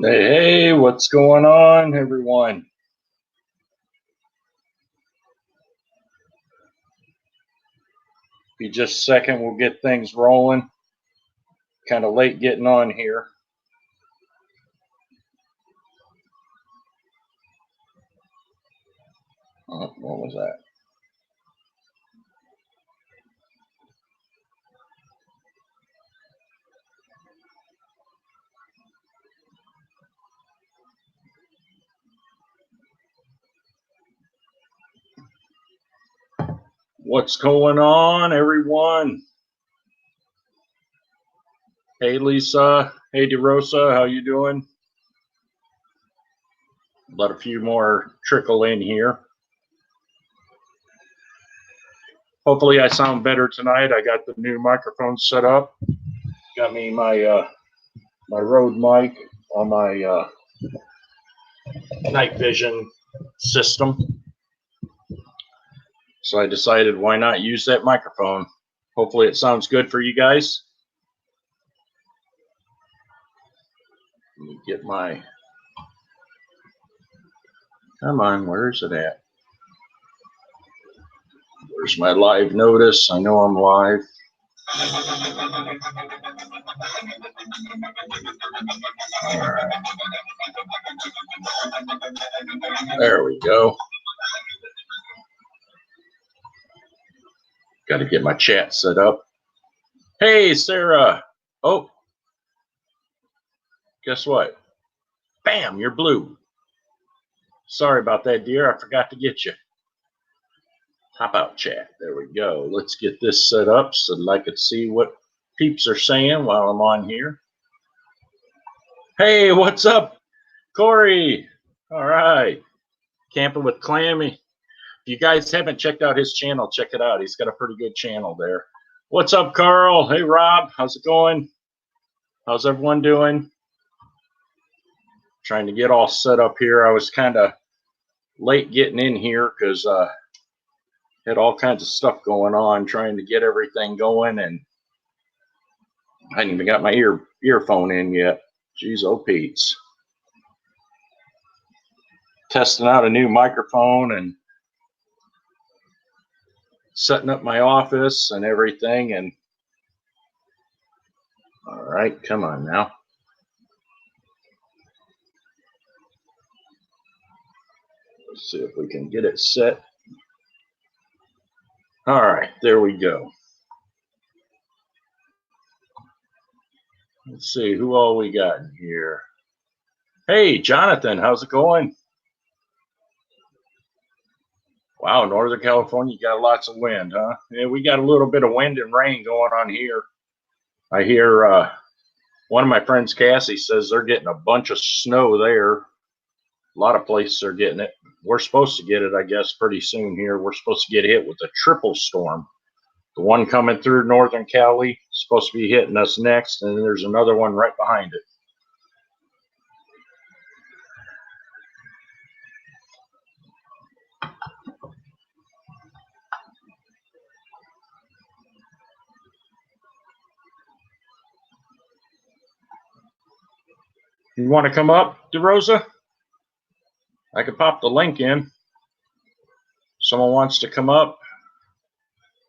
Hey, what's going on, everyone? Be just a second, we'll get things rolling. Kind of late getting on here. What was that? What's going on, everyone? Hey, Lisa. Hey, DeRosa. How you doing? Let a few more trickle in here. Hopefully, I sound better tonight. I got the new microphone set up. Got me my Rode mic on my night vision system. So I decided why not use that microphone. Hopefully it sounds good for you guys. Let me get my, come on, where's it at? Where's my live notice? I know I'm live. All right. There we go. Got to get my chat set up. Hey, Sarah. Oh, guess what? Bam, you're blue. Sorry about that, dear. I forgot to get you. Hop out chat. There we go. Let's get this set up so that I could see what peeps are saying while I'm on here. Hey, what's up, Corey? All right. Camping with Clammy. If you guys haven't checked out his channel, check it out. He's got a pretty good channel there. What's up, Carl? Hey, Rob. How's it going? How's everyone doing? Trying to get all set up here. I was kind of late getting in here because had all kinds of stuff going on, trying to get everything going, and I hadn't even got my earphone in yet. Jeez, oh Pete's. Testing out a new microphone and setting up my office and everything. And all right, come on now. Let's see if we can get it set. All right, there we go. Let's see who all we got in here. Hey, Jonathan, how's it going? Wow, Northern California, you got lots of wind, huh? Yeah, we got a little bit of wind and rain going on here. I hear one of my friends, Cassie, says they're getting a bunch of snow there. A lot of places are getting it. We're supposed to get it, I guess, pretty soon here. We're supposed to get hit with a triple storm. The one coming through Northern Cali is supposed to be hitting us next, and then there's another one right behind it. You want to come up, DeRosa? I could pop the link in. Someone wants to come up.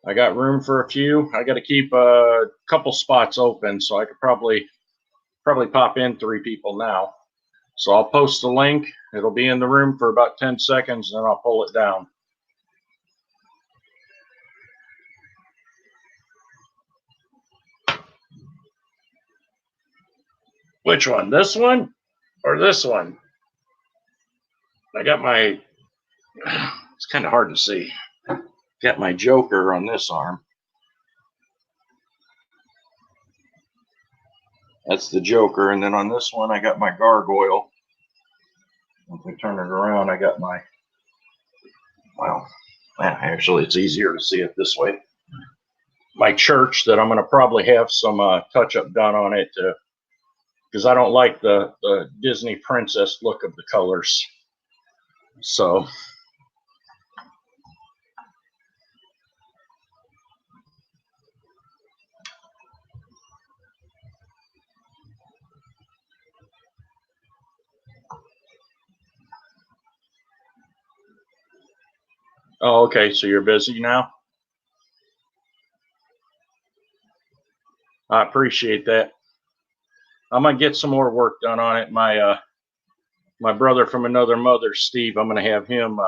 I got room for a few. I got to keep a couple spots open, so I could probably pop in 3 people now. So I'll post the link. It'll be in the room for about 10 seconds, and then I'll pull it down. Which one? This one or this one? I got my, it's kind of hard to see. Got my Joker on this arm. That's the Joker. And then on this one, I got my Gargoyle. If we turn it around, I got my, well, actually, it's easier to see it this way. My church that I'm going to probably have some touch-up done on it because I don't like the Disney princess look of the colors. So Oh, okay. So you're busy now? I appreciate that. I'm gonna get some more work done on it. My brother from another mother, Steve, I'm gonna have him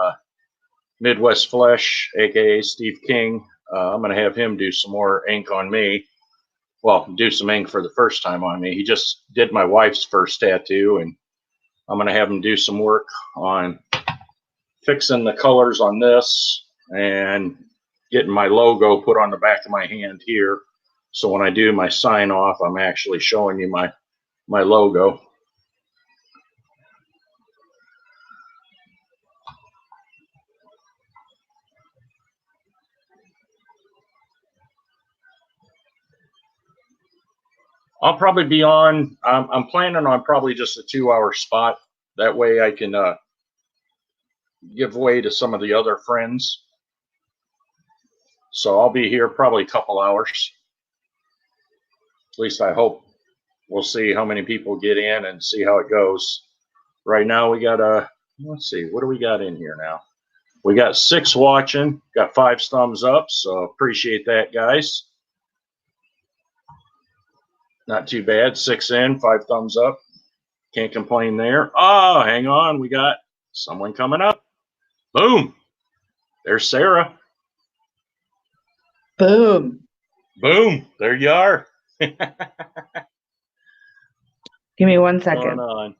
Midwest Flesh, aka Steve King. I'm gonna have him do some more ink on me. Well, do some ink for the first time on me. He just did my wife's first tattoo, and I'm gonna have him do some work on fixing the colors on this and getting my logo put on the back of my hand here. So when I do my sign off, I'm actually showing you my logo. I'll probably be on, I'm planning on probably just a 2-hour spot. That way I can give way to some of the other friends. So I'll be here probably a couple hours. At least I hope. We'll see how many people get in and see how it goes. Right now we got let's see, what do we got in here now? We got 6 watching, got 5 thumbs up, so appreciate that, guys. Not too bad. 6 in, 5 thumbs up. Can't complain there. Oh, hang on, we got someone coming up. Boom. There's Sarah. Boom. Boom. There you are. Give me 1 What's going second. on?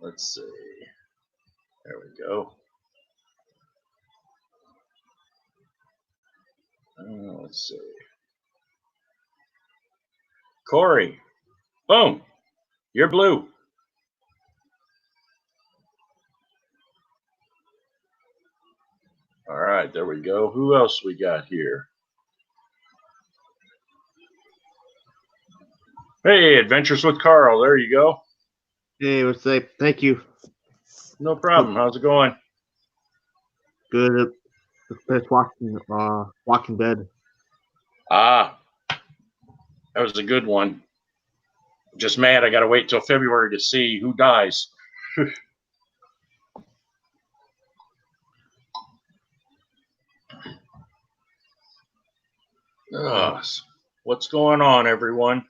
Let's see. There we go. Let's see. Corey. Boom. You're blue. All right, there we go. Who else we got here? Hey, Adventures with Carl. There you go. Hey, what's up? Thank you. No problem. How's it going? Good. Just Walking Dead. Ah, that was a good one. Just mad I got to wait till February to see who dies. What's going on, everyone?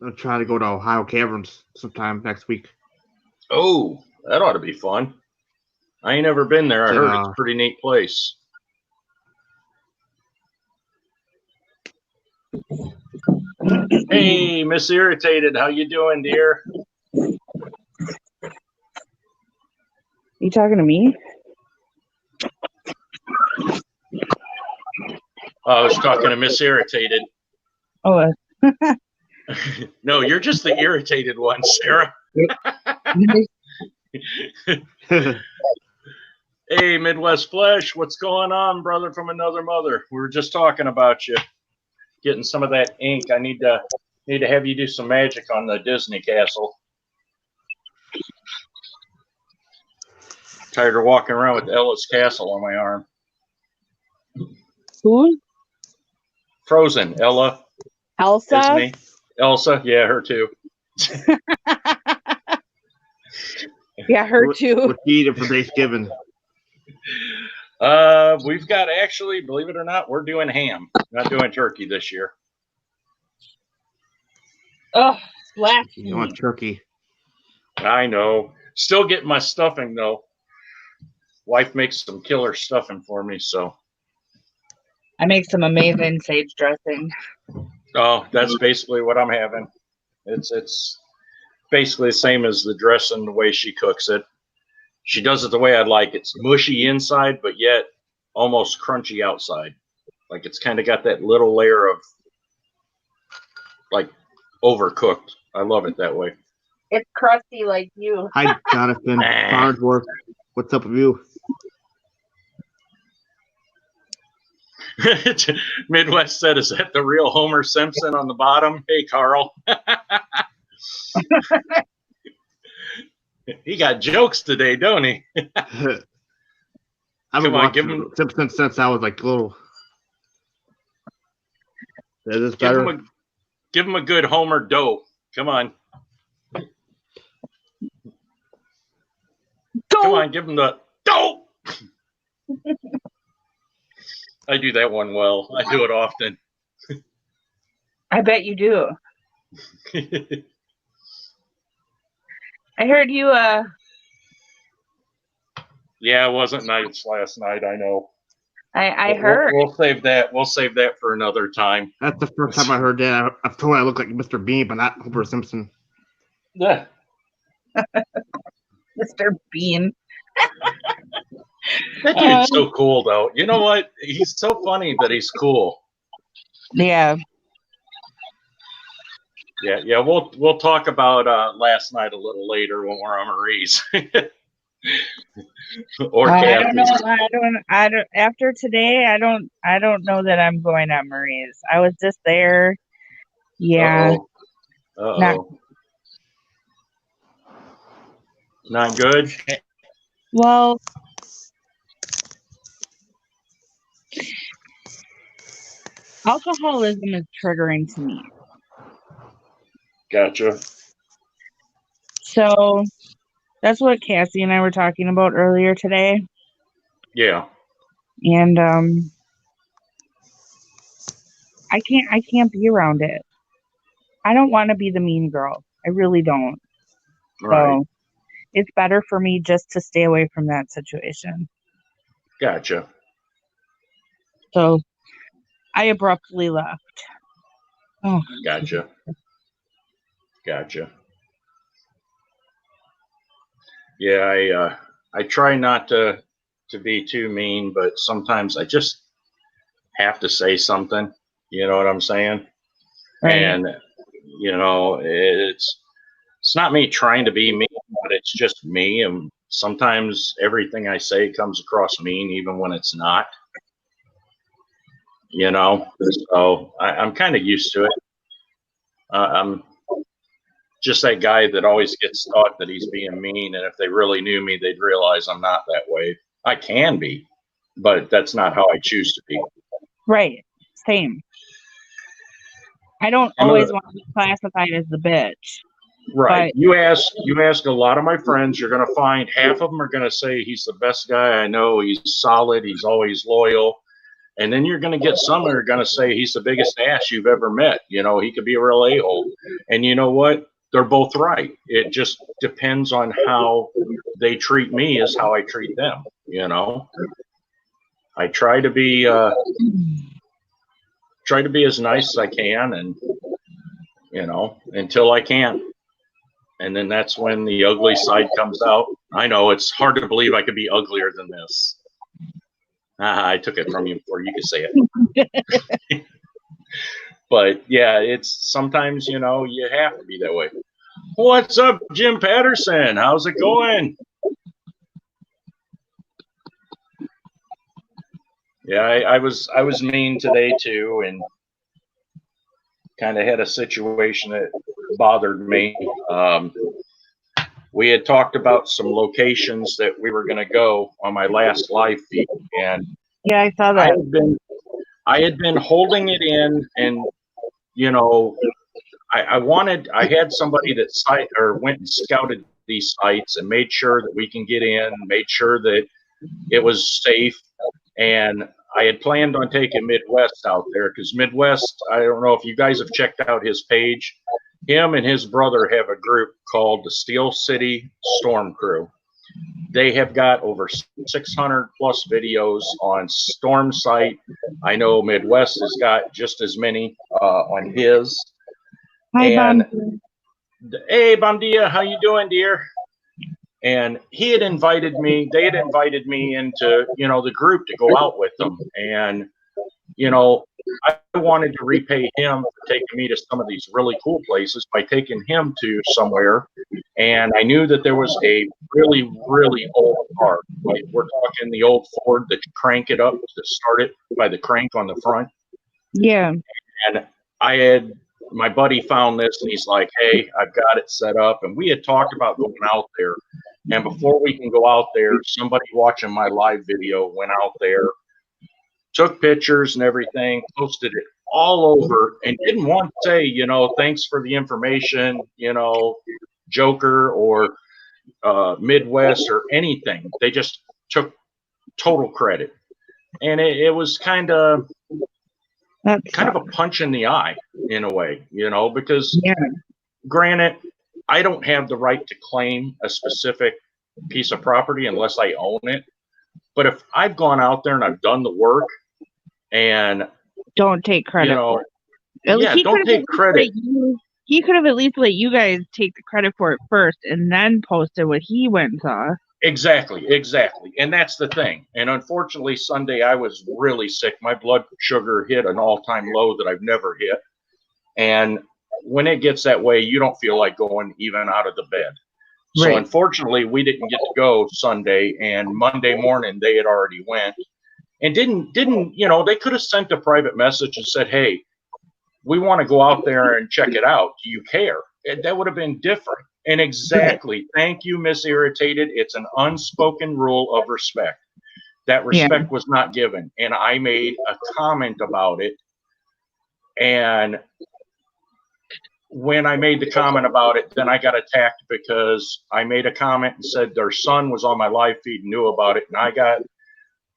I'm trying to go to Ohio Caverns sometime next week. Oh, that ought to be fun. I ain't never been there. I heard it's a pretty neat place. Hey, Miss Irritated, how you doing, dear? You talking to me? I was talking to Miss Irritated. Oh, No, you're just the irritated one, Sarah. Hey, Midwest Flesh, what's going on, brother from another mother? We were just talking about you getting some of that ink. I need to have you do some magic on the Disney castle. Tired of walking around with Ella's castle on my arm. who? Frozen, Ella. Elsa? Disney. Elsa, yeah, her too. Yeah, her too. What you eating for Thanksgiving? We've got actually, believe it or not, we're doing ham. Not doing turkey this year. Oh, You blasphemy. want turkey? I know. Still getting my stuffing though. Wife makes some killer stuffing for me, so. I make some amazing sage dressing. Oh, that's basically what I'm having. It's basically the same as the dressing, the way she cooks it. She does it the way I'd like. It's mushy inside, but yet almost crunchy outside. Like it's kind of got that little layer of like overcooked. I love it that way. It's crusty like you. Hi, Jonathan Farnsworth. What's up with you? Midwest said, is that the real Homer Simpson on the bottom? Hey, Carl. He got jokes today, don't he? I've been watching Simpsons since I was like little. Is this better? Give him a good Homer dough. Come on. Come on, give him the Don't. I do that one well. I do it often. I bet you do. I heard you. Yeah, it wasn't nice last night. I know. I heard. We'll save that. We'll save that for another time. That's the first time I heard that. I've told I look like Mr. Bean, but not Homer Simpson. Yeah. Mr. Bean. That dude's so cool, though. You know what? He's so funny that he's cool. Yeah. Yeah. We'll talk about last night a little later when we're on Marie's. Or I don't know. I don't. After today, I don't know that I'm going on Marie's. I was just there. Yeah. Not good. Well, alcoholism is triggering to me. Gotcha. So that's what Cassie and I were talking about earlier today. Yeah. And I can't be around it. I don't want to be the mean girl. I really don't. Right. So it's better for me just to stay away from that situation. Gotcha. So I abruptly left. Oh, Gotcha. Yeah, I try not to be too mean, but sometimes I just have to say something. You know what I'm saying? right. And it's not me trying to be mean, but it's just me. And sometimes everything I say comes across mean, even when it's not. So I'm kind of used to it. I'm just that guy that always gets thought that he's being mean, and if they really knew me, they'd realize I'm not that way. I can be, but that's not how I choose to be. Right. Same. I don't always want to be classified as the bitch. Right. You ask a lot of my friends, you're going to find half of them are going to say he's the best guy I know. He's solid. He's always loyal. And then you're going to get some that are going to say he's the biggest ass you've ever met. He could be a real a-hole. And you know what? They're both right. It just depends on how they treat me is how I treat them. I try to be as nice as I can, and until I can't. And then that's when the ugly side comes out. I know it's hard to believe I could be uglier than this. I took it from you before you could say it. But yeah, it's sometimes, you have to be that way. What's up, Jim Patterson? How's it going? Yeah, I was mean today too, and kind of had a situation that bothered me. We had talked about some locations that we were going to go on my last live feed, and yeah, I saw that. I had been holding it in, and I had somebody that went and scouted these sites and made sure that we can get in, made sure that it was safe, and I had planned on taking Midwest out there because Midwest, I don't know if you guys have checked out his page. Him and his brother have a group called the Steel City Storm Crew. They have got over 600 plus videos on storm site. I know Midwest has got just as many on his. Hi, and hey, Bandia, how you doing, dear? And they had invited me into, the group to go out with them. And, I wanted to repay him for taking me to some of these really cool places by taking him to somewhere. And I knew that there was a really, really old car. Like, we're talking the old Ford that you crank it up to start it by the crank on the front. Yeah. And my buddy found this and he's like, hey, I've got it set up. And we had talked about going out there. And before we can go out there, somebody watching my live video went out there, took pictures and everything, posted it all over, and didn't want to say, thanks for the information, Joker or Midwest or anything. They just took total credit. And it was kind of a punch in the eye in a way, because granted, I don't have the right to claim a specific piece of property unless I own it. But if I've gone out there and I've done the work and don't take credit for it. Don't take credit. He could have at least let you guys take the credit for it first and then posted what he went and saw. Exactly. And that's the thing. And unfortunately, Sunday, I was really sick. My blood sugar hit an all-time low that I've never hit. And when it gets that way, you don't feel like going even out of the bed. So unfortunately, we didn't get to go Sunday, and Monday morning they had already went and didn't, they could have sent a private message and said, hey, we want to go out there and check it out. Do you care? That would have been different. And exactly. Thank you, Miss Irritated. It's an unspoken rule of respect. That respect was not given. And I made a comment about it. And when I made the comment about it, then I got attacked because I made a comment and said their son was on my live feed and knew about it. And I got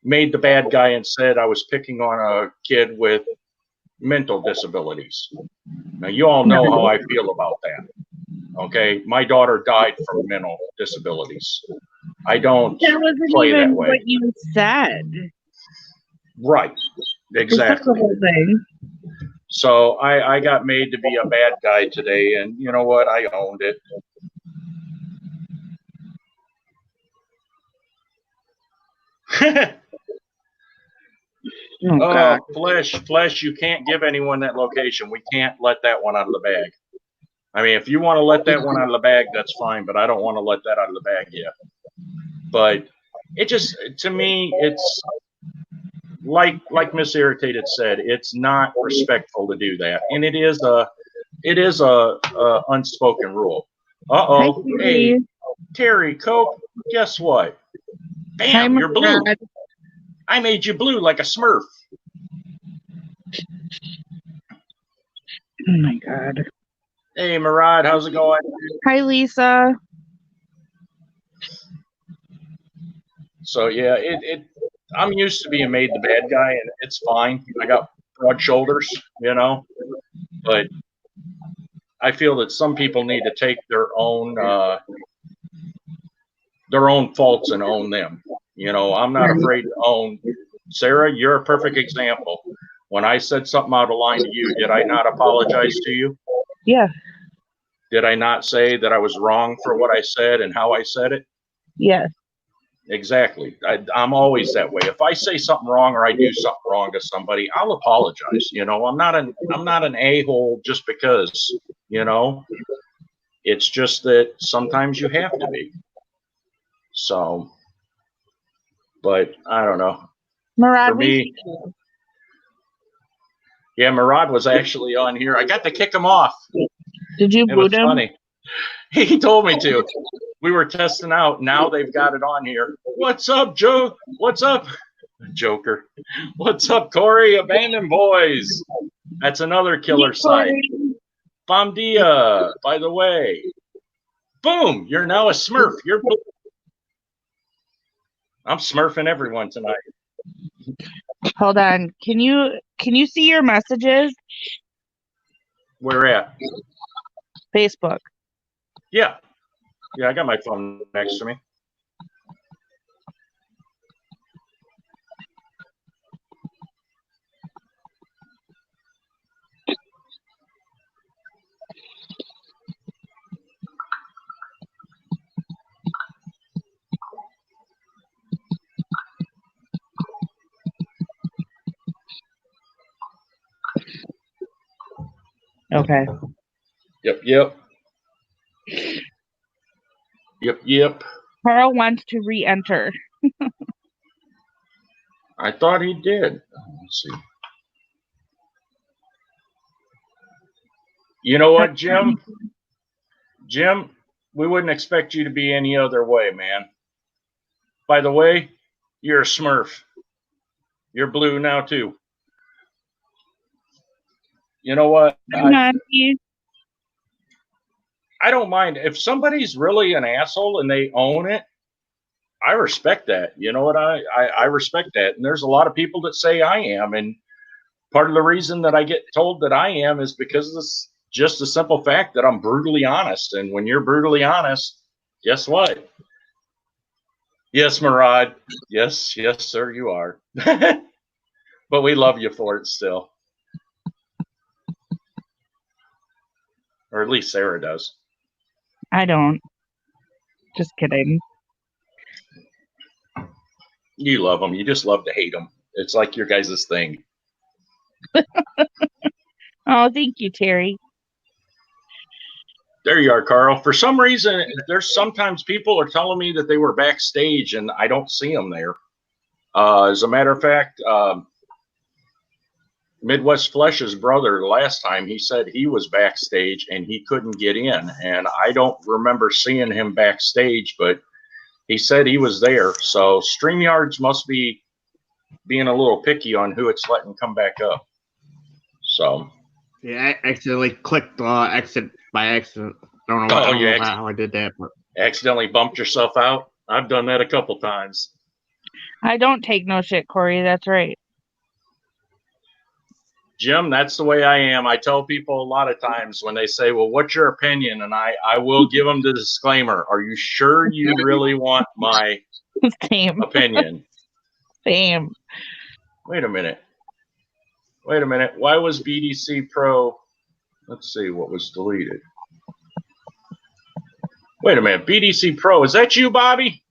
made the bad guy and said I was picking on a kid with mental disabilities. Now, you all know how I feel about that. Okay, my daughter died from mental disabilities. I don't play that way. What you said, right? Exactly. So I got made to be a bad guy today, and you know what? I owned it. Flesh, you can't give anyone that location. We can't let that one out of the bag. I mean, if you want to let that one out of the bag, that's fine, but I don't want to let that out of the bag yet. But it just, to me, it's like Miss Irritated said, it's not respectful to do that. And it is a unspoken rule. Uh-oh. Hey, Terry, Cope, guess what? Bam, you're blue. I made you blue like a Smurf. Oh my God. Hey, Murad, how's it going? Hi, Lisa. So yeah, I'm used to being made the bad guy, and it's fine. I got broad shoulders, but I feel that some people need to take their own faults and own them. I'm not afraid to own. Sarah, you're a perfect example. When I said something out of line to you, did I not apologize to you? Yeah. Did I not say that I was wrong for what I said and how I said it? Yes. Exactly. I'm always that way. If I say something wrong or I do something wrong to somebody, I'll apologize. I'm not an a-hole just because, it's just that sometimes you have to be. So, but I don't know. Murad, for me, yeah, Murad was actually on here. I got to kick him off. Did you boot him? Funny. He told me to. We were testing out. Now they've got it on here. What's up, Joe? What's up, Joker? What's up, Corey? Abandoned Boys. That's another killer site. Bom dia, by the way. Boom! You're now a Smurf. I'm smurfing everyone tonight. Hold on. Can you see your messages? Where at? Facebook. Yeah. Yeah, I got my phone next to me. Okay. Yep. Yep. Carl wants to re-enter. I thought he did. Let's see. You know what, Jim? Jim, we wouldn't expect you to be any other way, man. By the way, you're a Smurf. You're blue now, too. You know what? I don't mind. If somebody's really an asshole and they own it, I respect that. You know what? I respect that. And there's a lot of people that say I am. And part of the reason that I get told that I am is because of this, just the simple fact that I'm brutally honest. And when you're brutally honest, guess what? Yes, Murad. Yes, sir, you are. But we love you for it still. Or at least Sarah does. I don't. Just kidding. You love them. You just love to hate them. It's like your guys' thing. Oh, thank you, Terry. There you are, Carl. For some reason, there's sometimes people are telling me that they were backstage and I don't see them there. As a matter of fact, Midwest Flesh's brother, last time, he said he was backstage and he couldn't get in. And I don't remember seeing him backstage, but he said he was there. So StreamYards must be being a little picky on who it's letting come back up. So. Yeah, I accidentally clicked exit by accident. I don't know how I did that. But accidentally bumped yourself out? I've done that a couple times. I don't take no shit, Corey. That's right. Jim, that's the way I am. I tell people a lot of times when they say, well, what's your opinion? And I will give them the disclaimer. Are you sure you really want my opinion? Same. Wait a minute. Why was BDC Pro? Let's see what was deleted. Wait a minute. BDC Pro. Is that you, Bobby?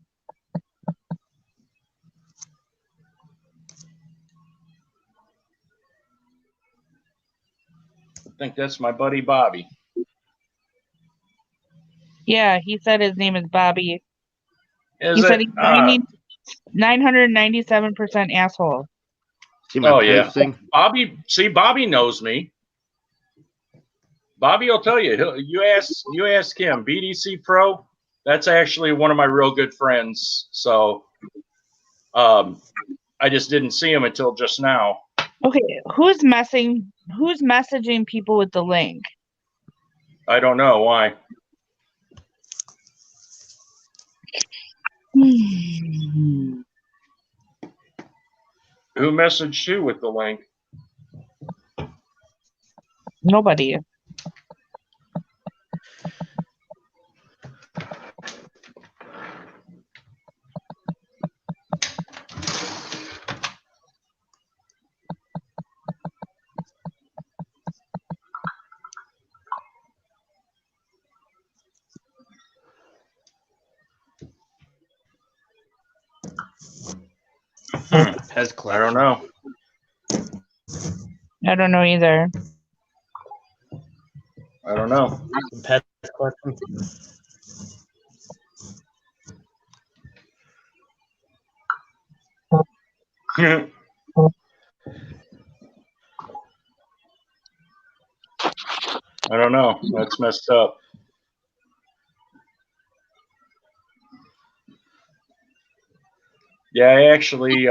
I think that's my buddy Bobby. Yeah, he said his name is Bobby. He said he's 997% asshole. Oh, yeah. Bobby knows me. Bobby will tell you. You ask him. BDC Pro, that's actually one of my real good friends. So I just didn't see him until just now. Okay, who's messaging people with the link? I don't know why. Who messaged you with the link? Nobody. I don't know. I don't know either. I don't know. Pet question. I don't know. That's messed up. Yeah, I actually,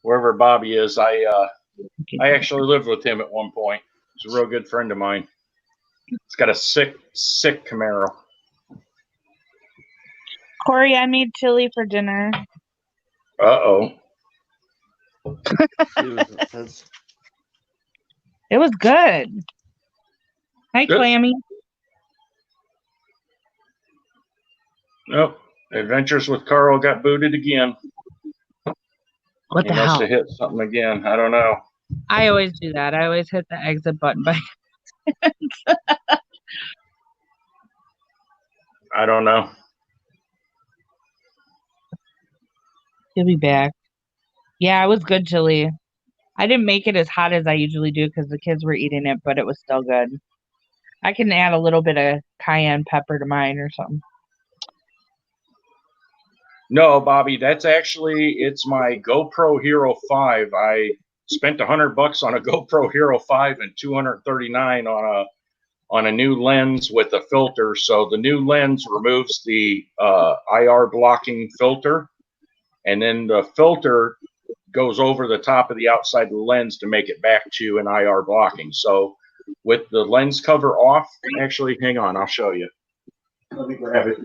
wherever Bobby is, I actually lived with him at one point. He's a real good friend of mine. He's got a sick Camaro. Corey, I made chili for dinner. Uh-oh. It was good. Hi, Good. Clammy. Nope. Adventures with Carl got booted again. What the hell? He must have hit something again. I don't know. I always do that. I always hit the exit button by I don't know. He'll be back. Yeah, it was good chili. I didn't make it as hot as I usually do because the kids were eating it, but it was still good. I can add a little bit of cayenne pepper to mine or something. No, Bobby, it's my GoPro Hero 5. I spent $100 on a GoPro Hero 5 and $239 on a new lens with a filter. So the new lens removes the IR blocking filter, and then the filter goes over the top of the outside of the lens to make it back to an IR blocking. So with the lens cover off, actually, hang on, I'll show you. Let me grab it.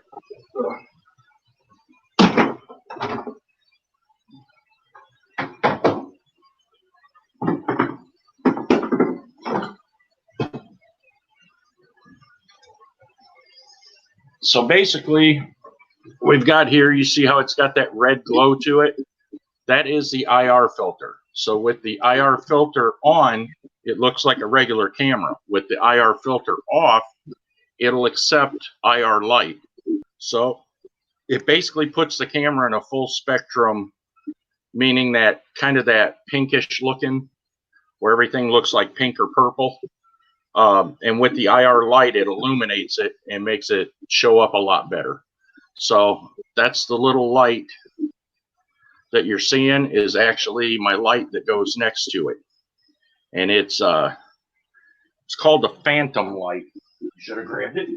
So basically, we've got here, you see how it's got that red glow to it? That is the IR filter. So with the IR filter on, it looks like a regular camera. With the IR filter off, it'll accept IR light. So it basically puts the camera in a full spectrum, meaning that kind of that pinkish looking, where everything looks like pink or purple. And with the IR light, it illuminates it and makes it show up a lot better. So that's the little light that you're seeing is actually my light that goes next to it. And it's called the phantom light. You should have grabbed it.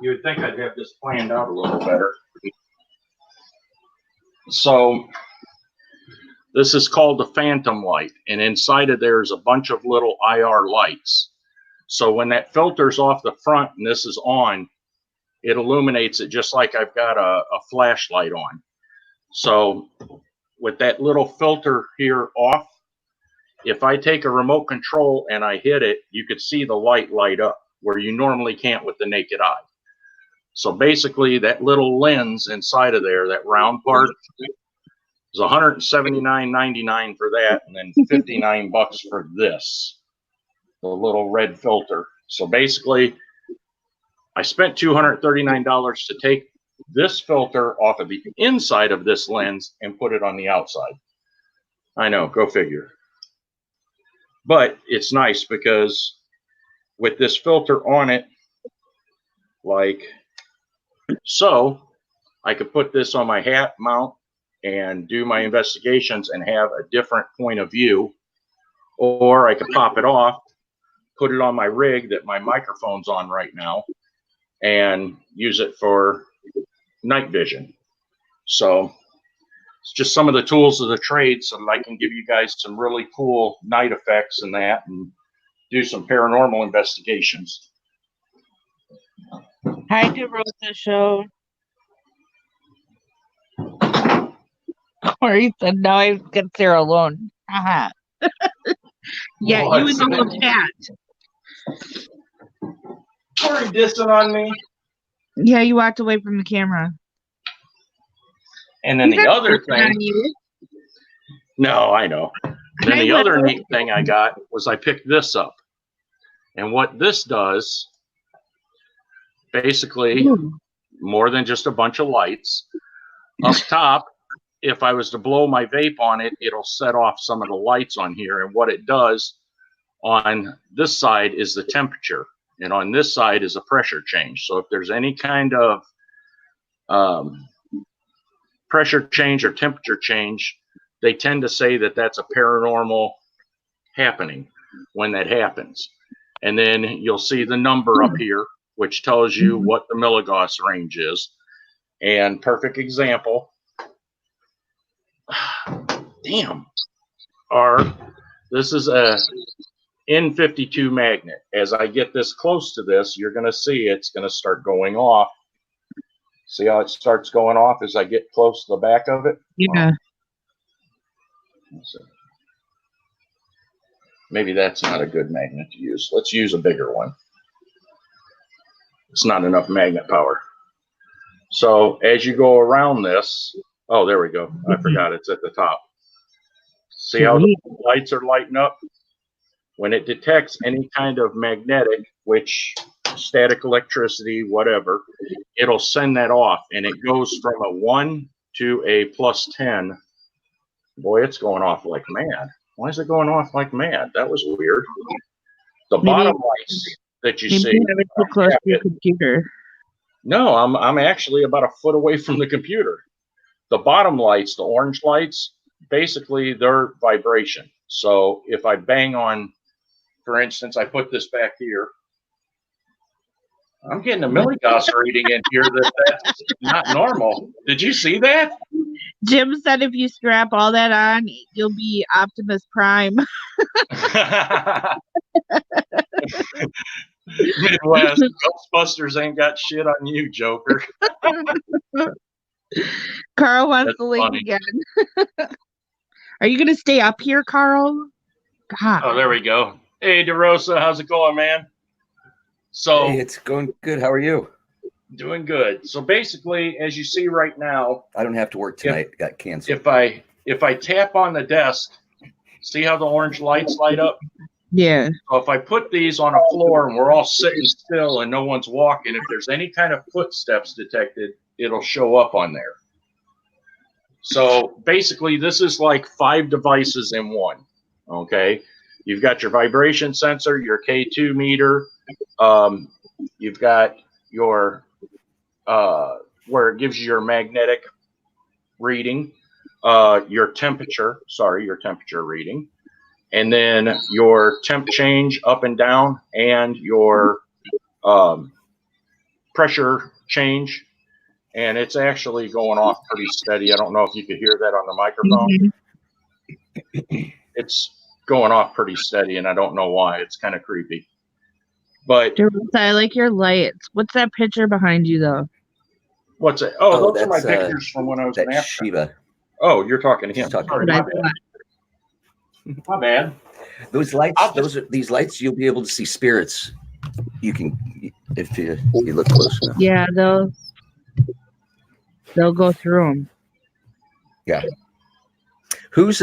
You would think I'd have this planned out a little better. So this is called the phantom light, and inside of there is a bunch of little IR lights. So when that filter's off the front and this is on, it illuminates it just like I've got a flashlight on. So with that little filter here off, if I take a remote control and I hit it, you could see the light up where you normally can't with the naked eye. So basically that little lens inside of there, that round part, is $179.99 for that, and then $59 for this, the little red filter. So basically, I spent $239 to take this filter off of the inside of this lens and put it on the outside. I know, go figure. But it's nice because with this filter on it, like so, I could put this on my hat mount and do my investigations and have a different point of view, or I could pop it off, put it on my rig that my microphone's on right now, and use it for night vision. So it's just some of the tools of the trade so that I can give you guys some really cool night effects and that, and do some paranormal investigations. Hi to Rosa Show. Corey said, "No, I get Sarah alone." Yeah, what? You and the whole chat. Corey dissing on me. Yeah, you walked away from the camera. And then the other thing. No, I know. Then the other neat thing I got was I picked this up. And what this does, basically, more than just a bunch of lights, up top, if I was to blow my vape on it, it'll set off some of the lights on here. And what it does on this side is the temperature, and on this side is a pressure change. So if there's any kind of pressure change or temperature change, they tend to say that that's a paranormal happening when that happens. And then you'll see the number up here, which tells you what the milligauss range is. And perfect example, this is a N52 magnet. As I get this close to this, you're going to see it's going to start going off. See how it starts going off as I get close to the back of it? Yeah. Maybe that's not a good magnet to use. Let's use a bigger one. It's not enough magnet power. So as you go around this, oh, there we go. I forgot it's at the top. See how the lights are lighting up? When it detects any kind of magnetic, which static electricity, whatever, it'll send that off, and it goes from a 1 to a +10. Boy, it's going off like mad. Why is it going off like mad? That was weird. The bottom lights that you see. You have it too close to your computer. No, I'm actually about a foot away from the computer. The bottom lights, the orange lights, basically they're vibration. So if I bang on, for instance, I put this back here, I'm getting a milligauss reading in here that's not normal. Did you see that? Jim said if you strap all that on, you'll be Optimus Prime. Midwest. Ghostbusters ain't got shit on you, Joker. Carl wants That's the link funny. again. Are you gonna stay up here, Carl? God. Oh, there we go. Hey, DeRosa, how's it going, man? So Hey, it's going good. How are you? doing good. So basically, as you see right now, I don't have to work tonight. Got canceled. if I tap on the desk, see how the orange lights light up? Yeah. So if I put these on a floor and we're all sitting still and no one's walking, if there's any kind of footsteps detected, it'll show up on there. So basically, this is like 5 devices in one. Okay, you've got your vibration sensor, your K2 meter, you've got your where it gives you your magnetic reading, your temperature reading, and then your temp change up and down, and your pressure change. And it's actually going off pretty steady. I don't know if you could hear that on the microphone. Mhm. It's going off pretty steady, and I don't know why. It's kind of creepy. But Teresa, I like your lights. What's that picture behind you, though? what's it? Oh, those are my that's pictures from when I was in that's Africa. Shiva. Oh, you're talking to him. She's talking Sorry, to my What I bad. thought. My bad. Those lights, I'll just- these lights, you'll be able to see spirits. You can, if you look close enough. Yeah, they'll go through them. Yeah. Who's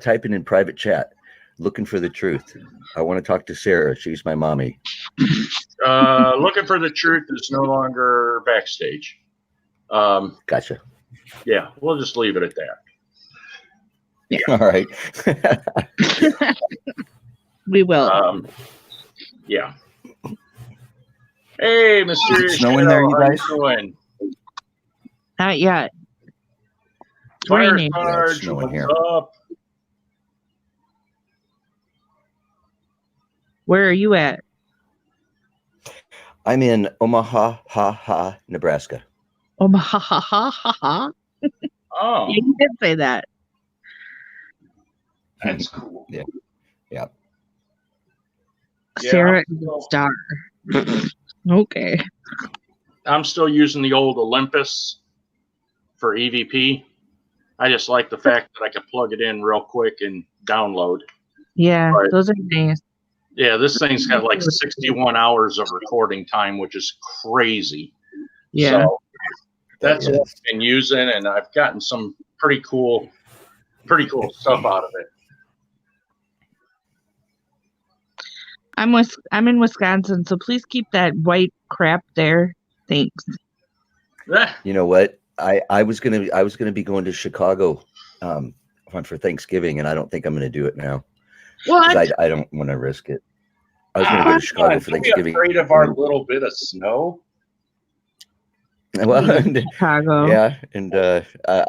typing in private chat, looking for the truth? I want to talk to Sarah. She's my mommy. Looking for the truth is no longer backstage. Gotcha. Yeah, we'll just leave it at that. All right. We will. Yeah. Hey, Mysterious snowing there, Shadow, you how guys? doing? Not yet. It's Fire raining. Sarge, snowing what's here. up? Where are you at? I'm in Omaha, Nebraska. Oh, ha ha ha ha ha. Oh, You did say that. that's cool. Yeah. Yeah, Sarah I'm is a still- star. Okay. I'm still using the old Olympus for EVP. I just like the fact that I can plug it in real quick and download. Yeah, Right. those are nice. Yeah, this thing's got like 61 hours of recording time, which is crazy. Yeah. So that's That what is. I've been using, and I've gotten some pretty cool stuff out of it. I'm in Wisconsin, so please keep that white crap there. Thanks. You know what? I was gonna be going to Chicago for Thanksgiving, and I don't think I'm gonna do it now. What? I don't want to risk it. I was gonna go to Chicago for Don't be Thanksgiving. afraid of our little bit of snow. Well, Chicago. yeah, and I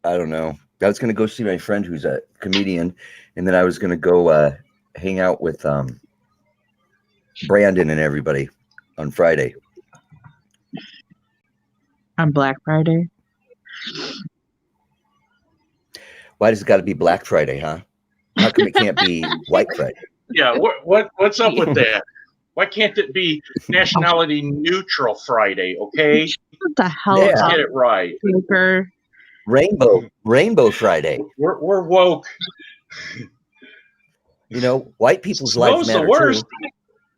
don't know. I was gonna go see my friend who's a comedian, and then I was gonna go hang out with Brandon and everybody on Friday. On Black Friday. Why does it got to be Black Friday, huh? How come it can't be White Friday? Yeah, what's up with that? Why can't it be nationality neutral Friday? Okay, What the hell? Yeah. let's up, get it right. Joker? Rainbow Friday. We're woke. You know, white people's lives Snow's the matter worst. too.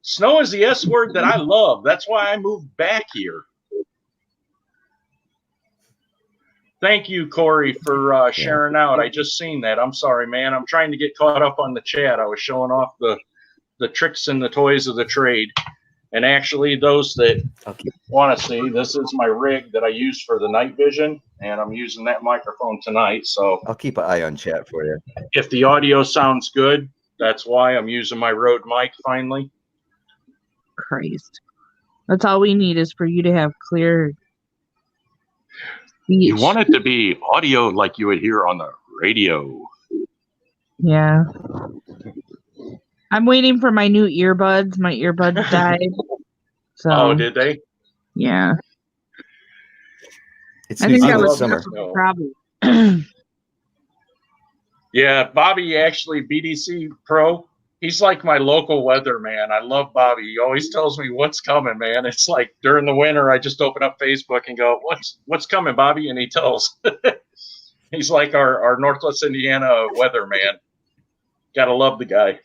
Snow is the S word that I love. That's why I moved back here. Thank you, Corey, for sharing out. I just seen that. I'm sorry, man. I'm trying to get caught up on the chat. I was showing off the tricks and the toys of the trade. And actually, those that want to see, this is my rig that I use for the night vision, and I'm using that microphone tonight. So I'll keep an eye on chat for you. if the audio sounds good, that's why I'm using my Rode mic finally. Christ. That's all we need is for you to have clear speech. You want it to be audio like you would hear on the radio. Yeah. I'm waiting for my new earbuds. My earbuds died. So Oh, did they? yeah. It's I New think that Zealand was summer. the problem. Yeah, Bobby actually BDC Pro. He's like my local weatherman. I love Bobby. He always tells me what's coming, man. It's like during the winter, I just open up Facebook and go, "What's coming, Bobby?" And he tells. He's like our Northwest Indiana weatherman. Gotta love the guy.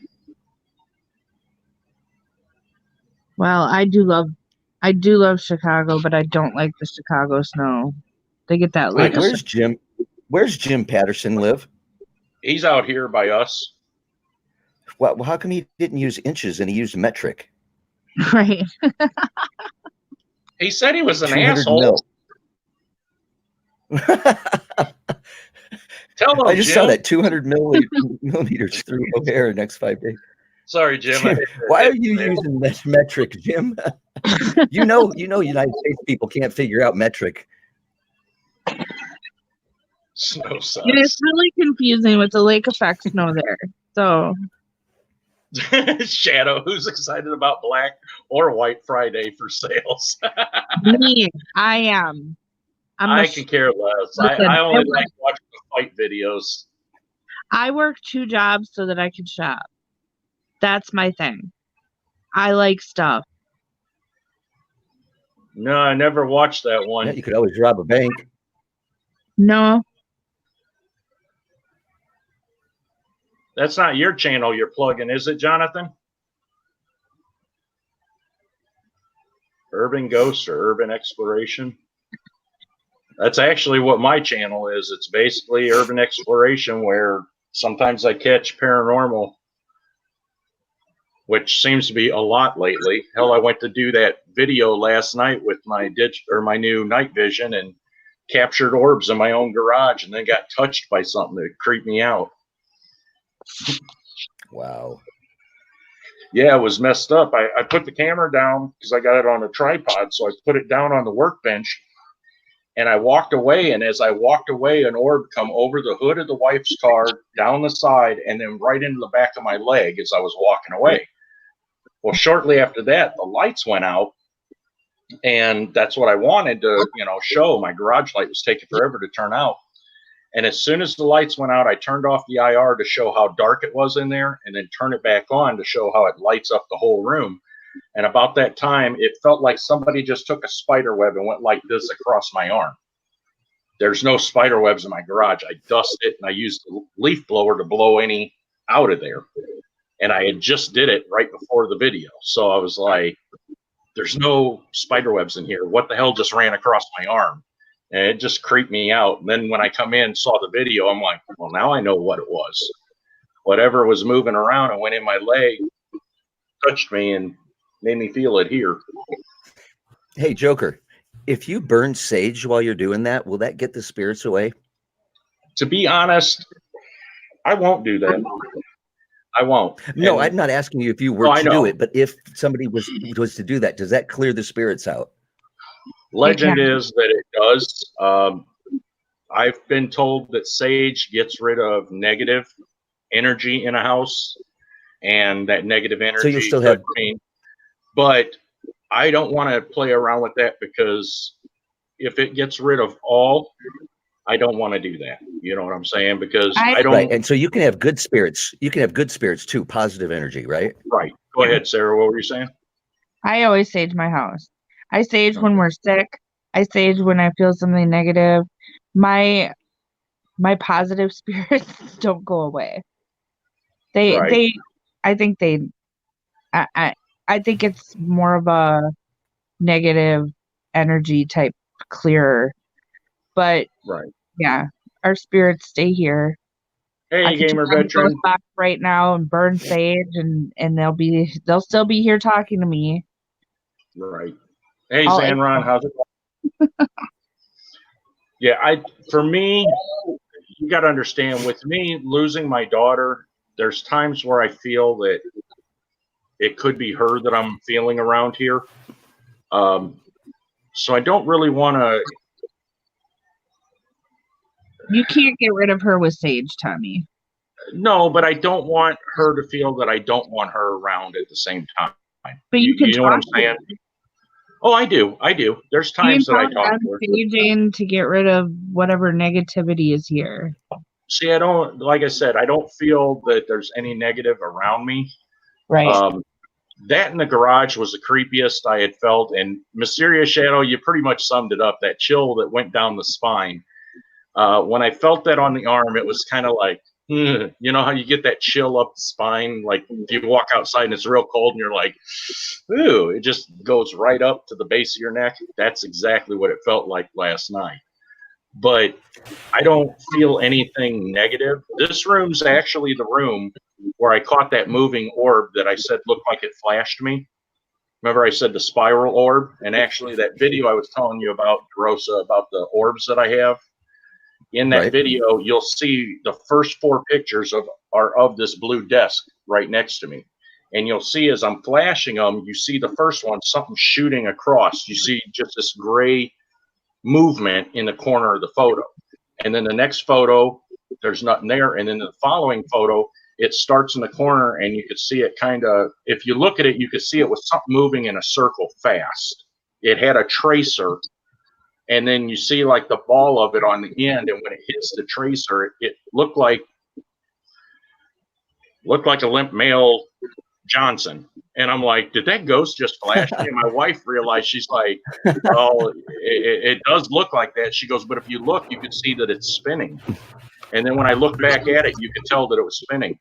Well, I do love Chicago, but I don't like the Chicago snow. They get that Wait, lake. where's Jim Patterson live? He's out here by us. Well, how come he didn't use inches and he used metric? Right. He said he was an 200 asshole. Tell him, I just Jim. saw that 200 millimeters through O'Hare next 5 days. Sorry, Jim. Why are you using this metric, Jim? you know, United States people can't figure out metric. Snow sucks. And it's really confusing with the lake effect snow there. So Shadow, who's excited about Black or White Friday for sales? me, I am. I can care less. Listen, I only like watching the fight videos. I work 2 jobs so that I can shop. That's my thing. I like stuff. No, I never watched that one. Yeah, you could always rob a bank. No. That's not your channel you're plugging, is it, Jonathan? Urban Ghost or Urban Exploration? That's actually what my channel is. It's basically Urban Exploration, where sometimes I catch paranormal, which seems to be a lot lately. Hell, I went to do that video last night with my my new night vision and captured orbs in my own garage, and then got touched by something that creeped me out. Wow. Yeah, it was messed up. I put the camera down because I got it on a tripod, so I put it down on the workbench, and I walked away. And as I walked away, an orb come over the hood of the wife's car, down the side, and then right into the back of my leg as I was walking away. Well, shortly after that, the lights went out, and that's what I wanted to, show. My garage light was taking forever to turn out. And as soon as the lights went out, I turned off the IR to show how dark it was in there, and then turn it back on to show how it lights up the whole room. And about that time, it felt like somebody just took a spider web and went like this across my arm. There's no spider webs in my garage. I dusted it, and I used the leaf blower to blow any out of there. And I had just did it right before the video. So I was like, there's no spider webs in here. What the hell just ran across my arm? And it just creeped me out. And then when I come in, saw the video, I'm like, well, now I know what it was. Whatever was moving around and went in my leg, touched me and made me feel it here. Hey, Joker, if you burn sage while you're doing that, will that get the spirits away? To be honest, I won't do that. I won't. No, I'm not asking you if you were to do it, but if somebody was to do that, does that clear the spirits out? Legend is that it does. I've been told that sage gets rid of negative energy in a house, and that negative energy. So you'll still have. But I don't want to play around with that, because if it gets rid of all, I don't want to do that. You know what I'm saying? Because I don't. Right, and so you can have good spirits. You can have good spirits too, positive energy, right? Right. Go ahead, Sarah. What were you saying? I always sage my house. I sage when we're sick. I sage when I feel something negative. My positive spirits don't go away. I think it's more of a negative energy type clearer. But yeah, our spirits stay here. Hey, gamer veteran. Back right now and burn sage, and they'll still be here talking to me. Right. Hey, Zanron, how's it going? Yeah, for me, you got to understand, with me losing my daughter, there's times where I feel that it could be her that I'm feeling around here. So I don't really want to. You can't get rid of her with sage, Tommy. No, but I don't want her to feel that I don't want her around at the same time. But you know what I'm saying? Oh, I do. There's times that I talk to her. Saging to get rid of whatever negativity is here. See, I don't, like I said, I don't feel that there's any negative around me. Right. That in the garage was the creepiest I had felt. And Mysterious Shadow, you pretty much summed it up. That chill that went down the spine. When I felt that on the arm, it was kind of like, you know how you get that chill up the spine? Like if you walk outside and it's real cold and you're like, ooh, it just goes right up to the base of your neck. That's exactly what it felt like last night. But I don't feel anything negative. This room's actually the room where I caught that moving orb that I said looked like it flashed me. Remember I said the spiral orb? And actually that video I was telling you about, DeRosa, about the orbs that I have, in that video, you'll see the first 4 pictures are of this blue desk right next to me. And you'll see as I'm flashing them, you see the first one, something shooting across. You see just this gray movement in the corner of the photo. And then the next photo, there's nothing there. And then the following photo, it starts in the corner and you could see it kind of, if you look at it, you could see it was something moving in a circle fast. It had a tracer. And then you see like the ball of it on the end. And when it hits the tracer, it looked like a limp male Johnson. And I'm like, did that ghost just flash me? And my wife realized, she's like, oh, it does look like that. She goes, but if you look, you can see that it's spinning. And then when I looked back at it, you could tell that it was spinning.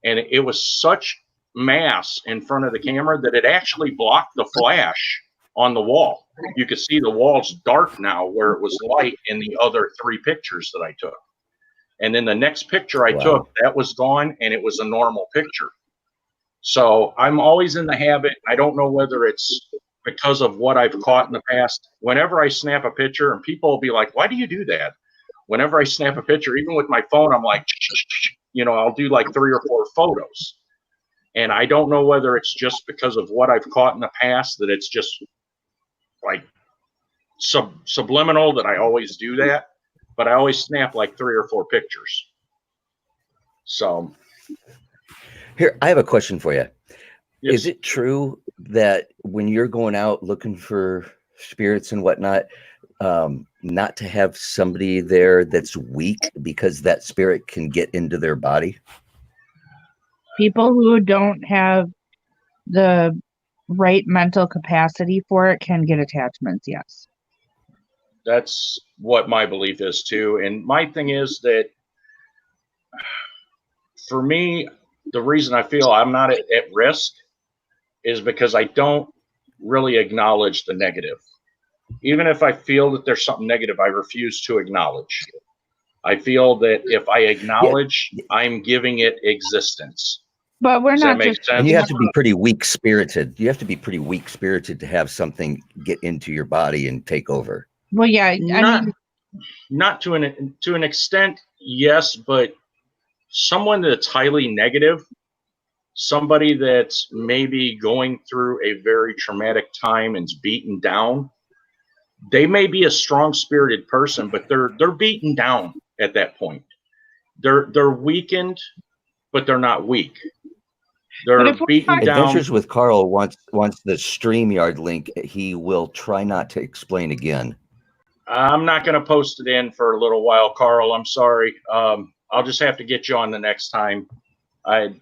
And it was such mass in front of the camera that it actually blocked the flash on the wall. You could see the wall's dark now where it was light in the other 3 pictures that I took. And then the next picture I took, that was gone, and it was a normal picture. So I'm always in the habit. I don't know whether it's because of what I've caught in the past. Whenever I snap a picture, and people will be like, why do you do that? Whenever I snap a picture, even with my phone, I'm like, you know, I'll do like 3 or 4 photos. And I don't know whether it's just because of what I've caught in the past, that it's just like subliminal that I always do that. But I always snap like 3 or 4 pictures. So. Here, I have a question for you. Yes. Is it true that when you're going out looking for spirits and whatnot, not to have somebody there that's weak because that spirit can get into their body? People who don't have the right mental capacity for it can get attachments, yes. That's what my belief is too. And my thing is that for me, the reason I feel I'm not at risk is because I don't really acknowledge the negative. Even if I feel that there's something negative, I refuse to acknowledge. I feel that if I acknowledge, I'm giving it existence. But we're Does not that make just. sense? And you have to be pretty weak spirited. You have to be pretty weak spirited to have something get into your body and take over. Well, yeah, not to an extent, yes, but someone that's highly negative, somebody that's maybe going through a very traumatic time and's beaten down, they may be a strong-spirited person, but they're beaten down at that point. They're weakened, but they're not weak. They're beaten down. Adventures with Carl wants the StreamYard link. He will try not to explain again. I'm not going to post it in for a little while, Carl. I'm sorry. I'll just have to get you on the next time. I'm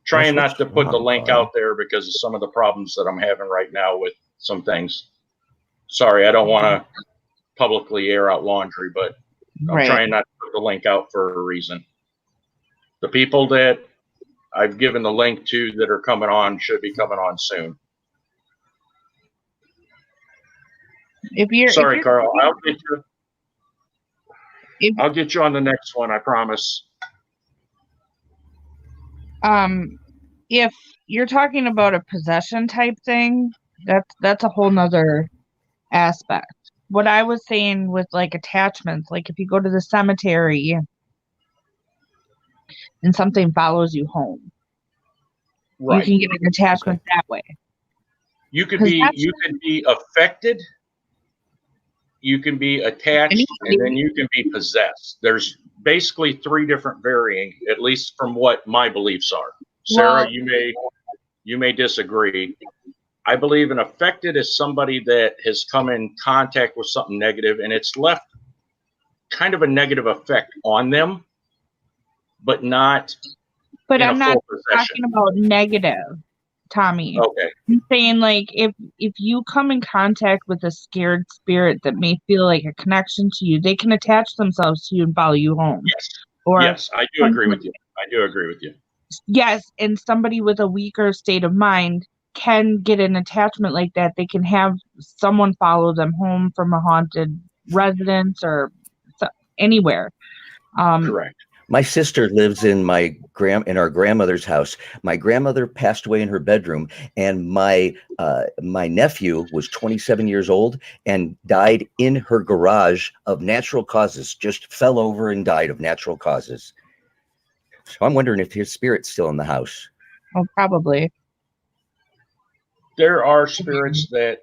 trying not to put the link out there because of some of the problems that I'm having right now with some things. Sorry, I don't want to publicly air out laundry, but I'm trying not to put the link out for a reason. The people that I've given the link to that are coming on should be coming on soon. Sorry, Carl. I'll get you on the next one. I promise. If you're talking about a possession type thing, that's a whole nother aspect. What I was saying with like attachments, like if you go to the cemetery and something follows you home, you can get an attachment that way. You could be affected, you can be attached, and then you can be possessed. There's basically 3 different varying, at least from what my beliefs are. Sarah, you may disagree. I believe an affected is somebody that has come in contact with something negative and it's left kind of a negative effect on them. but not But in I'm a not full possession. talking about negative, Tommy. Okay. I'm saying, like, if you come in contact with a scared spirit that may feel like a connection to you, they can attach themselves to you and follow you home. Yes. Or Yes, I do agree with you. I do agree with you. yes, and somebody with a weaker state of mind can get an attachment like that. They can have someone follow them home from a haunted residence or anywhere. Correct. My sister lives in our grandmother's house. My grandmother passed away in her bedroom, and my nephew was 27 years old and died in her garage of natural causes. Just fell over and died of natural causes. So I'm wondering if his spirit's still in the house. Oh, probably. There are spirits that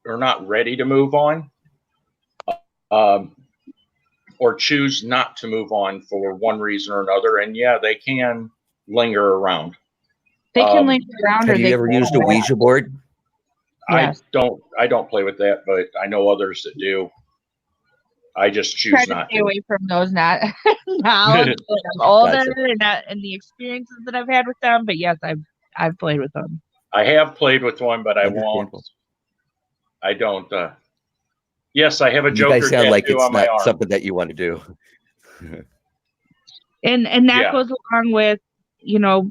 are not ready to move on, or choose not to move on for one reason or another, and yeah, they can linger around. They can linger around. Have you ever used a Ouija board? Yes. I don't play with that, but I know others that do. I just choose Try to not stay to. away from those. Not now that I'm older and the experiences that I've had with them. But yes, I've played with them. I have played with one, but I won't. I don't. Yes, I have a Joker You guys sound like tattoo it's on my not arm. something that you want to do. And that goes along with, you know,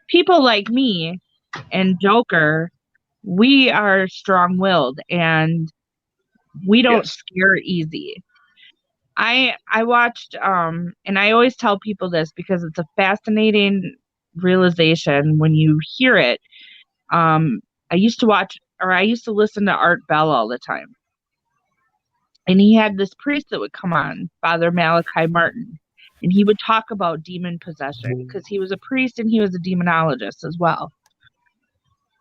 people like me and Joker. We are strong-willed and we don't scare easy. I watched and I always tell people this because it's a fascinating realization when you hear it. I used to listen to Art Bell all the time. And he had this priest that would come on, Father Malachi Martin, and he would talk about demon possession because he was a priest and he was a demonologist as well.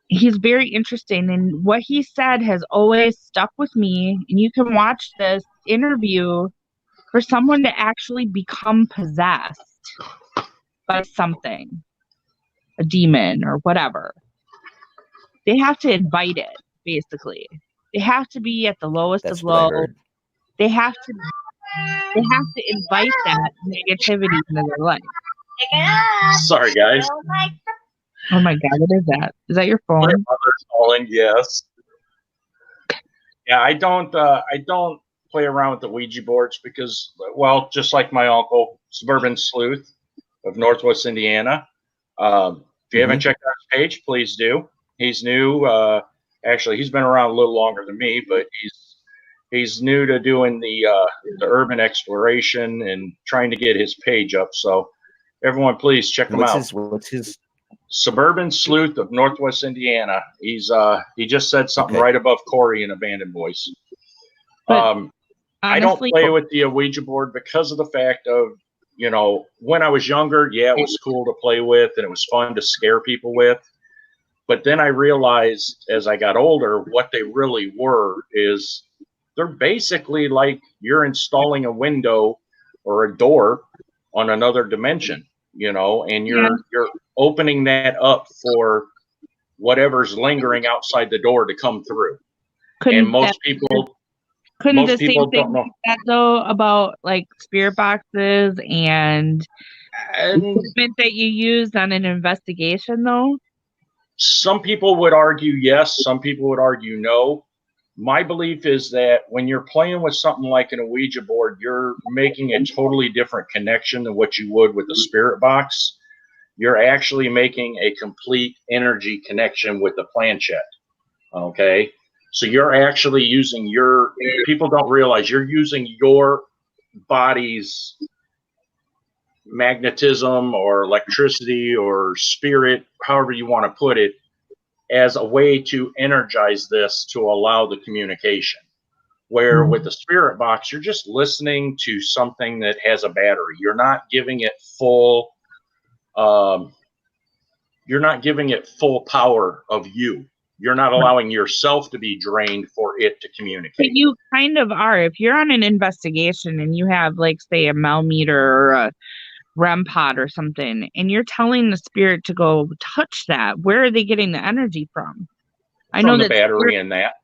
He's very interesting, and what he said has always stuck with me. And you can watch this interview. For someone to actually become possessed by something, a demon or whatever, they have to invite it, basically. They have to be at the lowest of low. They have to invite that negativity into their life. Sorry, guys. Oh my God, what is that? Is that your phone? My mother's calling. Yes. Yeah, I don't play around with the Ouija boards because, well, just like my uncle, Suburban Sleuth of Northwest Indiana. If you haven't checked out his page, please do. He's new. Actually, he's been around a little longer than me, but he's new to doing the urban exploration and trying to get his page up. So everyone, please check him out. What's his? Suburban Sleuth of Northwest Indiana. He just said something right above Corey in Abandoned Voice. But I don't play with the Ouija board because of the fact of, you know, when I was younger, it was cool to play with and it was fun to scare people with. But then I realized as I got older, what they really were is they're basically like you're installing a window or a door on another dimension, you know, and you're opening that up for whatever's lingering outside the door to come through. And most people couldn't the same thing like that though about like spirit boxes and equipment that you used on an investigation though? Some people would argue yes, some people would argue no. My belief is that when you're playing with something like an Ouija board, you're making a totally different connection than what you would with a spirit box. You're actually making a complete energy connection with the planchette. Okay. So you're actually using people don't realize you're using your body's magnetism or electricity or spirit, however you want to put it, as a way to energize this to allow the communication. Where with the spirit box, you're just listening to something that has a battery. You're not giving it full power of you. You're not allowing yourself to be drained for it to communicate. But you kind of are. If you're on an investigation and you have, like, say, a Melmeter or a REM pod or something, and you're telling the spirit to go touch that, where are they getting the energy from? I know the that battery and that.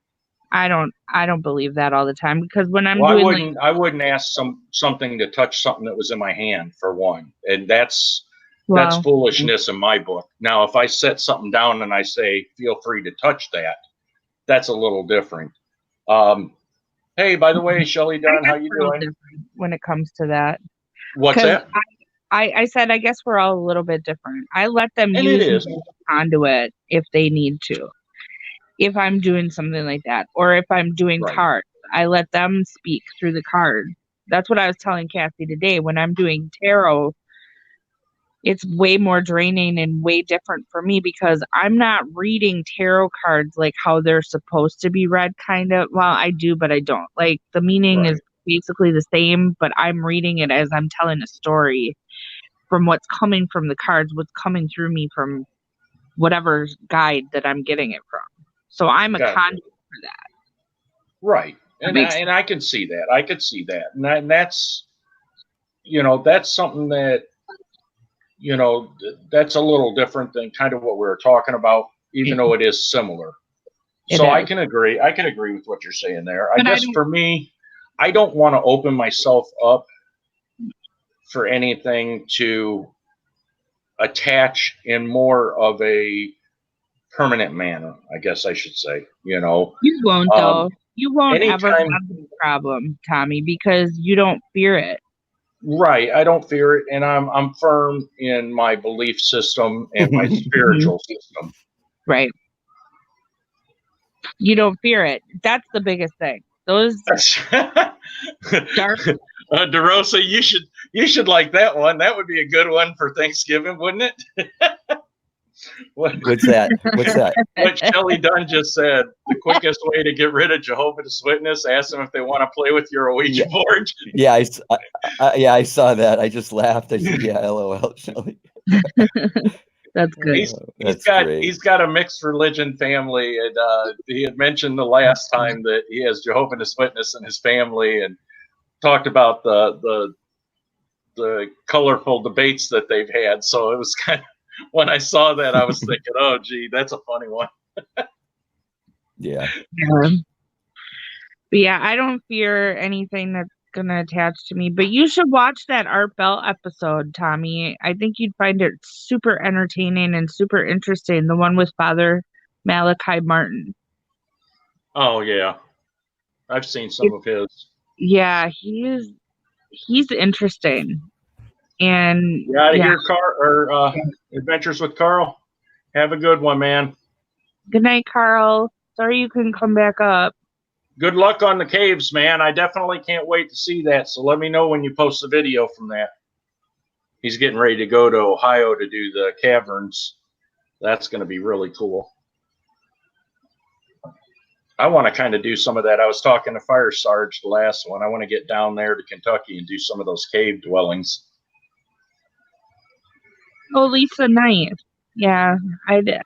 I don't believe that all the time, because when I'm Well, doing I wouldn't ask something to touch something that was in my hand, for one, and that's well, foolishness in my book. Now, if I set something down and I say, feel free to touch that, that's a little different. Hey, by the way, Shelly I Dunn, guess how you we're all doing? different when it comes to that. What's 'Cause that? I said I guess we're all a little bit different. I let them And it use me is. as a conduit if they need to. If I'm doing something like that, or if I'm doing Right. cards, I let them speak through the card. That's what I was telling Cassie today. When I'm doing tarot, it's way more draining and way different for me, because I'm not reading tarot cards like how they're supposed to be read, kind of. Well, I do, but I don't. Like, the meaning Right. is basically the same, but I'm reading it as I'm telling a story from what's coming from the cards, what's coming through me from whatever guide that I'm getting it from. So I'm a Gotcha. conduit for that. Right. That And makes I can see that. I could see that. And that's, that's something that, that's a little different than kind of what we were talking about, even though it is similar. It So I is. can agree. I can agree with what you're saying there. I But I guess don't- for me, I don't want to open myself up for anything to attach in more of a permanent manner, I guess I should say. You won't, though. You won't ever anytime- have this problem, Tommy, because you don't fear it. Right. I don't fear it, and I'm firm in my belief system and my spiritual system. Right. You don't fear it. That's the biggest thing. Those dark. DeRosa, you should like that one. That would be a good one for Thanksgiving, wouldn't it? What's that? What's that? What Shelly Dunn just said, the quickest way to get rid of Jehovah's Witness, ask them if they want to play with your Ouija board. Yeah, I saw that. I just laughed. I said, yeah, LOL, Shelly. That's good. He's got a mixed religion family, and he had mentioned the last time that he has Jehovah's Witness in his family, and talked about the colorful debates that they've had. So it was kind of, when I saw that, I was thinking, oh, gee, that's a funny one. Yeah. But yeah, I don't fear anything that's gonna attach to me. But you should watch that Art Bell episode, Tommy. I think you'd find it super entertaining and super interesting. The one with Father Malachi Martin. Oh yeah, I've seen some of his. Yeah, he's interesting. And You out of here, Adventures with Carl. Have a good one, man. Good night, Carl. Sorry you couldn't come back up. Good luck on the caves, man. I definitely can't wait to see that. So let me know when you post the video from that. He's getting ready to go to Ohio to do the caverns. That's going to be really cool. I want to kind of do some of that. I was talking to Fire Sarge, the last one. I want to get down there to Kentucky and do some of those cave dwellings. Oh, Lisa Knight. Yeah, I do.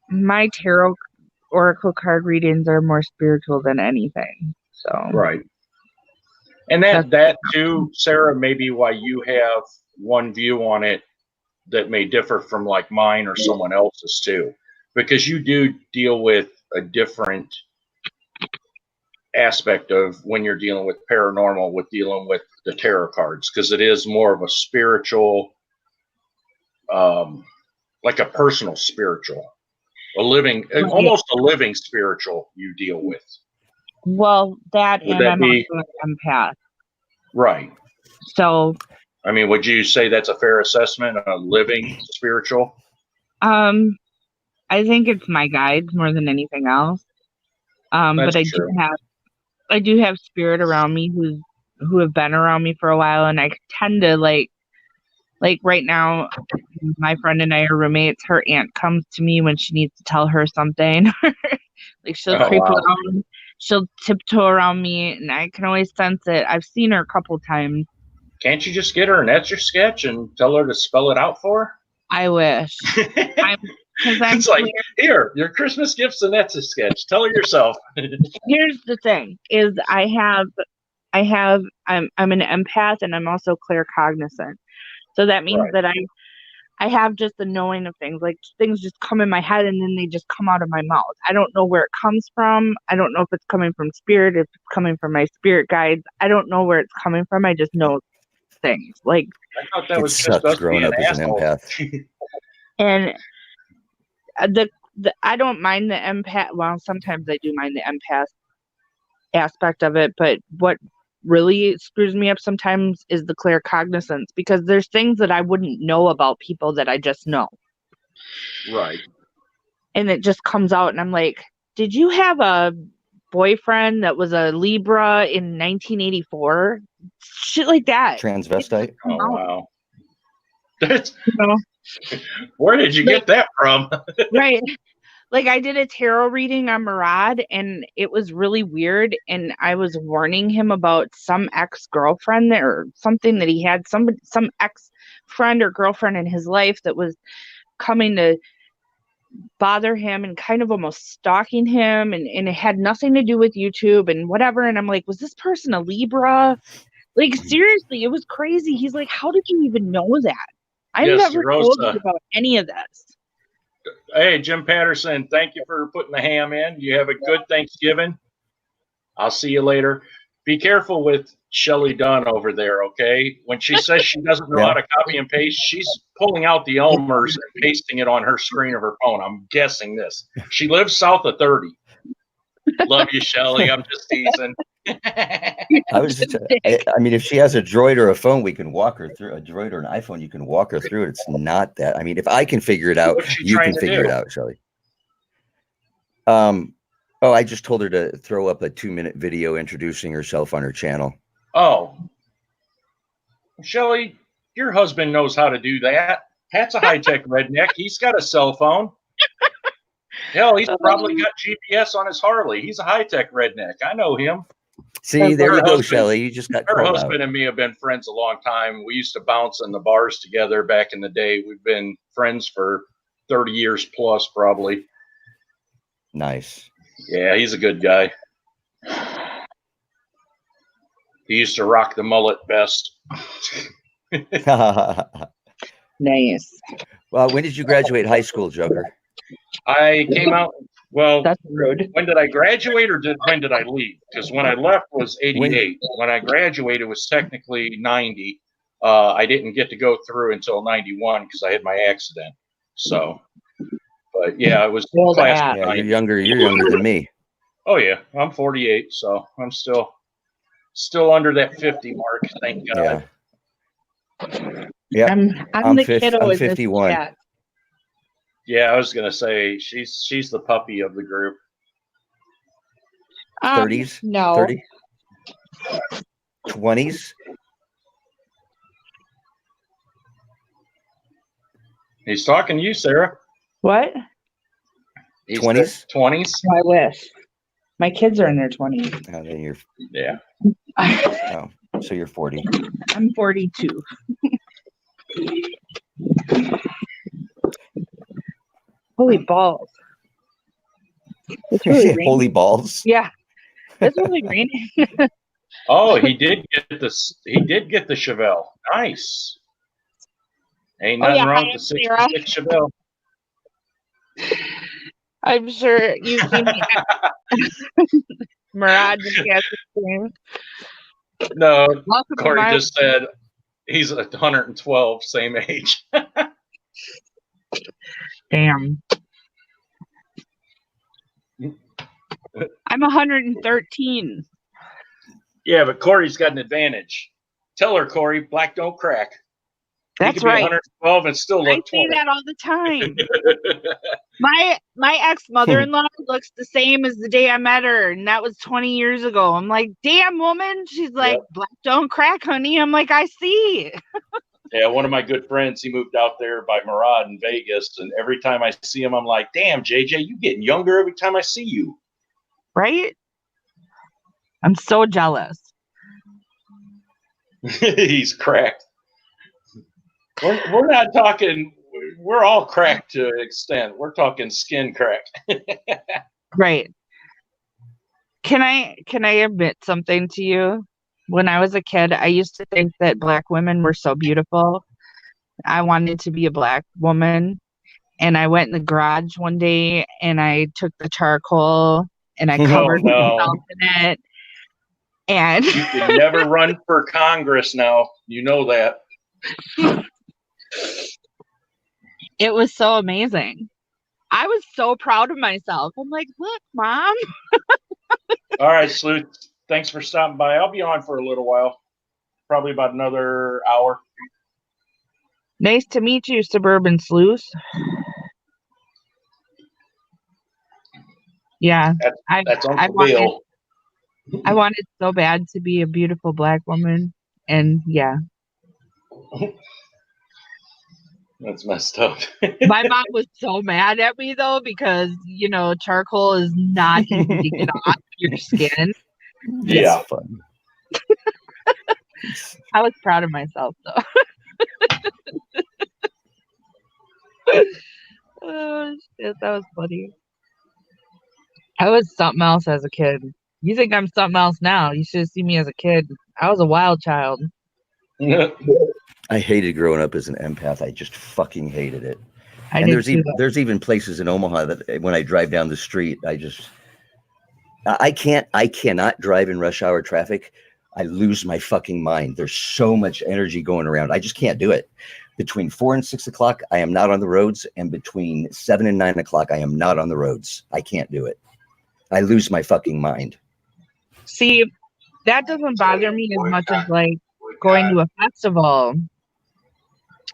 My tarot oracle card readings are more spiritual than anything. So right. And that too, Sarah, may be why you have one view on it that may differ from like mine or someone else's too, because you do deal with a different aspect of when you're dealing with paranormal, with dealing with the tarot cards, because it is more of a spiritual, like a personal spiritual, almost a living spiritual you deal with. Well, that Would and that I'm be also an empath. right? So I mean, would you say that's a fair assessment, a living spiritual? I think it's my guides more than anything else. But I do have spirit around me who have been around me for a while, and I tend to like right now, my friend and I are roommates. Her aunt comes to me when she needs to tell her something. Like she'll creep around, she'll tiptoe around me, and I can always sense it. I've seen her a couple times. Can't you just get her an Etch-a-Sketch and tell her to spell it out for her? I wish. It's like, here, your Christmas gift's an Etch-a-Sketch. Tell her yourself. Here's the thing: is I'm an empath, and I'm also claircognizant. So that means that I have just the knowing of things. Like things just come in my head and then they just come out of my mouth. I don't know where it comes from. I don't know if it's coming from spirit, if it's coming from my spirit guides. I don't know where it's coming from. I just know things. Like I thought that It was just sucks us growing being up as an assholes. empath. and the I don't mind the empath. Well, sometimes I do mind the empath aspect of it, but what really screws me up sometimes is the claircognizance, because there's things that I wouldn't know about people that I just know. Right. And it just comes out and I'm like, did you have a boyfriend that was a Libra in 1984? Shit like that. Transvestite. Oh, wow. That's, You know? where did you Like, get that from? right. Like I did a tarot reading on Murad and it was really weird, and I was warning him about some ex-girlfriend or something that he had, some ex-friend or girlfriend in his life that was coming to bother him and kind of almost stalking him, and it had nothing to do with YouTube and whatever. And I'm like, was this person a Libra? Like seriously, it was crazy. He's like, how did you even know that? I've Yes, never told Rosa. you about any of this. Hey, Jim Patterson, thank you for putting the ham in. You have a good Thanksgiving. I'll see you later. Be careful with Shelly Dunn over there, okay? When she says she doesn't know how to copy and paste, she's pulling out the Elmers and pasting it on her screen of her phone. I'm guessing this. She lives south of 30. Love you, Shelly. I'm just teasing. I mean, if she has a Droid or a phone, we can walk her through. A Droid or an iPhone, you can walk her through it. It's not that. I mean, if I can figure it out, you can figure it out, Shelly. Oh, I just told her to throw up a 2-minute video introducing herself on her channel. Oh, Shelly, your husband knows how to do that. Pat's a high-tech redneck. He's got a cell phone. Hell, he's probably got GPS on his Harley. He's a high-tech redneck. I know him. See, there you go, Shelly. You just got her called husband out. and me have been friends a long time. We used to bounce in the bars together back in the day. We've been friends for 30 years plus, probably. Nice. Yeah, he's a good guy. He used to rock the mullet best. Nice. Well, when did you graduate high school, Joker? I came out, well, that's rude. When did I graduate or when did I leave? Because when I left was 88. When I graduated was technically 90. I didn't get to go through until 91 because I had my accident. So, but yeah, I was class. Yeah, you're younger than me. Oh yeah, I'm 48, so I'm still under that 50 mark. Thank God. Yeah. I'm the kiddo. I'm 51. Yeah, I was gonna say she's the puppy of the group. 30s? No. 30? 20s? He's talking to you, Sarah. What? 20s? 20s? I wish. My kids are in their 20s. Oh, then you're. Yeah. Oh, so you're 40. I'm 42. Holy balls. It's really raining. Holy balls. Yeah. It's really raining. Oh, he did get this. He did get the Chevelle. Nice. Ain't nothing wrong with the 66 Chevelle. I'm sure you've seen me. Murad just got the same. No, Corey just said he's 112, same age. Damn. I'm 113. Yeah, but Corey's got an advantage. Tell her, Corey, black don't crack. That's right. 112 and still look 20. I say that all the time. My ex-mother-in-law looks the same as the day I met her, and that was 20 years ago. I'm like, damn, woman. She's like, black don't crack, honey. I'm like, I see. Yeah, one of my good friends, he moved out there by Murad in Vegas, and every time I see him, I'm like, damn, JJ, you getting younger every time I see you. Right? I'm so jealous. He's cracked. We're not talking, we're all cracked to an extent. We're talking skin crack. Right. Can I admit something to you? When I was a kid, I used to think that black women were so beautiful. I wanted to be a black woman. And I went in the garage one day and I took the charcoal and I covered myself in it. And you can never run for Congress now. You know that. It was so amazing. I was so proud of myself. I'm like, look, Mom. All right, Sleuth. Thanks for stopping by. I'll be on for a little while. Probably about another hour. Nice to meet you, Suburban Sleuth. Yeah. That's Uncle Bill. I wanted so bad to be a beautiful black woman. And yeah. That's messed up. My mom was so mad at me though, because charcoal is not easy to get off your skin. Yeah. Fun. I was proud of myself though. Oh shit, that was funny. I was something else as a kid. You think I'm something else now? You should have seen me as a kid. I was a wild child. I hated growing up as an empath. I just fucking hated it. And there's even places in Omaha that when I drive down the street, I cannot drive in rush hour traffic. I lose my fucking mind. There's so much energy going around. I just can't do it. Between 4 and 6 o'clock, I am not on the roads. And between 7 and 9 o'clock, I am not on the roads. I can't do it. I lose my fucking mind. See, that doesn't bother me as much as like going to a festival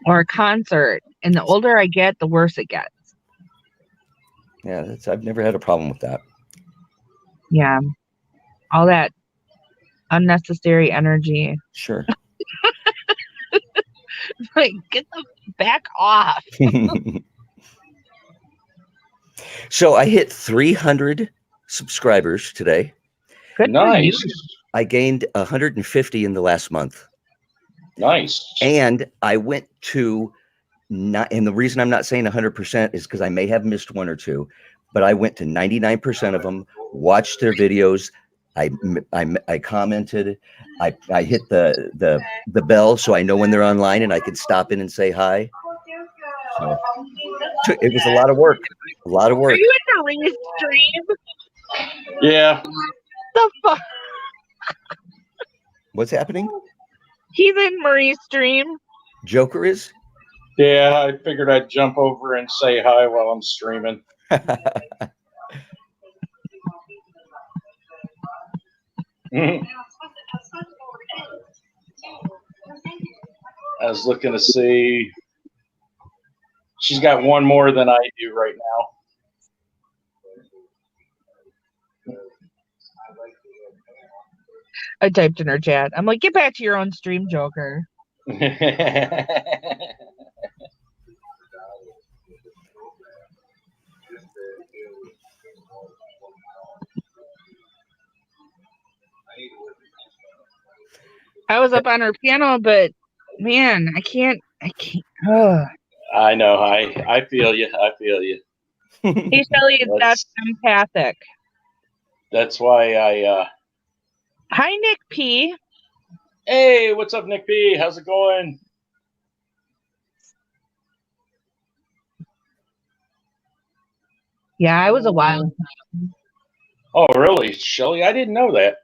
or a concert. And the older I get, the worse it gets. Yeah, I've never had a problem with that. Yeah. All that unnecessary energy. Sure. Like, get the back off. So I hit 300 subscribers today. Good nice. For you. I gained 150 in the last month. Nice. And I went to and the reason I'm not saying 100% is because I may have missed one or two, but I went to 99% of them, watched their videos. I commented. I hit the bell so I know when they're online and I could stop in and say hi. So it was a lot of work. A lot of work. Are you in the Reese stream? Yeah. The fuck? What's happening? He's in Marie's stream. Joker is? Yeah, I figured I'd jump over and say hi while I'm streaming. I was looking to see. She's got one more than I do right now. I typed in her chat. I'm like, get back to your own stream, Joker. I was up on her piano, but man, I can't. Ugh. I know. I feel you. I feel you. Hey, Shelly, that's empathic. That's why I. Hi, Nick P. Hey, what's up, Nick P? How's it going? Yeah, I was a wild. Oh, really, Shelly? I didn't know that.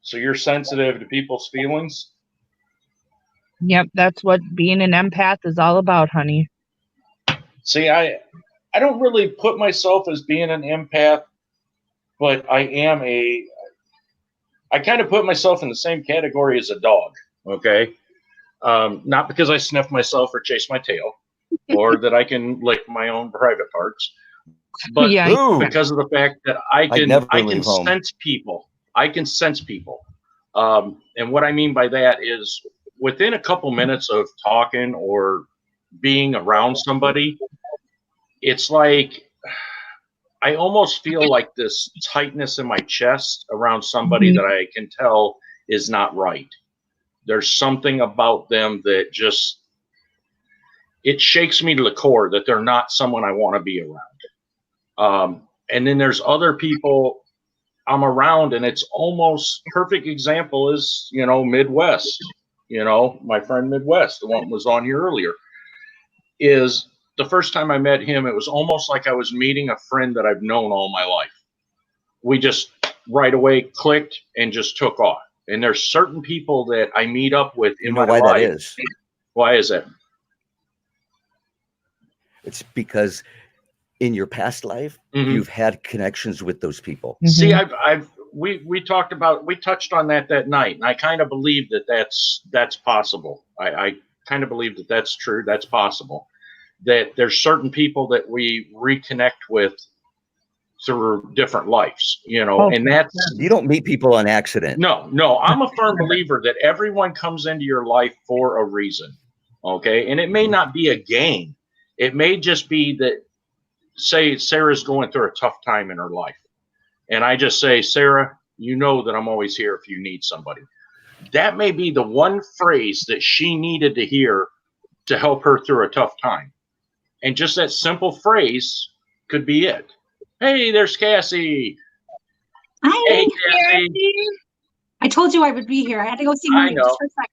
So you're sensitive to people's feelings? Yep, that's what being an empath is all about, honey. See, I don't really put myself as being an empath, but I kind of put myself in the same category as a dog, okay? Not because I sniff myself or chase my tail, or that I can lick my own private parts, but because of the fact that I can sense people. I can sense people. And what I mean by that is within a couple minutes of talking or being around somebody, it's like I almost feel like this tightness in my chest around somebody that I can tell is not right. There's something about them that just, it shakes me to the core that they're not someone I want to be around. And then there's other people I'm around, and it's almost perfect example is, Midwest. my friend Midwest, the one was on here earlier, is the first time I met him, it was almost like I was meeting a friend that I've known all my life. We just right away clicked and just took off. And there's certain people that I meet up with in my life. That is? Why is that? It's because in your past life, you've had connections with those people. See, we touched on that night, and I kind of believe that's possible. I kind of believe that's true. That's possible. That there's certain people that we reconnect with through different lives, and that's, you don't meet people on accident. No, I'm a firm believer that everyone comes into your life for a reason. Okay. And it may not be a game. It may just be that, say Sarah's going through a tough time in her life. And I just say, Sarah, you know that I'm always here if you need somebody. That may be the one phrase that she needed to hear to help her through a tough time. And just that simple phrase could be it. Hey, there's Cassie. Hi. Hey, Cassie. I told you I would be here. I had to go see Marie just for a second.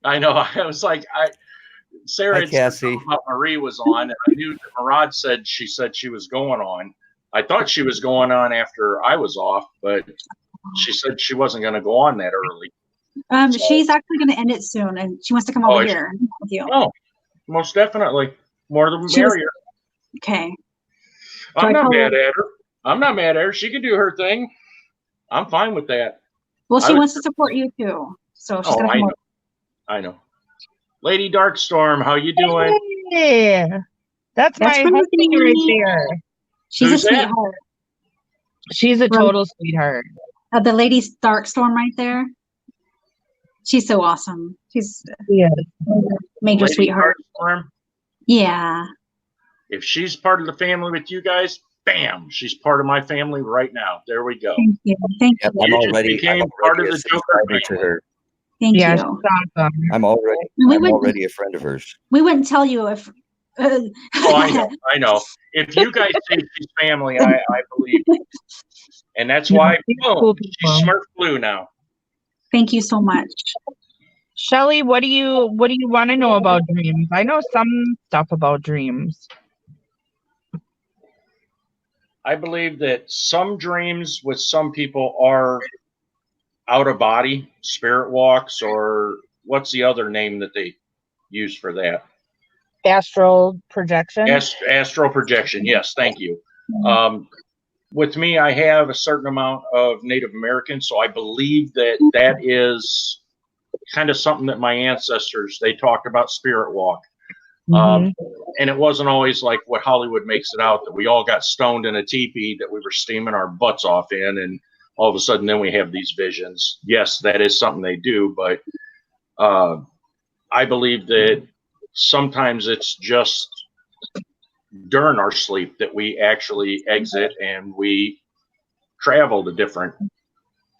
I know. I was like, Sarah had Cassie. about Marie was on, and I knew that Marad said she was going on. I thought she was going on after I was off, but she said she wasn't going to go on that early. She's actually going to end it soon, and she wants to come over here with you. Oh, most definitely. More the merrier. Okay. I'm not mad at her. I'm not mad at her. She can do her thing. I'm fine with that. Well, she wants to support you too, so she's going to come over. I know. Lady Darkstorm, how you doing? Hey, that's my husband right there. She's a sweetheart. She's a total sweetheart. The Lady Darkstorm right there. She's so awesome. She's major sweetheart. Darkstorm? Yeah. If she's part of the family with you guys, bam, she's part of my family right now. There we go. Thank you. Thank you. I'm already part of the Joker to her. Thank you. Awesome. I'm already a friend of hers. We wouldn't tell you if. I know. If you guys say she's family, I believe. And that's why, boom, she's Smurf Blue now. Thank you so much. Shelly, what do you want to know about dreams? I know some stuff about dreams. I believe that some dreams with some people are out of body, spirit walks, or what's the other name that they use for that? Astral projection. Astral projection. Yes, thank you. With me, I have a certain amount of Native American, so I believe that is kind of something that my ancestors, they talked about spirit walk. And it wasn't always like what Hollywood makes it out, that we all got stoned in a teepee that we were steaming our butts off in, and all of a sudden then we have these visions. Yes, that is something they do, but I believe that sometimes it's just during our sleep that we actually exit and we travel to different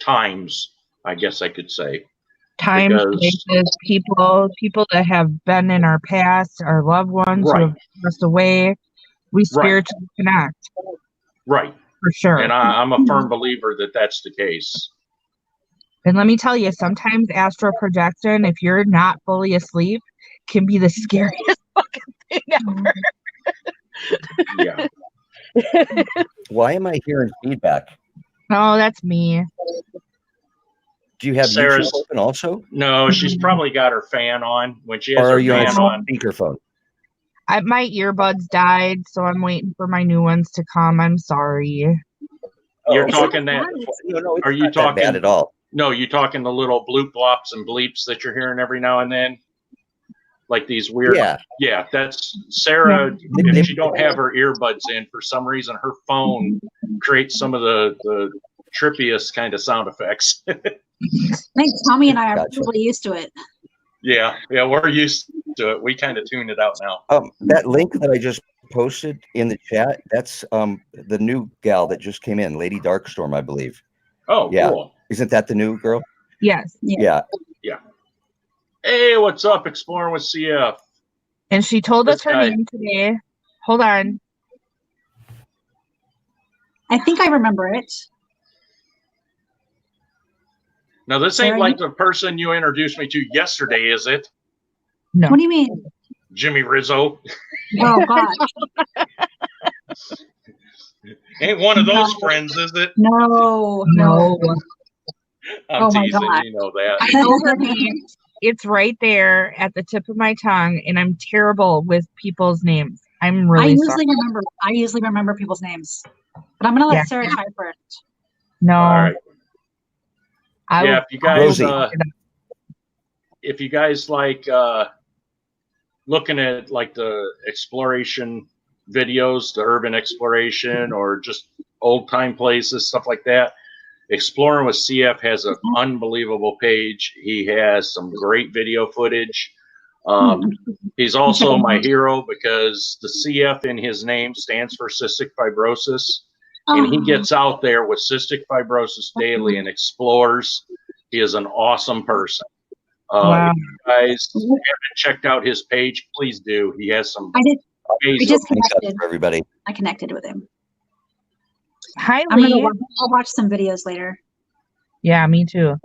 times, I guess I could say. Times, places, people that have been in our past, our loved ones who have passed away, we spiritually connect. Right. For sure. And I'm a firm believer that that's the case. And let me tell you, sometimes astral projection, if you're not fully asleep, can be the scariest fucking thing ever. Yeah. Why am I hearing feedback? Oh, that's me. Do you have Sarah's YouTube open also? No, she's probably got her fan on when she has or her are you fan on speakerphone? My earbuds died, so I'm waiting for my new ones to come. I'm sorry. You're talking that? No, are you talking bad at all? No, you talking the little bloop blops and bleeps that you're hearing every now and then, like these weird. Yeah, that's Sarah. If she don't have her earbuds in, for some reason, her phone creates some of the trippiest kind of sound effects. Thanks, Tommy and I are probably used to it. Yeah, we're used to it. We kind of tune it out now. That link that I just posted in the chat, that's the new gal that just came in, Lady Darkstorm, I believe. Oh, yeah. Cool. Isn't that the new girl? Yes. Yeah. Hey, what's up, Exploring with CF? And she told us her name today. Hold on. I think I remember it. Now, this ain't like the person you introduced me to yesterday, is it? No. What do you mean? Jimmy Rizzo. Oh God. Ain't one of those friends, is it? No. I'm Oh my teasing, God. you know that. I know her name. It's right there at the tip of my tongue, and I'm terrible with people's names. I'm really sorry. I usually remember people's names, but I'm gonna let Sarah try first. No. All right. Yeah, if you guys like looking at like the exploration videos, the urban exploration, or just old time places, stuff like that, Exploring with CF has an unbelievable page. He has some great video footage. He's also my hero because the CF in his name stands for cystic fibrosis. And he gets out there with cystic fibrosis daily and explores. He is an awesome person. Wow. If you guys haven't checked out his page, please do. He has some We just connected. For everybody. I connected with him. Hi, I'm Lee. I'll watch some videos later. Yeah, me too.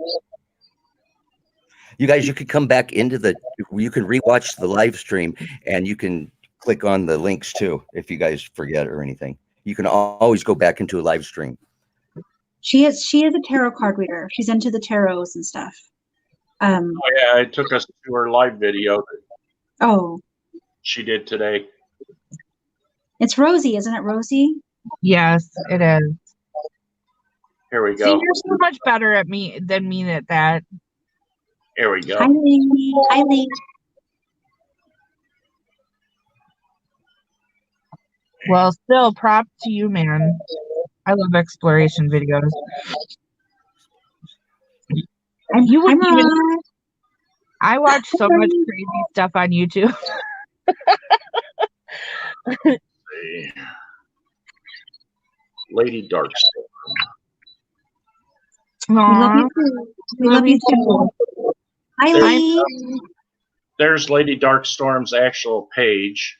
You guys, you could come back into you can rewatch the live stream, and you can click on the links too if you guys forget or anything. You can always go back into a live stream. She is a tarot card reader. She's into the tarots and stuff. Oh yeah, it took us to her live video that she did today. It's Rosie, isn't it, Rosie? Yes, it is. Here we go. See, you're so much better at me than me at that. Here we go. Hi, Lee. Hi, Lee. Well, still, props to you, man. I love exploration videos. I watch so much crazy stuff on YouTube. Lady Darkstorm. Aww. We love you too. Hi, Lee. There's Lady Darkstorm's actual page.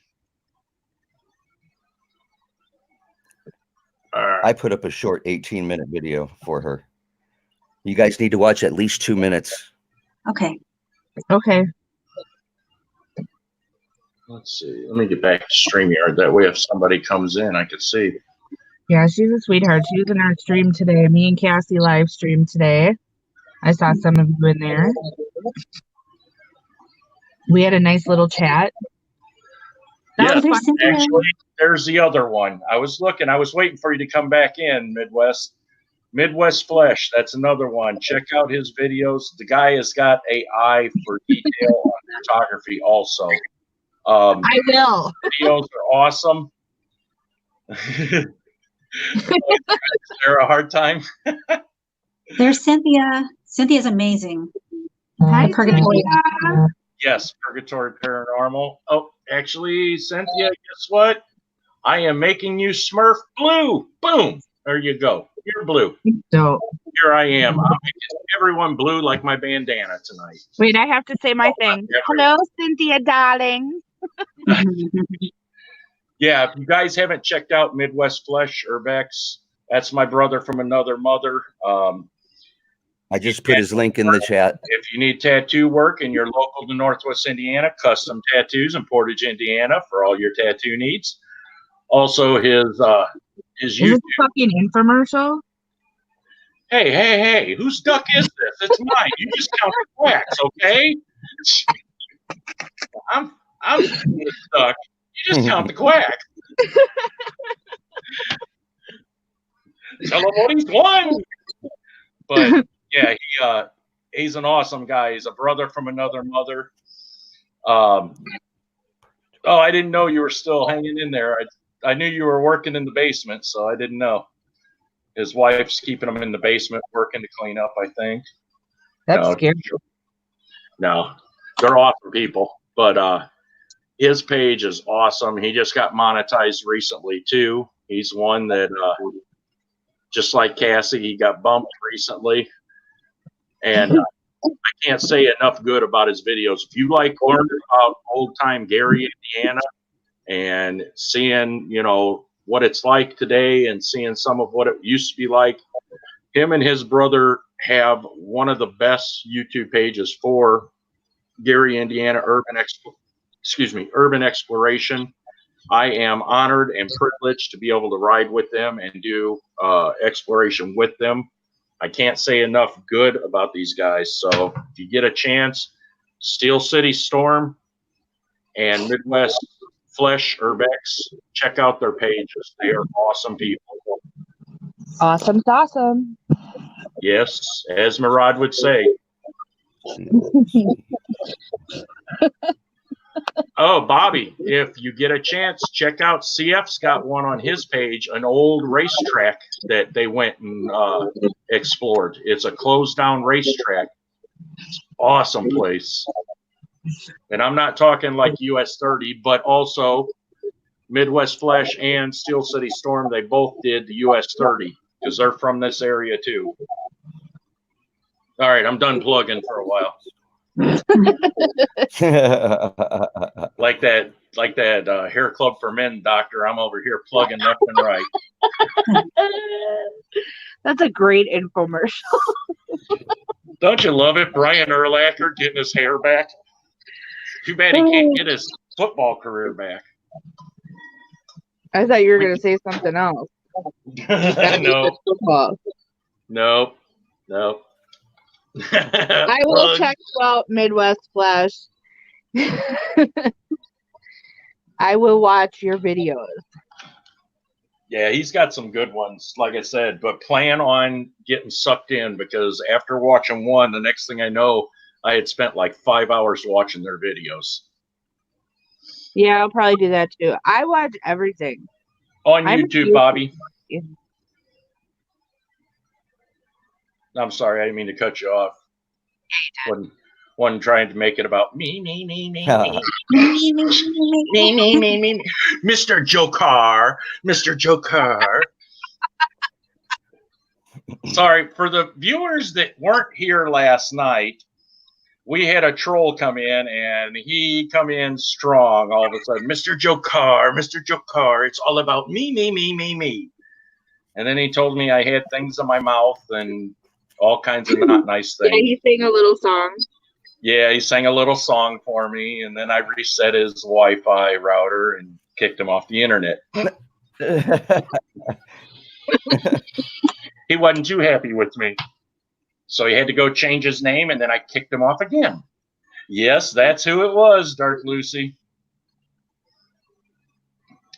I put up a short 18-minute video for her. You guys need to watch at least 2 minutes. Okay. Okay. Let's see. Let me get back to StreamYard. That way, if somebody comes in, I can see. Yeah, she's a sweetheart. She was in our stream today. Me and Cassie live streamed today. I saw some of you in there. We had a nice little chat. Yeah, actually, there's the other one. I was waiting for you to come back in, Midwest Flesh. That's another one. Check out his videos. The guy has got an eye for detail on photography also. I will. Videos are awesome. Is there a hard time? There's Cynthia. Cynthia's amazing. Hi, Purgatory. Yes, Purgatory Paranormal. Oh, actually, Cynthia, guess what? I am making you Smurf blue. Boom. There you go. You're blue. So here I am. I'm making everyone blue like my bandana tonight. Wait, I have to say my thing. Hello, Cynthia, darling. Yeah, if you guys haven't checked out Midwest Flesh, Urbex, that's my brother from another mother. I just put his link in the chat. If you need tattoo work and you're local to Northwest Indiana, Custom Tattoos in Portage, Indiana for all your tattoo needs. Also, his YouTube. Is this a fucking infomercial? Hey, whose duck is this? It's mine. You just count the quacks, okay? I'm stuck. You just count the quacks. Tell him what he's won. But yeah, he's an awesome guy. He's a brother from another mother. Oh, I didn't know you were still hanging in there. I knew you were working in the basement, so I didn't know. His wife's keeping him in the basement working to clean up, I think. That's scary. No, they're awesome people. But his page is awesome. He just got monetized recently, too. He's one that, just like Cassie, he got bumped recently. And I can't say enough good about his videos. If you like learning about old-time Gary, Indiana, and seeing, what it's like today and seeing some of what it used to be like, him and his brother have one of the best YouTube pages for Gary, Indiana urban exploration. I am honored and privileged to be able to ride with them and do exploration with them. I can't say enough good about these guys. So if you get a chance, Steel City Storm and Midwest Flesh Urbex, check out their pages. They are awesome people. Awesome, awesome. Yes, as Murad would say. Oh, Bobby, if you get a chance, check out CF's got one on his page, an old racetrack that they went and explored. It's a closed down racetrack. Awesome place. And I'm not talking like US 30, but also Midwest Flesh and Steel City Storm. They both did the US 30 because they're from this area too. All right, I'm done plugging for a while. like that hair club for men doctor. I'm over here plugging left and right. That's a great infomercial. Don't you love it? Brian Urlacher getting his hair back. Too bad he can't get his football career back. I thought you were going to say something else. No. I will check out Midwest Flash. I will watch your videos. Yeah, he's got some good ones, like I said, but plan on getting sucked in because after watching one, the next thing I know, I had spent like 5 hours watching their videos. Yeah, I'll probably do that too. I watch everything. On YouTube, Bobby. I'm sorry, I didn't mean to cut you off. One trying to make it about me. Mr. Joker. Sorry, for the viewers that weren't here last night, we had a troll come in and he come in strong all of a sudden. Mr. Joker, it's all about me. And then he told me I had things in my mouth and all kinds of not nice things. Yeah, he sang a little song. Yeah, he sang a little song for me, and then I reset his Wi-Fi router and kicked him off the internet. He wasn't too happy with me. So he had to go change his name, and then I kicked him off again. Yes, that's who it was, Dark Lucy.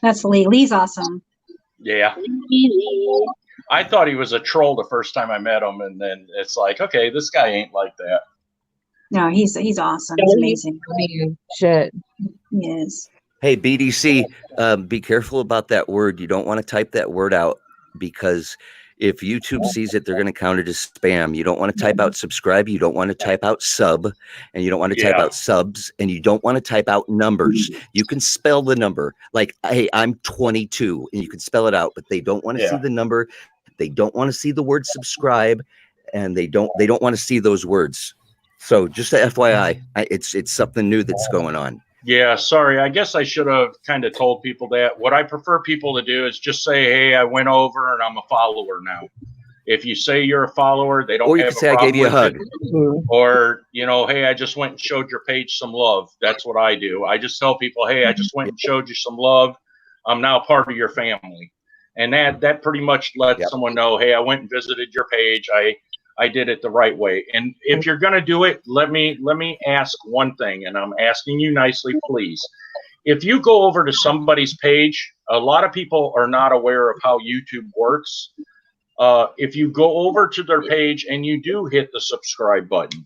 That's Lee. Lee's awesome. Yeah. I thought he was a troll the first time I met him, and then it's like, okay, this guy ain't like that. No, he's awesome. He's amazing. Shit. He is. Hey, BDC, be careful about that word. You don't want to type that word out because if YouTube sees it, they're going to count it as spam. You don't want to type out subscribe. You don't want to type out sub, and you don't want to type out subs, and you don't want to type out numbers. You can spell the number like, hey, I'm 22, and you can spell it out, but they don't want to see the number. They don't want to see the word subscribe, and they don't want to see those words. So just a FYI, it's something new that's going on. Yeah, sorry. I guess I should have kind of told people that. What I prefer people to do is just say, hey, I went over and I'm a follower now. If you say you're a follower, they don't or you have can say I gave you a hug. Or, hey, I just went and showed your page some love. That's what I do. I just tell people, hey, I just went and showed you some love. I'm now part of your family. And that pretty much lets someone know, hey, I went and visited your page. I did it the right way. And if you're going to do it, let me ask one thing, and I'm asking you nicely, please. If you go over to somebody's page, a lot of people are not aware of how YouTube works. If you go over to their page and you do hit the subscribe button,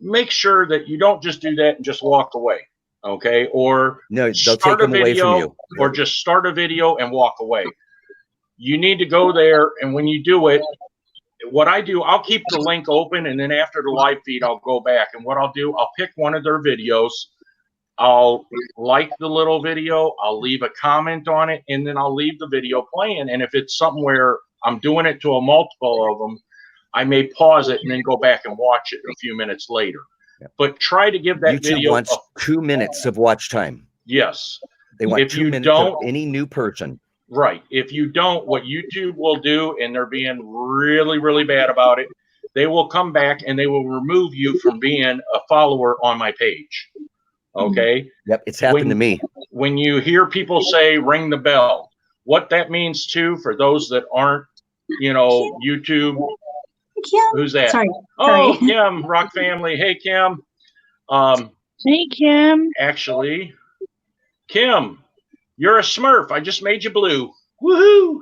make sure that you don't just do that and just walk away. Okay, or no, they'll take them away from you, or just start a video and walk away. You need to go there, and when you do it, what I do, I'll keep the link open, and then after the live feed, I'll go back, and what I'll do, I'll pick one of their videos, I'll like the little video, I'll leave a comment on it, and then I'll leave the video playing. And if it's something where I'm doing it to a multiple of them, I may pause it and then go back and watch it a few minutes later. But try to give that YouTube video wants 2 minutes of watch time. Yes. They want 2 minutes of any new person. Right. If you don't, what YouTube will do, and they're being really, really bad about it, they will come back and they will remove you from being a follower on my page. Okay. Yep, it's happened to me. When you hear people say ring the bell, what that means too, for those that aren't, YouTube. Kim? Who's that? Sorry. Oh, Kim, Rock Family. Hey, Kim. Hey, Kim. Actually, Kim, you're a Smurf. I just made you blue. Woohoo!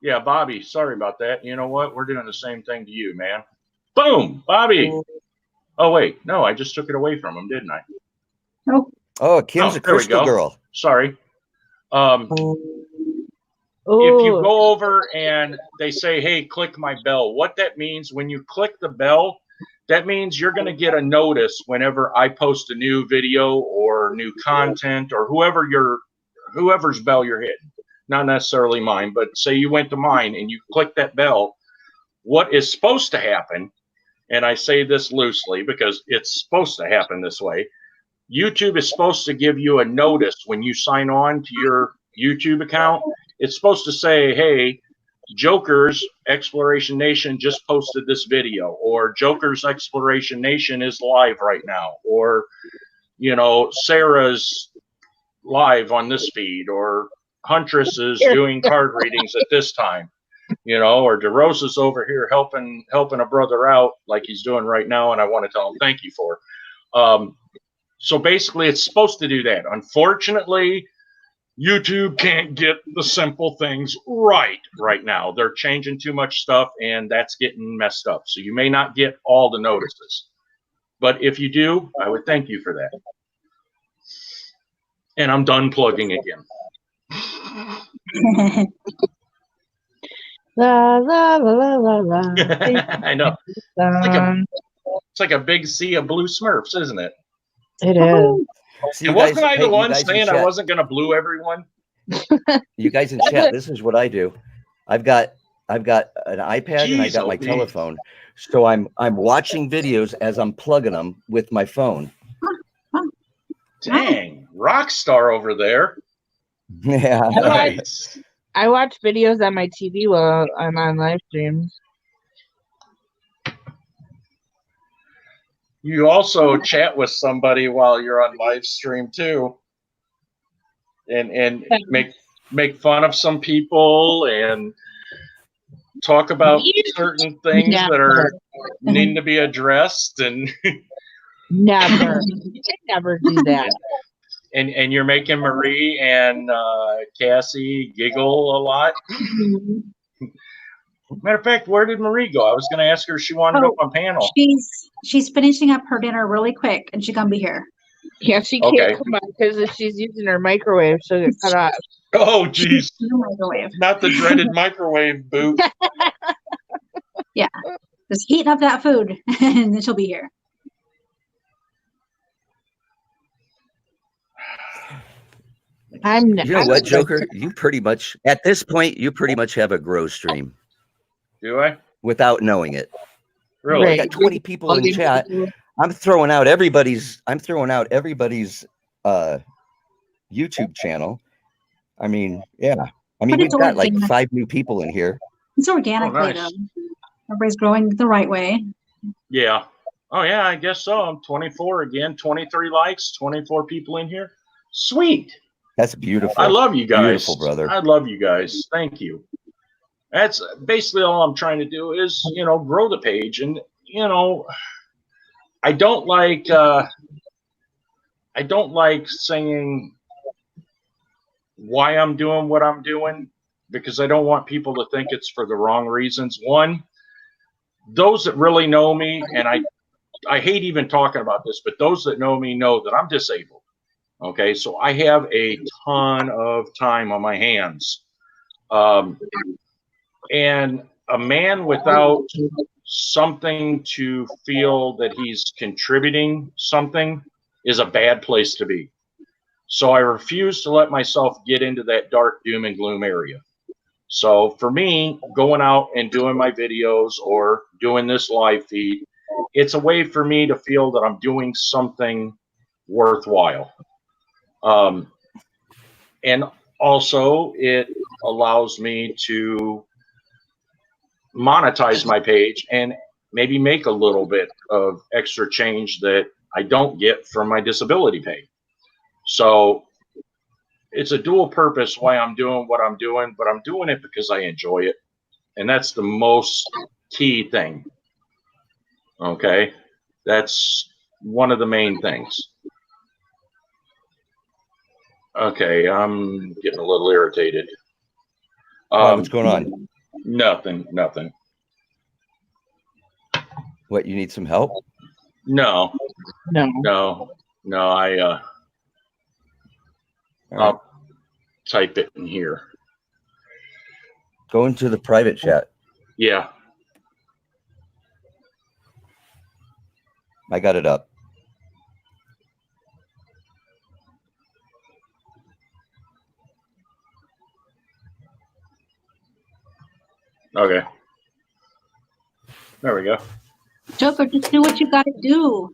Yeah, Bobby. Sorry about that. You know what? We're doing the same thing to you, man. Boom, Bobby. Oh wait, no, I just took it away from him, didn't I? Oh, Kim's a crystal girl. Sorry. Oh. If you go over and they say, hey, click my bell, what that means, when you click the bell, that means you're going to get a notice whenever I post a new video or new content, or whoever's bell you're hitting. Not necessarily mine, but say you went to mine and you click that bell. What is supposed to happen, and I say this loosely because it's supposed to happen this way, YouTube is supposed to give you a notice when you sign on to your YouTube account. It's supposed to say, hey, Joker's Exploration Nation just posted this video, or Joker's Exploration Nation is live right now, or, Sarah's live on this feed, or Huntress is doing card readings at this time, or DeRosa's over here helping a brother out like he's doing right now, and I want to tell him thank you for. So basically, it's supposed to do that. Unfortunately, YouTube can't get the simple things right now. They're changing too much stuff, and that's getting messed up. So you may not get all the notices. But if you do, I would thank you for that. And I'm done plugging again. La la la la la la. I know. It's like a big sea of blue Smurfs, isn't it? It is. See, and wasn't I the one saying I wasn't going to blue everyone? You guys in chat, this is what I do. I've got an iPad and I got my telephone, so I'm watching videos as I'm plugging them with my phone. Dang, rock star over there. Yeah, nice. I watch videos on my TV while I'm on live streams. You also chat with somebody while you're on live stream too, and make fun of some people and talk about certain things that are needing to be addressed. And never do that. And you're making Marie and Cassie giggle a lot. Matter of fact, where did Marie go? I was going to ask her if she wanted up on panel. She's finishing up her dinner really quick, and she's going to be here. Yeah, she can't come on because if she's using her microwave, she'll get cut off. Oh, geez. Not the dreaded microwave boot. Yeah, just heating up that food, and then she'll be here. You know what, Joker? You pretty much, at this point, you pretty much have a grow stream. Do I? Without knowing it. Really? I got 20 people in chat. I'm throwing out everybody's YouTube channel. I mean, yeah. I mean, we've got like 5 new people in here. It's organically, though. Everybody's growing the right way. Yeah. Oh, yeah, I guess so. I'm 24 again, 23 likes, 24 people in here. Sweet. That's beautiful. I love you guys. Beautiful, brother. I love you guys. Thank you. That's basically all I'm trying to do is, grow the page. And, I don't like saying why I'm doing what I'm doing, because I don't want people to think it's for the wrong reasons. One, those that really know me, and I hate even talking about this, but those that know me know that I'm disabled. Okay, so I have a ton of time on my hands. And a man without something to feel that he's contributing something is a bad place to be. So I refuse to let myself get into that dark doom and gloom area. So for me, going out and doing my videos or doing this live feed, it's a way for me to feel that I'm doing something worthwhile. And also, it allows me to monetize my page and maybe make a little bit of extra change that I don't get from my disability pay. So it's a dual purpose why I'm doing what I'm doing, but I'm doing it because I enjoy it. And that's the most key thing. Okay. That's one of the main things. Okay. I'm getting a little irritated. What's going on? Nothing. What, you need some help? No. I'll type it in here. Go into the private chat. Yeah. I got it up. Okay. There we go. Joker, just do what you got to do.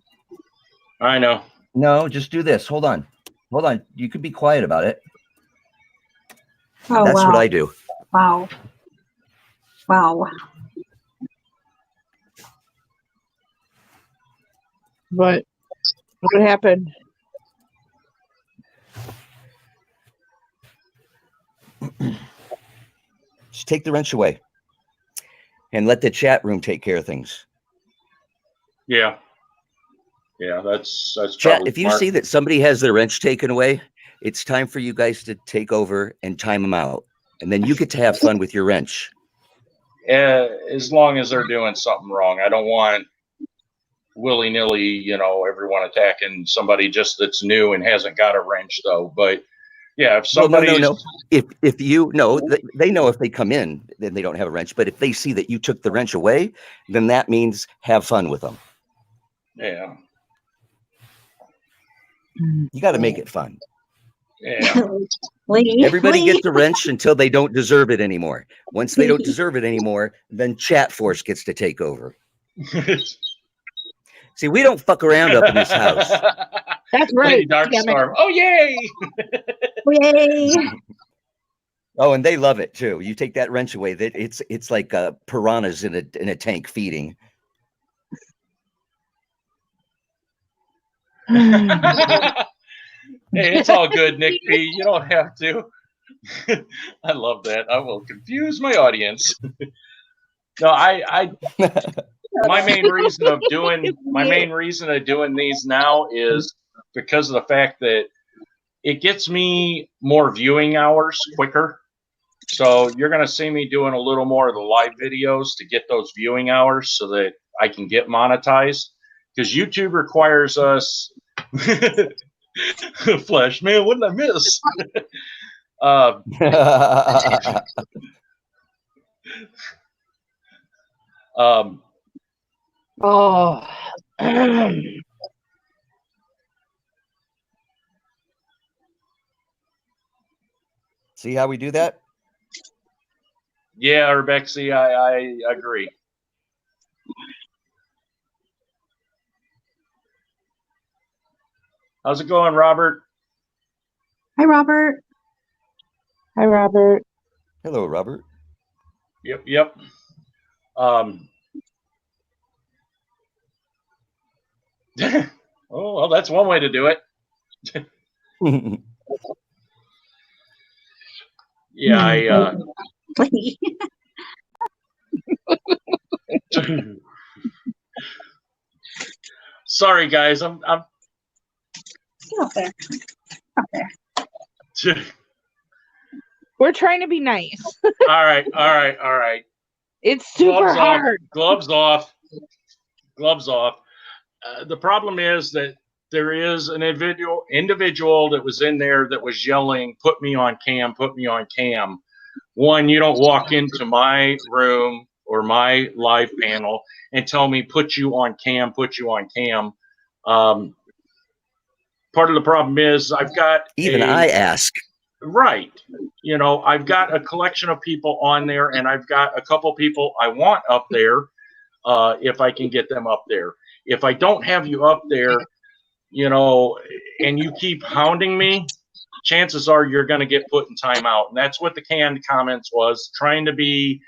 I know. No, just do this. Hold on. You could be quiet about it. Oh, That's wow. what I do. Wow. What happened? Just take the wrench away and let the chat room take care of things. Yeah. That's Chat, probably if you smart. see that somebody has their wrench taken away, it's time for you guys to take over and time them out. And then you get to have fun with your wrench. As long as they're doing something wrong. I don't want willy-nilly, everyone attacking somebody just that's new and hasn't got a wrench though. But yeah, if somebody no. If you know, they know if they come in, then they don't have a wrench. But if they see that you took the wrench away, then that means have fun with them. Yeah. You got to make it fun. Yeah. Everybody gets a wrench until they don't deserve it anymore. Once they don't deserve it anymore, then Chat Force gets to take over. See, we don't fuck around up in this house. That's right. Darkstorm. Oh, yay! Yay! Oh, and they love it too. You take that wrench away, that it's like piranhas in a tank feeding. Hey, it's all good, Nick P. You don't have to. I love that. I will confuse my audience. No, my main reason of doing these now is because of the fact that it gets me more viewing hours quicker. So you're going to see me doing a little more of the live videos to get those viewing hours so that I can get monetized. Because YouTube requires us. Flash, man, what did I miss? See how we do that? Yeah, Rebexy, I agree. How's it going, Robert? Hi, Robert. Hi, Robert. Hello, Robert. Yep. Oh, well, that's one way to do it. Yeah, sorry, guys. I'm. Get up there. Up there. We're trying to be nice. All right. It's super Gloves hard. Off. Gloves off. The problem is that there is an individual that was in there that was yelling, "Put me on cam, put me on cam." One, you don't walk into my room or my live panel and tell me, "Put you on cam, put you on cam." Part of the problem is I've got I ask. Right. I've got a collection of people on there, and I've got a couple people I want up there if I can get them up there. If I don't have you up there, and you keep hounding me, chances are you're going to get put in timeout. And that's what the canned comments was, trying to be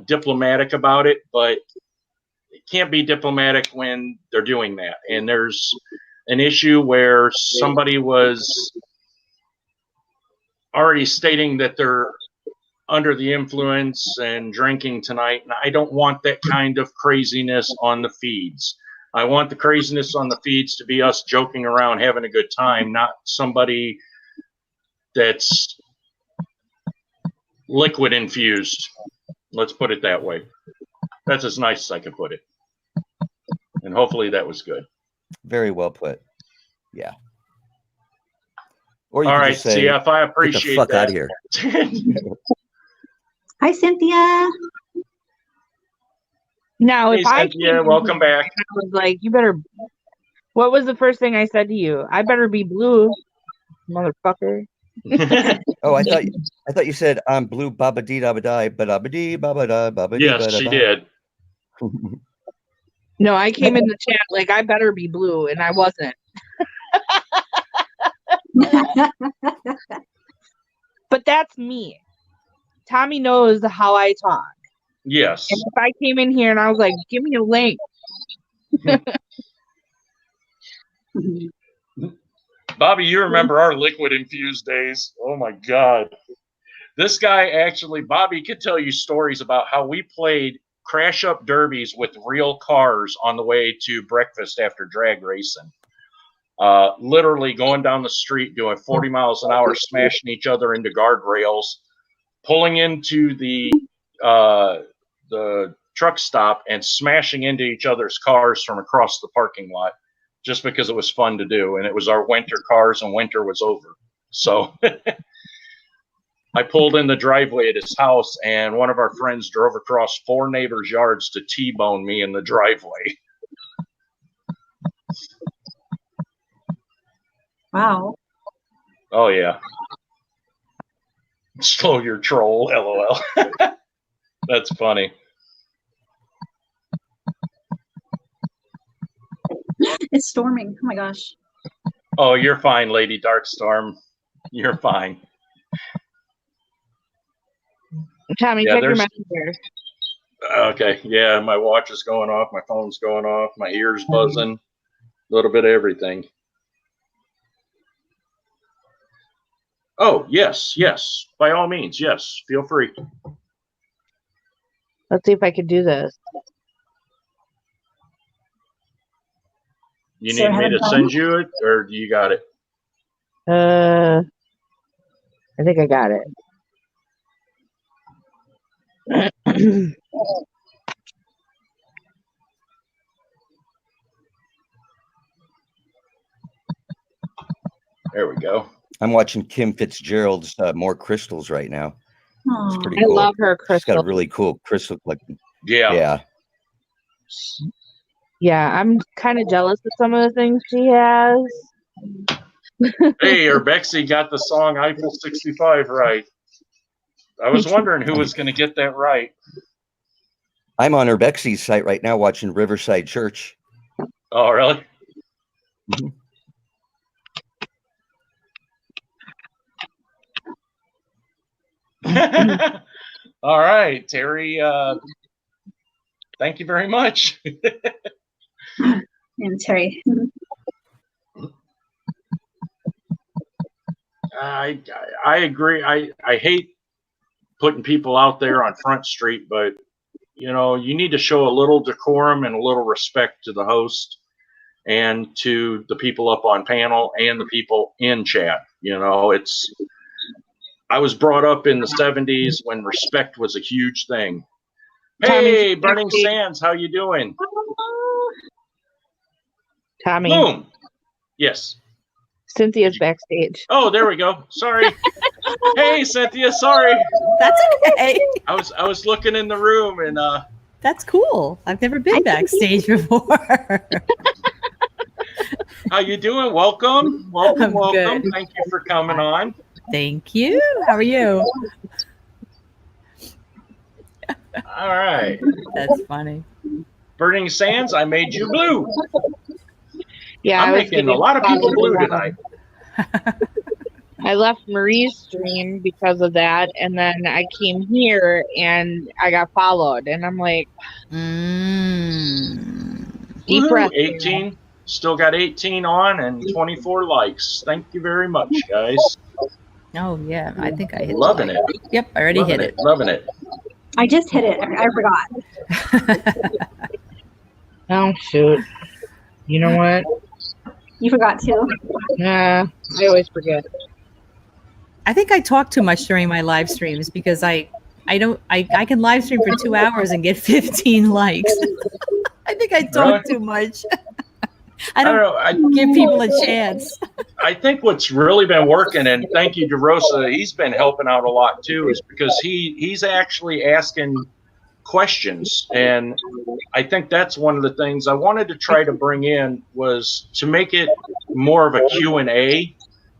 diplomatic about it, but it can't be diplomatic when they're doing that. And there's an issue where somebody was already stating that they're under the influence and drinking tonight. And I don't want that kind of craziness on the feeds. I want the craziness on the feeds to be us joking around, having a good time, not somebody that's liquid infused. Let's put it that way. That's as nice as I can put it. And hopefully that was good. Very well put. Yeah. Or you all could right, just say, CF, I appreciate get the fuck that. out of here. Hi, Cynthia. Now, Hey, if I Cynthia, came welcome in here back. and I was like, you better. What was the first thing I said to you? I better be blue, motherfucker. Oh, I thought you said I'm blue baba dee da ba die ba da ba dee ba ba da ba ba dee ba Yes, da she ba. did. No, I came in the chat like I better be blue, and I wasn't. But that's me. Tommy knows how I talk. Yes. And if I came in here and I was like, give me a link. Bobby, you remember our liquid infused days. Oh my God. This guy actually, Bobby could tell you stories about how we played crash up derbies with real cars on the way to breakfast after drag racing. Literally going down the street doing 40 miles an hour, smashing each other into guardrails, pulling into the truck stop and smashing into each other's cars from across the parking lot just because it was fun to do. And it was our winter cars and winter was over. So I pulled in the driveway at his house and one of our friends drove across 4 neighbors' yards to T-bone me in the driveway. Wow. Oh, yeah. Slow your troll, LOL. That's funny. It's storming. Oh my gosh. Oh, you're fine, Lady Darkstorm. You're fine. Tommy, Yeah, check your there's- messenger. Okay, yeah, my watch is going off, my phone's going off, my ears buzzing, a little bit of everything. Oh, yes, yes, by all means, yes, feel free. Let's see if I could do this. You So need me have to it done? send you it, or do you got it? I think I got it. There we go. I'm watching Kim Fitzgerald's More Crystals right now. It's Aw. pretty I cool. love her She's got crystal. a really cool crystal collection. Yeah. Yeah. Yeah, I'm kind of jealous of some of the things she has. Hey, Urbexy got the song Eiffel 65 right. I was wondering who was going to get that right. I'm on Urbexy's site right now watching Riverside Church. Oh, really? Mhm. All right, Terry. Thank you very much. And Terry. I agree. I hate putting people out there on Front Street, but you know, you need to show a little decorum and a little respect to the host and to the people up on panel and the people in chat. You know, I was brought up in the 70s when respect was a huge thing. Hey, Burning Sands, how you doing? Tommy, Boom. Yes. Cynthia's backstage. Oh, there we go. Sorry. Hey, Cynthia. Sorry. That's okay. I was looking in the room and That's cool. I've never been backstage before. how you doing? Welcome. Welcome. I'm Welcome. good. Thank you for coming on. Thank you. How are you? All right. That's funny. Burning Sands, I made you blue. Yeah, I'm I was making a getting lot of people blue followed tonight. around. I left Marie's stream because of that, and then I came here and I got followed, and I'm like, deep Woohoo, breath. 18. Still got 18 on and 24 likes. Thank you very much, guys. Oh yeah, I think I hit Loving the it. like. Yep, I already Loving hit it. Loving it. I just hit it. I forgot. Oh shoot! You know what? You forgot too. Nah, I always forget. I think I talk too much during my live streams because I can live stream for 2 hours and get 15 likes. I think I talk too much. I don't know. I give people a chance. I think what's really been working, and thank you, DeRosa, he's been helping out a lot too, is because he's actually asking questions. And I think that's one of the things I wanted to try to bring in was to make it more of a Q&A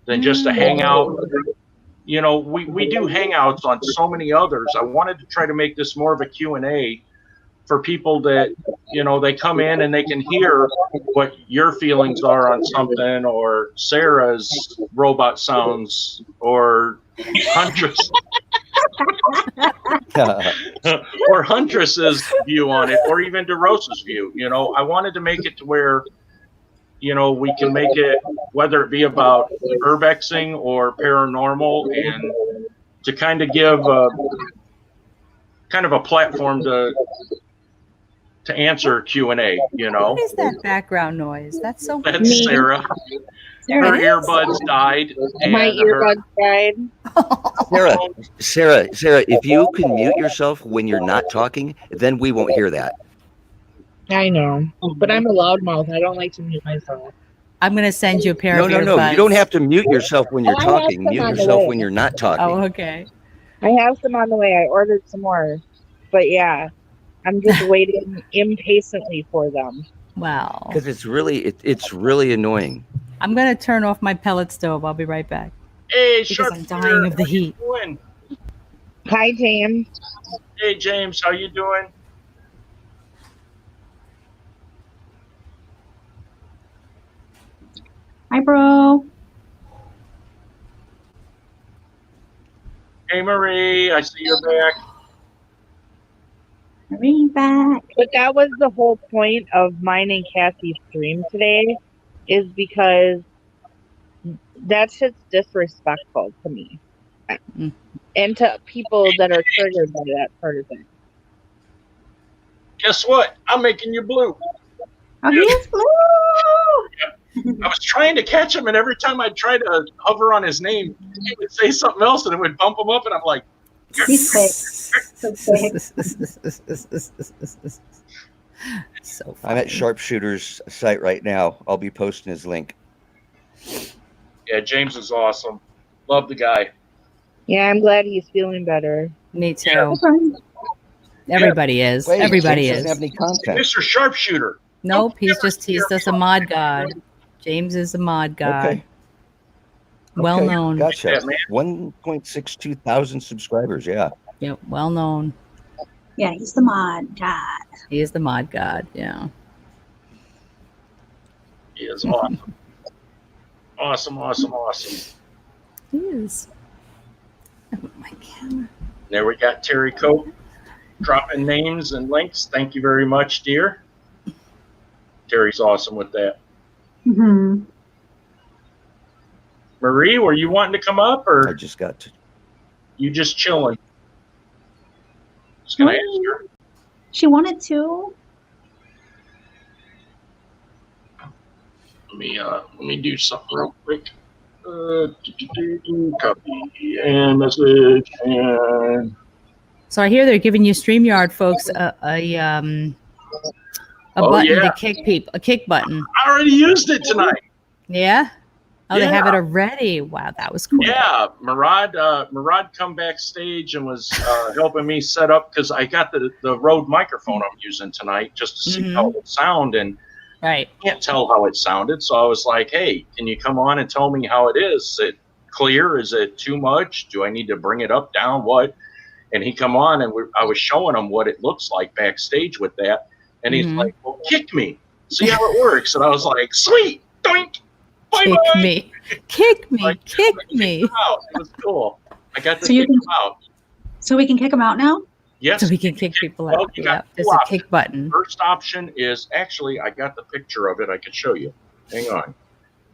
than just a hangout. You know, we do hangouts on so many others. I wanted to try to make this more of a Q&A for people that, you know, they come in and they can hear what your feelings are on something, or Sarah's robot sounds, or Huntress or Huntress's view on it, or even DeRosa's view. You know, I wanted to make it to where, you know, we can make it, whether it be about urbexing or paranormal, and to kind of give kind of a platform to answer Q&A, you know. What is that background noise? That's so That's weird. Sarah. Her earbuds died. My earbuds died. Sarah, if you can mute yourself when you're not talking, then we won't hear that. I know, but I'm a loudmouth. I don't like to mute myself. I'm gonna send you a pair of earbuds. No. You don't have to mute yourself when you're talking. Mute yourself when you're not talking. Oh, okay. I have some on the way. I ordered some more, but yeah, I'm just waiting impatiently for them. Wow. Because it's really annoying. I'm gonna turn off my pellet stove. I'll be right back. Hey, because I'm dying of the heat. Hi, James. Hey, James, how you doing? Hi, bro. Hey, Marie, I see you're back. Marie back. But that was the whole point of mine and Cassie's stream today, is because that shit's disrespectful to me. And to people that are triggered by that sort of thing. Guess what? I'm making you blue. Oh, he is blue. I was trying to catch him, and every time I tried to hover on his name, he would say something else, and it would bump him up, and I'm like, he's quick. So I'm at Sharpshooter's site right now. I'll be posting his link. yeah, James is awesome. Love the guy. Yeah, I'm glad he's feeling better. Me too. Everybody is. Wait, Everybody James is. doesn't have any content. Mr. Sharpshooter. Nope, he's just a mod god. James is a mod god. Okay. Well known. Gotcha. Yeah, man. 1.62 thousand subscribers. Yeah. Yep, well known. Yeah, he's the mod god. He is the mod god. Yeah. He is awesome. Awesome. He is. Oh, my camera. There we got Terry Cope dropping names and links. Thank you very much, dear. Terry's awesome with that. Mm-hmm. Marie, were you wanting to come up, or I just got to. you just chilling? Just gonna ask her. She wanted to. Let me do something real quick. Copy and message and. So I hear they're giving you StreamYard folks a button to kick a kick button. I already used it tonight. Yeah. Oh, they have Yeah. it already. Wow, that was cool. Yeah, Murad come backstage and was helping me set up, because I got the Rode microphone I'm using tonight just to see how it would sound, and Right. I can't tell how it sounded. So I was like, hey, can you come on and tell me how it is? Is it clear? Is it too much? Do I need to bring it up, down, what? And he come on, and I was showing him what it looks like backstage with that. And he's like, well, kick me. See how it works. And I was like, sweet, doink. Kick me. Kick me. Like, Kick I me. kicked him out. It was cool. I got to So you kick can- him out. So we can kick them out now? Yes. So we can kick people Well, out. you Yeah. got There's two a options. kick button. First option is actually, I got the picture of it. I could show you. Hang on.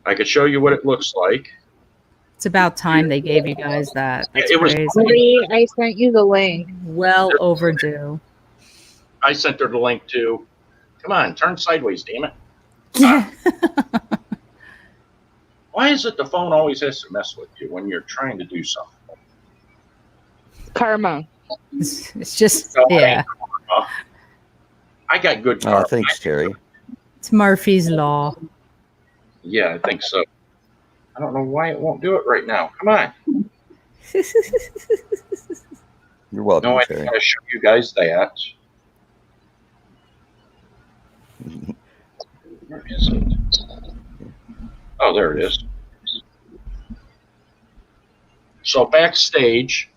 I could show you what it looks like. It's about time they gave you guys that. That's It was- crazy. Marie, I sent you the link. Well overdue. I sent her the link too. Come on, turn sideways, damn it. Why is it the phone always has to mess with you when you're trying to do something? Karma. It's just, No, yeah. I got good Oh, karma. thanks, Terry. It's Murphy's Law. Yeah, I think so. I don't know why it won't do it right now. Come on. You're welcome, No, I Terry. want to show you guys that. Where is it? Oh, there it is. So backstage,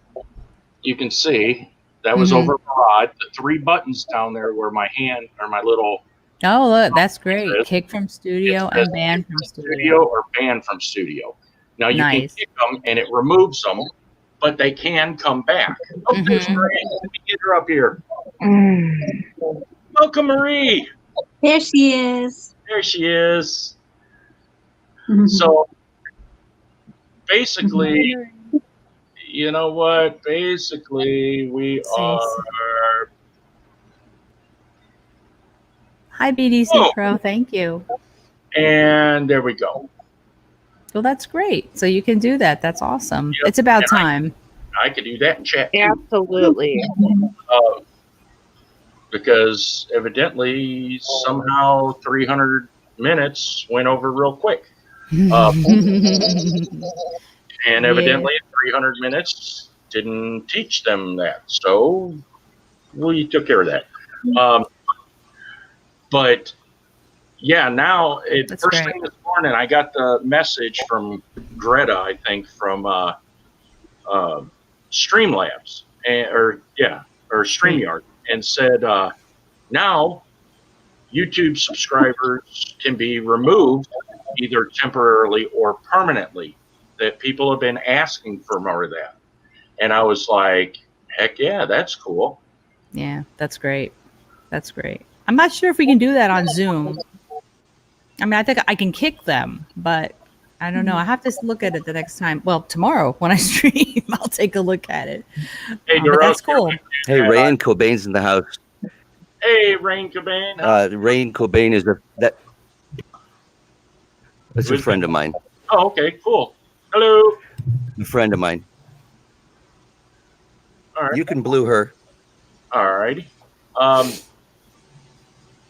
you can see that was Mhm. over broad. The three buttons down there were my hand or my little Oh, look, that's great. Kick from studio It says and ban from studio studio. or ban from studio. Now you Nice. can kick them and it removes them, but they can come back. Oh, there's Mhm. Marie. Let me get her up here. Mm. Welcome, Marie. There she is. There she is. So basically, you know what? Basically, we are. Hi, BDC Oh. Pro. Thank you. And there we go. Well, that's great. So you can do that. That's awesome. Yep. It's about And time. I could do that in chat too. Absolutely. Because evidently, somehow 300 minutes went over real quick. And evidently, 300 minutes didn't teach them that. So we took care of that. But yeah, now, That's first great. thing this morning, I got the message from Greta, I think, from Streamlabs, or StreamYard, and said, now YouTube subscribers can be removed either temporarily or permanently, that people have been asking for more of that. And I was like, heck yeah, that's cool. Yeah, that's great. That's great. I'm not sure if we can do that on Zoom. I mean, I think I can kick them, but I don't know. I have to look at it the next time. Well, tomorrow when I stream, I'll take a look at it. Hey, But that's cool. Hey, Rain Cobain's in the house. Hey, Rain Cobain. Rain Cobain is that's a friend of mine. Oh, okay, cool. Hello. A friend of mine. All right. You can blue her. All righty.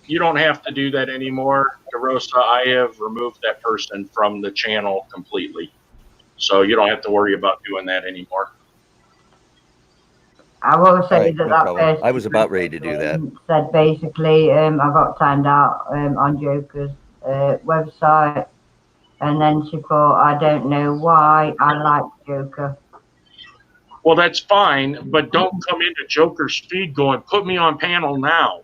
You don't have to do that anymore, DeRosa. I have removed that person from the channel completely. So you don't have to worry about doing that anymore. I will say All right, that no that problem. person I was about ready to do that. said basically, I got timed out on Joker's website, and then she thought, I don't know why I like Joker. Well, that's fine, but don't come into Joker's feed going, put me on panel now.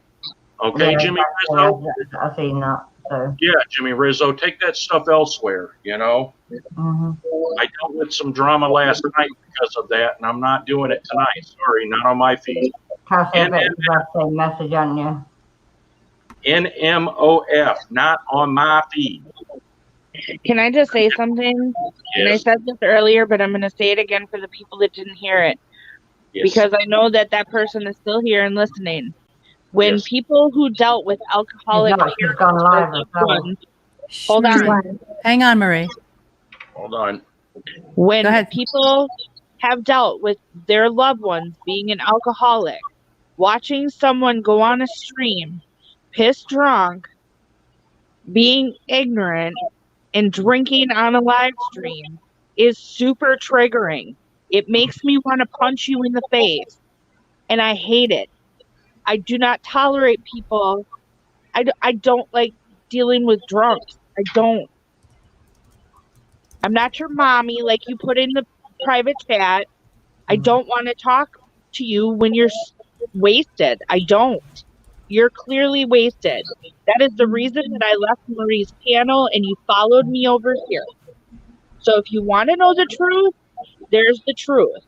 Okay, Yeah, Jimmy exactly. Rizzo? I've seen that. So. Yeah, Jimmy Rizzo, take that stuff elsewhere, you know? Mhm. I dealt with some drama last night because of that, and I'm not doing it tonight. Sorry, not on my feed. Cassie, I bet you've got the same message, haven't you? NMOF, not on my feed. Can I just say something? And I Yes, said this earlier, but I'm going to say it again for the people that didn't hear it. yes. Because I know that that person is still here and listening. When Yes. people who dealt with alcoholic She's gone live loved as well. ones, hold on. Hang on, Marie. Hold on. When Go ahead. people have dealt with their loved ones being an alcoholic, watching someone go on a stream, pissed drunk, being ignorant, and drinking on a live stream is super triggering. It makes me want to punch you in the face, and I hate it. I do not tolerate people. I don't like dealing with drunks. I don't. I'm not your mommy like you put in the private chat. I don't want to talk to you when you're wasted. I don't. You're clearly wasted. That is the reason that I left Marie's panel and you followed me over here. So if you want to know the truth, there's the truth.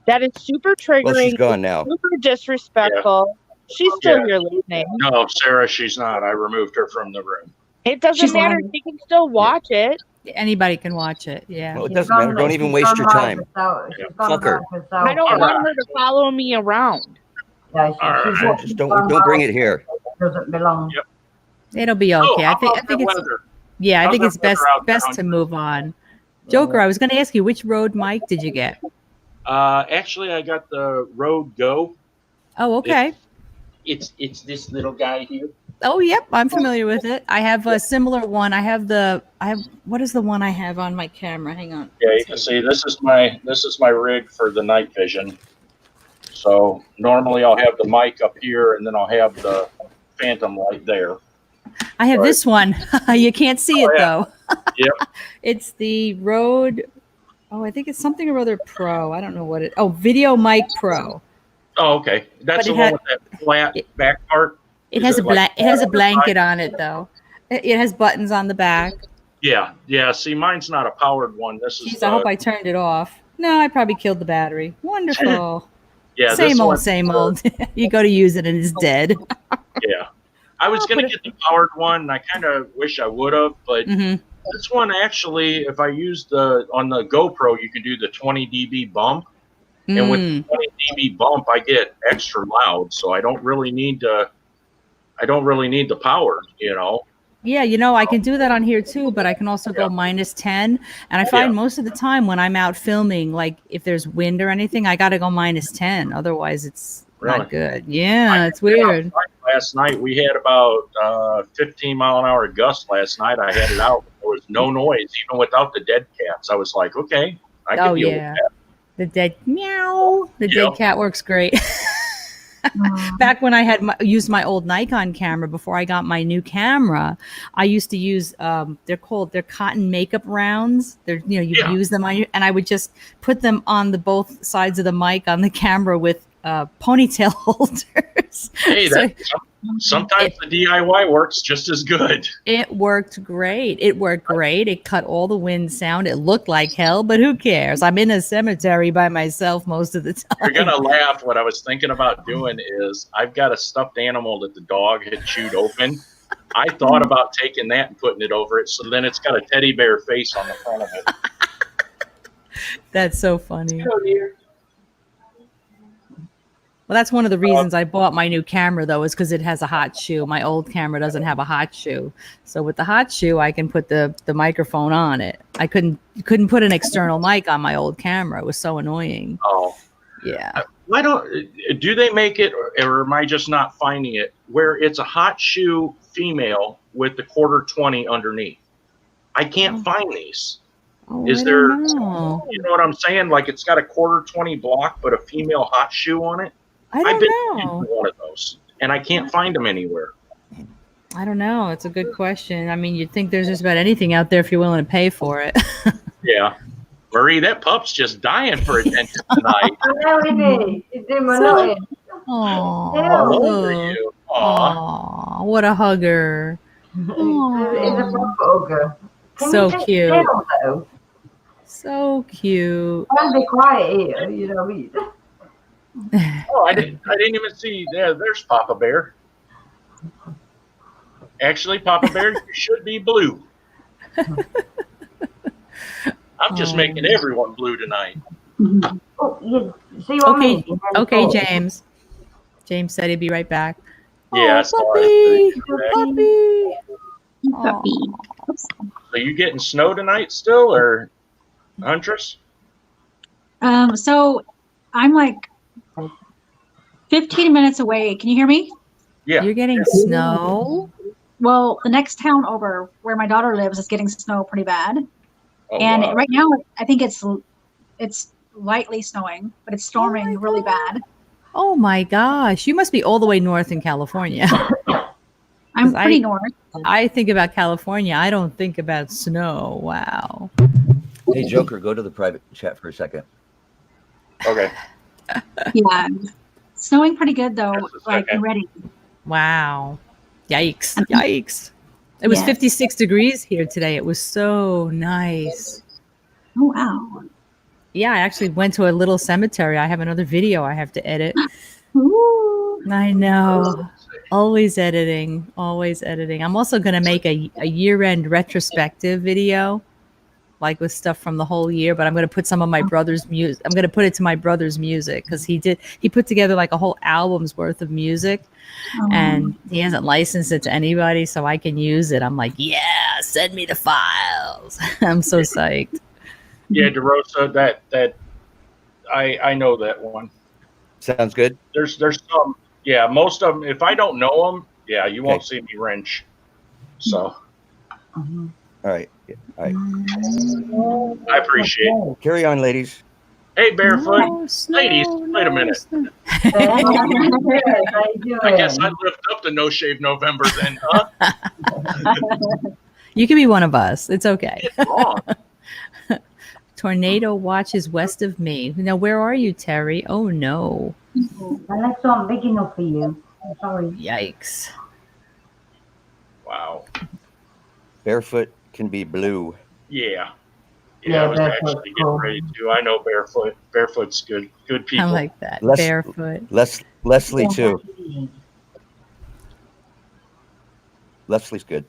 That is super triggering. Well, she's gone now. Super disrespectful. She's still here listening. No, Sarah, she's not. I removed her from the room. It doesn't matter. She can still watch it. Anybody can watch it. Yeah. Well, it doesn't matter. Don't even waste your time. Fuck her. I don't want her to follow me around. Yeah, Right. Just don't bring it here. Doesn't belong. Yep. It'll be okay. I think it's weather? I think it's How's that weather out there, best to Hunter? move on. Joker, I was going to ask you, which Rode mic did you get? Actually, I got the Rode Go. Oh, okay. It's this little guy here. Oh, yep. I'm familiar with it. I have a similar one. What is the one I have on my camera? Hang on. Yeah, you can see this is my rig for the night vision. So normally I'll have the mic up here and then I'll have the phantom light there. I have this one. You can't see it yeah. though. Yep. It's the Rode. Oh, I think it's something or other Pro. I don't know what it. Oh, Video Mic Pro. Oh, okay. That's But the one with that flat back part. It Is has it it has a blanket on it though. It has buttons on the back. Yeah. See, mine's not a powered one. This is. Jeez, I hope I turned it off. No, I probably killed the battery. Wonderful. Yeah. Same old. You go to use it and it's dead. Yeah. I was gonna get the powered one, and I kind of wish I would have, but this one actually, if I use on the GoPro, you can do the 20 dB bump, and with the 20 dB bump, I get extra loud, so I don't really need the powered, Yeah, I can do that on here too, but I can also go -10. And I find most of the time when I'm out filming, like if there's wind or anything, I got to go -10. Otherwise, it's not good. Yeah, it's weird. Last night we had about 15 mile an hour gust last night. I had it out. There was no noise, even without the dead cats. I was like, okay, I can deal with that. The dead meow. The dead cat works great. Back when I had used my old Nikon camera before I got my new camera, I used to use they're cotton makeup rounds. You use them on and I would just put them on both sides of the mic on the camera with ponytail holders. Hey, sometimes the DIY works just as good. It worked great. It cut all the wind sound. It looked like hell, but who cares? I'm in a cemetery by myself most of the time. You're gonna laugh. What I was thinking about doing is I've got a stuffed animal that the dog had chewed open. I thought about taking that and putting it over it, so then it's got a teddy bear face on the front of it. That's so funny. Well, that's one of the reasons I bought my new camera, though, is because it has a hot shoe. My old camera doesn't have a hot shoe. So with the hot shoe, I can put the microphone on it. I couldn't put an external mic on my old camera. It was so annoying. Oh. Yeah. Why do they make it, or am I just not finding it, where it's a hot shoe female with the 1/4 underneath? I can't find these. Is there, you know what I'm saying? Like it's got a 1/4 block, but a female hot shoe on it? I've been looking for one of those, and I can't find them anywhere. I don't know. It's a good question. I mean, you'd think there's just about anything out there if you're willing to pay for it. Yeah. Marie, that pup's just dying for attention tonight. I know it is. It's in my note. Aw, what a hugger. It's a proper hugger. So cute. So cute. I'll be quiet here, you know what I mean? Oh, I didn't even see. There's Papa Bear. Actually, Papa Bear, you should be blue. I'm just making everyone blue tonight. Oh, you see what I mean? Okay, James. James said he'd be right back. Yeah, Puppy. So you getting snow tonight still, or Huntress? So I'm like 15 minutes away. Can you hear me? Yeah. You're getting snow? Well, the next town over where my daughter lives is getting snow pretty bad. Oh, And wow. right now, I think it's lightly snowing, but it's storming really bad. Oh my gosh. You must be all the way north in California. I'm pretty north. I think about California. I don't think about snow. Wow. Hey, Joker, go to the private chat for a second. Okay. Yeah. snowing pretty good though, Just a like second. ready. Wow. Yikes. Yikes. It was Yes. 56 degrees here today. It was so nice. Oh wow. Yeah, I actually went to a little cemetery. I have another video I have to edit. Ooh. I know. Always editing. Always editing. I'm also going to make a year-end retrospective video, like with stuff from the whole year, but I'm going to put some of my brother's music. I'm going to put it to my brother's music because he put together like a whole album's worth of music, and he hasn't licensed it to anybody, so I can use it. I'm like, yeah, send me the files. I'm so psyched. Yeah, DeRosa, that I know that one. Sounds good. There's some, yeah, most of them. If I don't know them, yeah, you won't see me wrench. So All right. All right. I appreciate it. Carry on, ladies. Hey, Barefoot, No snow, ladies, wait a no minute. snow. I guess I lived up to No Shave November then, huh? You can be one of us. It's okay. It's wrong. Tornado watches west of me. Now, where are you, Terry? Oh, no. My legs aren't big enough for you. I'm sorry. Yikes. Wow. Barefoot can be blue. Yeah. Yeah, I was Barefoot's actually getting cool. ready to. I know Barefoot. Barefoot's good people. I like that. Les- Barefoot. Leslie too. Leslie's good.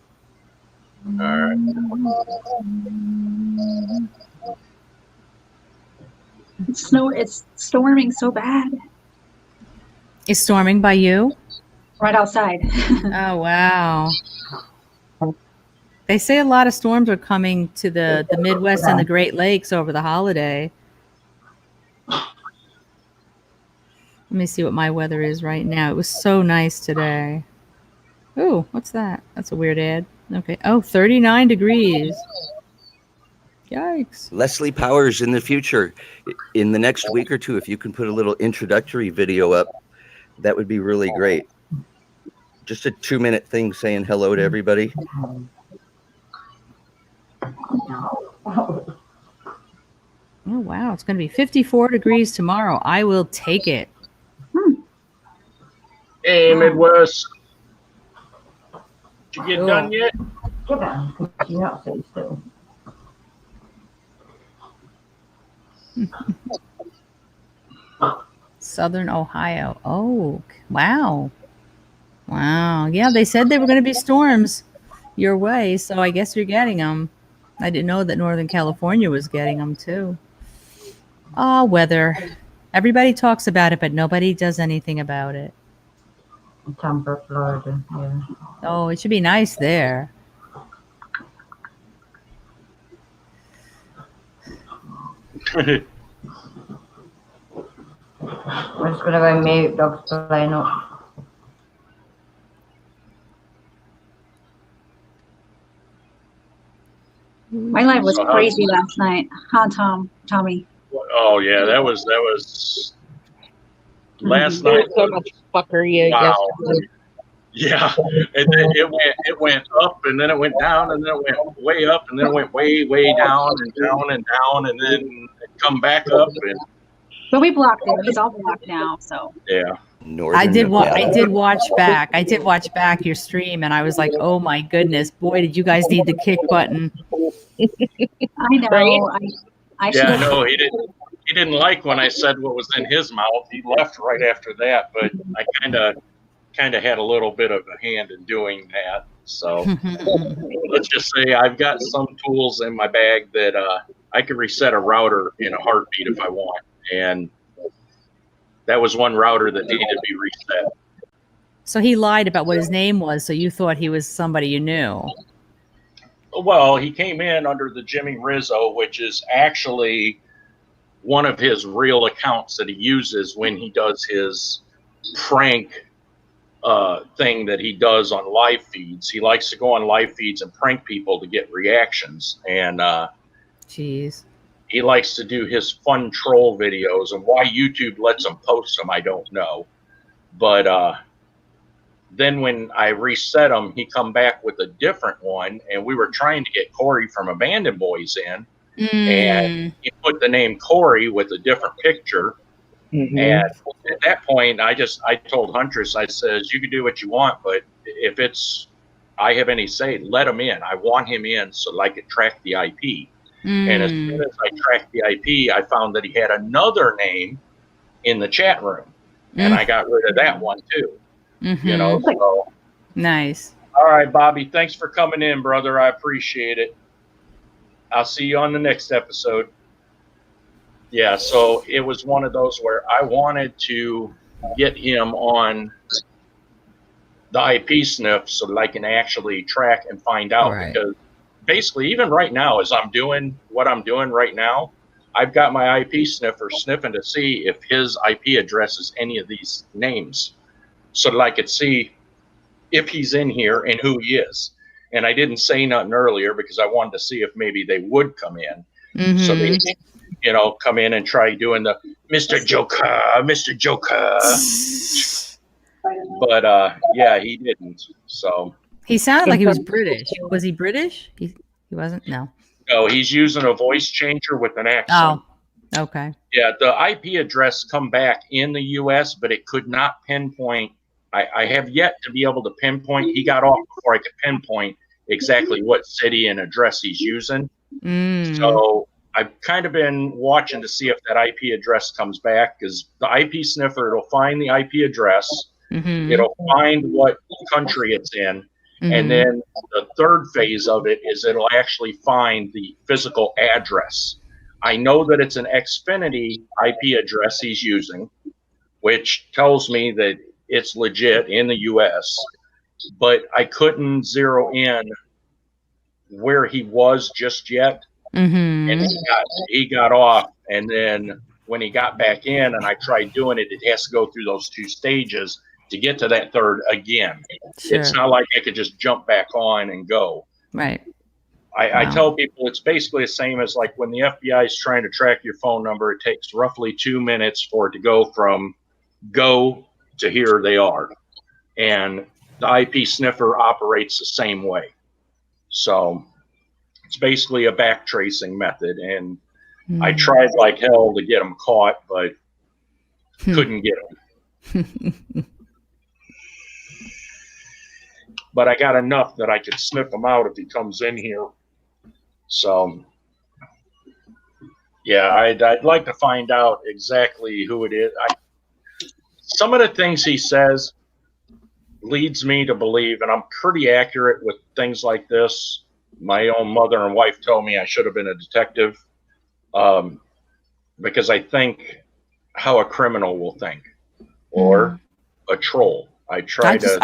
All right. It's storming so bad Is storming by you? right outside. Oh, wow. They say a lot of storms are coming to the Midwest and the Great Lakes over the holiday. Let me see what my weather is right now. It was so nice today. Ooh, what's that? That's a weird ad. Okay. Oh, 39 degrees. Yikes. Leslie Powers in the future, in the next week or two, if you can put a little introductory video up, that would be really great. Just a 2-minute thing saying hello to everybody. Oh, wow. It's going to be 54 degrees tomorrow. I will take it. Hey, Midwest. Did you get Cool. done yet? Get down, because you're not sitting still. Southern Ohio. Oh, wow. Wow. Yeah, they said they were going to be storms your way, so I guess you're getting them. I didn't know that Northern California was getting them too. Oh, weather. Everybody talks about it, but nobody does anything about it. Tampa, Florida, yeah. Oh, it should be nice there. We're just gonna go mute, dog's playing up. My life was So how- crazy last night, huh, Tommy? Oh yeah, that was last There night. was so much fuckery Wow. yesterday. Yeah, and then it went up, and then it went down, and then it went way up, and then it went way down, and down and down, and then it come back up, and But we blocked it. He's all blocked now, so yeah. Northern I did Nevada. watch back. I did watch back your stream, and I was like, "Oh my goodness, boy, did you guys need the kick button?" I know. Right? I should Yeah, have. no, he didn't like when I said what was in his mouth. He left right after that, but I kind of had a little bit of a hand in doing that. So let's just say I've got some tools in my bag that I can reset a router in a heartbeat if I want, and that was one router that needed to be reset. So he lied about what his name was, so you thought he was somebody you knew. Well, he came in under the Jimmy Rizzo, which is actually one of his real accounts that he uses when he does his prank thing that he does on live feeds. He likes to go on live feeds and prank people to get reactions. And Jeez. he likes to do his fun troll videos. And why YouTube lets him post them, I don't know. But then when I reset him, he come back with a different one. And we were trying to get Corey from Abandoned Boys in. And he put the name Corey with a different picture. Mhm. And at that point, I told Huntress, I says, you can do what you want, but if I have any say, let him in. I want him in so that I could track the IP. And as soon as I tracked the IP, I found that he had another name in the chat room, and I got rid of that one too. You know, so Nice. all right, Bobby, thanks for coming in, brother. I appreciate it. I'll see you on the next episode. Yeah, so it was one of those where I wanted to get him on the IP sniff so that I can actually track and find out. Right. Because basically, even right now, as I'm doing what I'm doing right now, I've got my IP sniffer sniffing to see if his IP addresses any of these names so that I could see if he's in here and who he is. And I didn't say nothing earlier because I wanted to see if maybe they would come in. So they, you know, come in and try doing the Mr. Joker, Mr. Joker. But yeah, he didn't. So He sounded like he was British. Was he British? He wasn't? No. no, he's using a voice changer with an accent. Oh, okay. Yeah, the IP address come back in the US, but it could not pinpoint. I have yet to be able to pinpoint. He got off before I could pinpoint exactly what city and address he's using. So I've kind of been watching to see if that IP address comes back, because the IP sniffer, it'll find the IP address. It'll find what country it's in. And then the third phase of it is it'll actually find the physical address. I know that it's an Xfinity IP address he's using, which tells me that it's legit in the US, but I couldn't zero in where he was just yet. And he got off, and then when he got back in and I tried doing it, it has to go through those two stages to get to that third again. Sure. It's not like I could just jump back on and go. Right. I tell people it's basically the same as like when the FBI is trying to track your phone number, it takes roughly 2 minutes for it to go from go to here they are. And the IP sniffer operates the same way. So it's basically a back tracing method. And I tried like hell to get him caught, but couldn't get him. But I got enough that I could sniff him out if he comes in here. So, yeah, I'd like to find out exactly who it is. Some of the things he says leads me to believe, and I'm pretty accurate with things like this. My own mother and wife told me I should have been a detective, because I think how a criminal will think, or a troll. I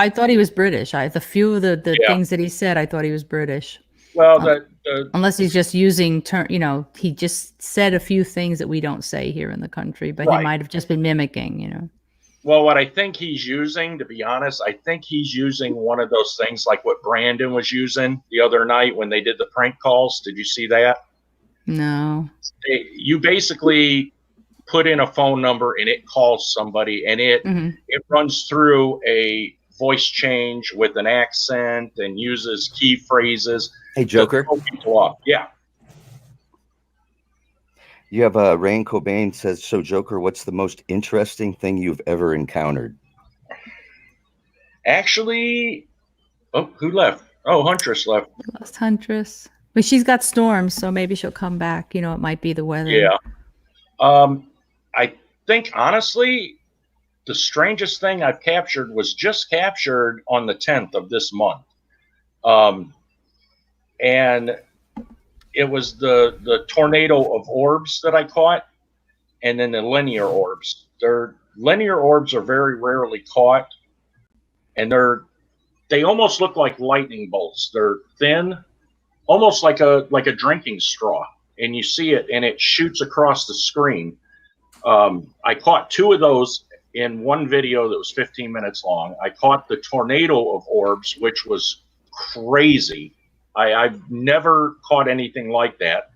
thought he was British. The few of the things that he said, I thought he was British. Well, unless he's just using he just said a few things that we don't say here in the country, but he might have just been mimicking, Well, what I think he's using, to be honest, I think he's using one of those things like what Brandon was using the other night when they did the prank calls. Did you see that? No. You basically put in a phone number and it calls somebody, and it runs through a voice change with an accent and uses key phrases. Hey, Joker. To throw people off. Yeah. You have Rain Cobain says, so Joker, what's the most interesting thing you've ever encountered? Actually, who left? Oh, Huntress left. We lost Huntress. But she's got storms, so maybe she'll come back. It might be the weather. Yeah. I think, honestly, the strangest thing I've captured was just captured on the 10th of this month. And it was the tornado of orbs that I caught, and then the linear orbs. Linear orbs are very rarely caught, and they almost look like lightning bolts. They're thin, almost like a drinking straw, and you see it, and it shoots across the screen. I caught 2 of those in one video that was 15 minutes long. I caught the tornado of orbs, which was crazy. I've never caught anything like that.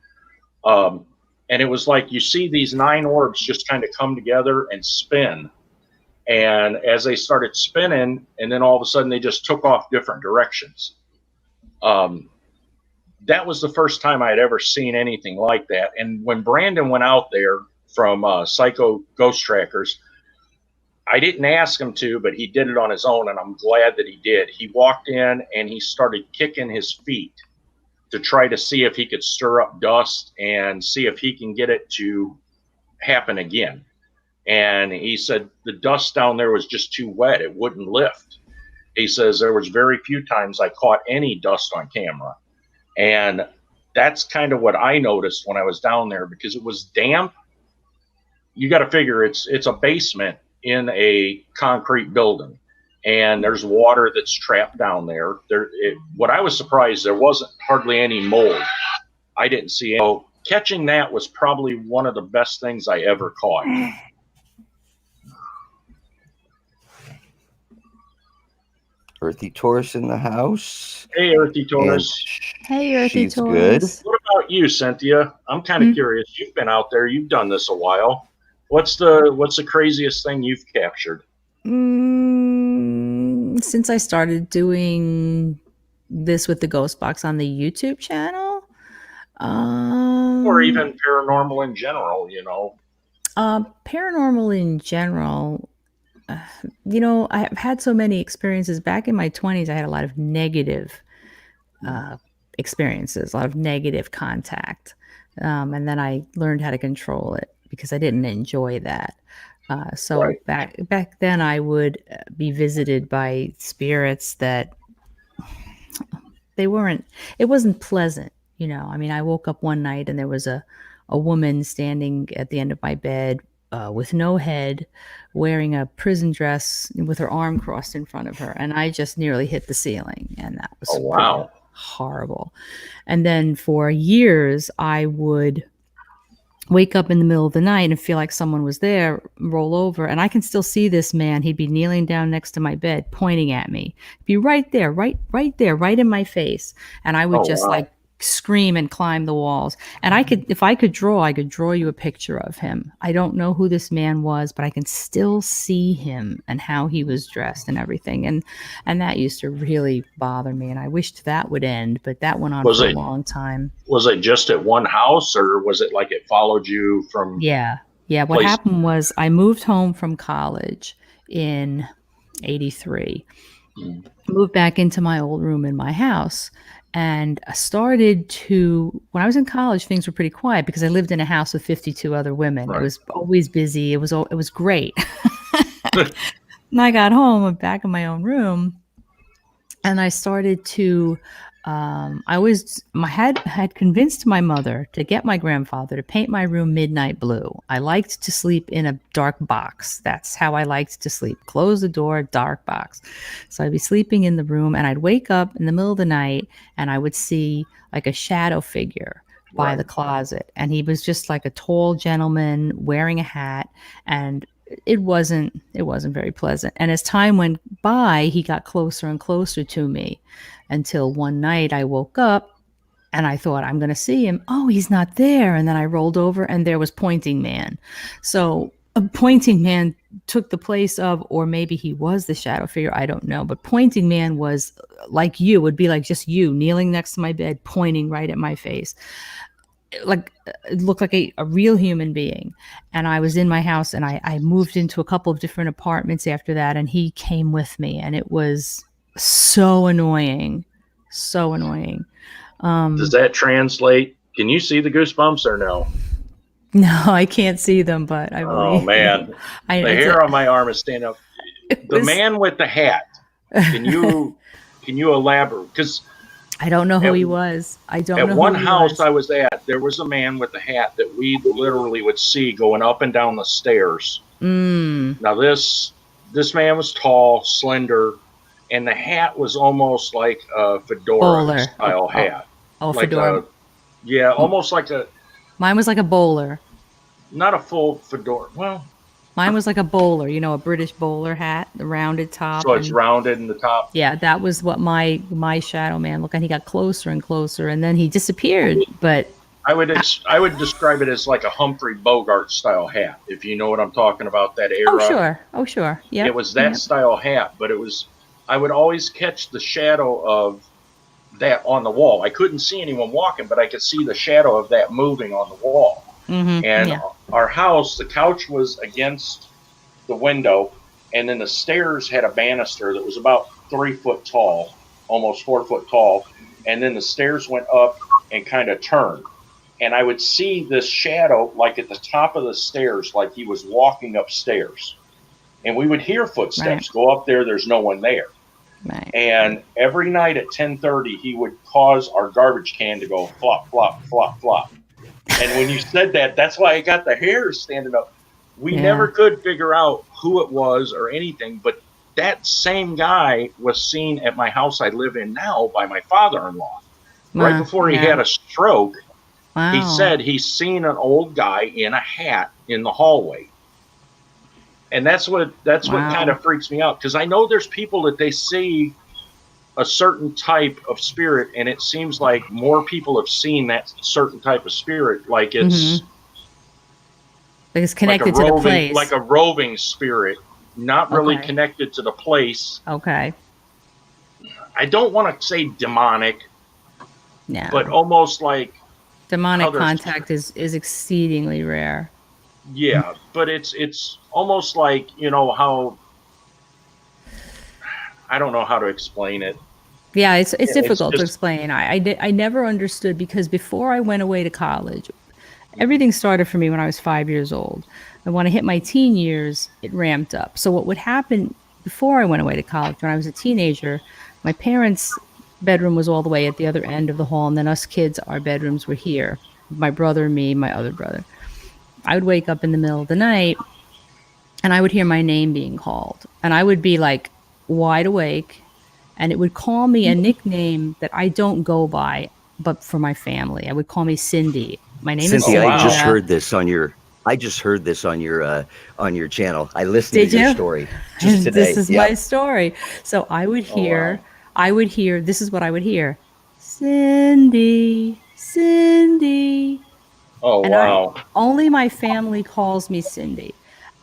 And it was like you see these 9 orbs just kind of come together and spin. And as they started spinning, and then all of a sudden they just took off different directions. That was the first time I had ever seen anything like that. And when Brandon went out there from Psycho Ghost Trackers. I didn't ask him to, but he did it on his own, and I'm glad that he did. He walked in and he started kicking his feet to try to see if he could stir up dust and see if he can get it to happen again. And he said the dust down there was just too wet. It wouldn't lift. He says there was very few times I caught any dust on camera. And that's kind of what I noticed when I was down there, because it was damp. You got to figure it's a basement in a concrete building, and there's water that's trapped down there. What I was surprised, there wasn't hardly any mold. I didn't see any. So catching that was probably one of the best things I ever caught. Earthy Taurus in the house. Hey, Earthy Taurus. Hey, Earthy She's Taurus. What about you, Cynthia? I'm kind of curious. You've been out there. You've done this a while. What's the craziest thing you've captured? Since I started doing this with the Ghost Box on the YouTube channel, Or even paranormal in general, you know? Paranormal in general, you know, I've had so many experiences. Back in my 20s, I had a lot of negative experiences, a lot of negative contact. And then I learned how to control it because I didn't enjoy that. So Right. back then I would be visited by spirits that it wasn't pleasant. You know, I mean, I woke up one night and there was a woman standing at the end of my bed with no head, wearing a prison dress with her arm crossed in front of her. And I just nearly hit the ceiling. And that was wow. horrible. And then for years, I would wake up in the middle of the night and feel like someone was there, roll over, and I can still see this man. He'd be kneeling down next to my bed, pointing at me. He'd be right there, right there, right in my face. And I would like scream and climb the walls. And if I could draw you a picture of him. I don't know who this man was, but I can still see him and how he was dressed and everything. And that used to really bother me. And I wished that would end, but that went on for a long time. Was it just at one house, or was it like it followed you from? Yeah. What happened was I moved home from college in 83, moved back into my old room in my house. And I started when I was in college, things were pretty quiet because I lived in a house with 52 other women. Right. It was always busy. It was great. And I got home, I'm back in my own room, and I started to, I had convinced my mother to get my grandfather to paint my room midnight blue. I liked to sleep in a dark box. That's how I liked to sleep. Close the door, dark box. So I'd be sleeping in the room, and I'd wake up in the middle of the night and I would see like a shadow figure by the closet. And he was just like a tall gentleman wearing a hat, and it wasn't very pleasant. And as time went by, he got closer and closer to me, until one night I woke up and I thought, I'm going to see him. Oh, he's not there. And then I rolled over and there was Pointing Man. So a Pointing Man took the place of, or maybe he was the shadow figure, I don't know. But Pointing Man was like you, would be like just you kneeling next to my bed, pointing right at my face. Like it looked like a real human being. And I was in my house, and I moved into a couple of different apartments after that, and he came with me, and it was so annoying. Does that translate? Can you see the goosebumps or no? No, I can't see them, but I believe. Oh man, the hair on my arm is standing up. The man with the hat. Can you elaborate? Because I don't know who he was. I don't know. At one house I was at, there was a man with a hat that we literally would see going up and down the stairs. Now this man was tall, slender, and the hat was almost like a fedora style hat. Oh, like fedora. Almost like a. Mine was like a bowler. Not a full fedora. Well. Mine was like a bowler, a British bowler hat, the rounded top. So it's rounded in the top? Yeah, that was what my shadow man looked like. He got closer and closer, and then he disappeared. But I would describe it as like a Humphrey Bogart style hat, if you know what I'm talking about, that era. Oh, sure. Yeah. It was that style hat, but I would always catch the shadow of that on the wall. I couldn't see anyone walking, but I could see the shadow of that moving on the wall. Mm-hmm. And our house, the couch was against the window, and then the stairs had a banister that was about 3 foot tall, almost 4 foot tall, and then the stairs went up and kind of turned. And I would see this shadow like at the top of the stairs, like he was walking upstairs. And we would hear footsteps go up there. There's no one there. Right. And every night at 10:30, he would cause our garbage can to go flop, flop, flop, flop. And when you said that, that's why I got the hairs standing up. We never could figure out who it was or anything, but that same guy was seen at my house I live in now by my father-in-law. Right before he had a stroke, he said he's seen an old guy in a hat in the hallway. And that's what kind of freaks me out, because I know there's people that they see a certain type of spirit, and it seems like more people have seen that certain type of spirit, like it's like it's connected to the place, like a roving spirit, not really connected to the place. Okay. I don't want to say demonic, but almost like demonic contact is exceedingly rare. Yeah, but it's almost like, you know, how, I don't know how to explain it. Yeah, it's difficult to explain. I never understood, because before I went away to college, everything started for me when I was 5 years old. And when I hit my teen years, it ramped up. So what would happen before I went away to college, when I was a teenager, my parents' bedroom was all the way at the other end of the hall, and then us kids, our bedrooms were here. My brother, me, my other brother. I would wake up in the middle of the night and I would hear my name being called, and I would be like wide awake, and it would call me a nickname that I don't go by, but for my family, I would call me Cindy. My name is Cindy. I just heard this on your channel. I listened to your story just today. This is my story. So I would hear, this is what I would hear. Cindy, Cindy. Oh, and wow. Only my family calls me Cindy.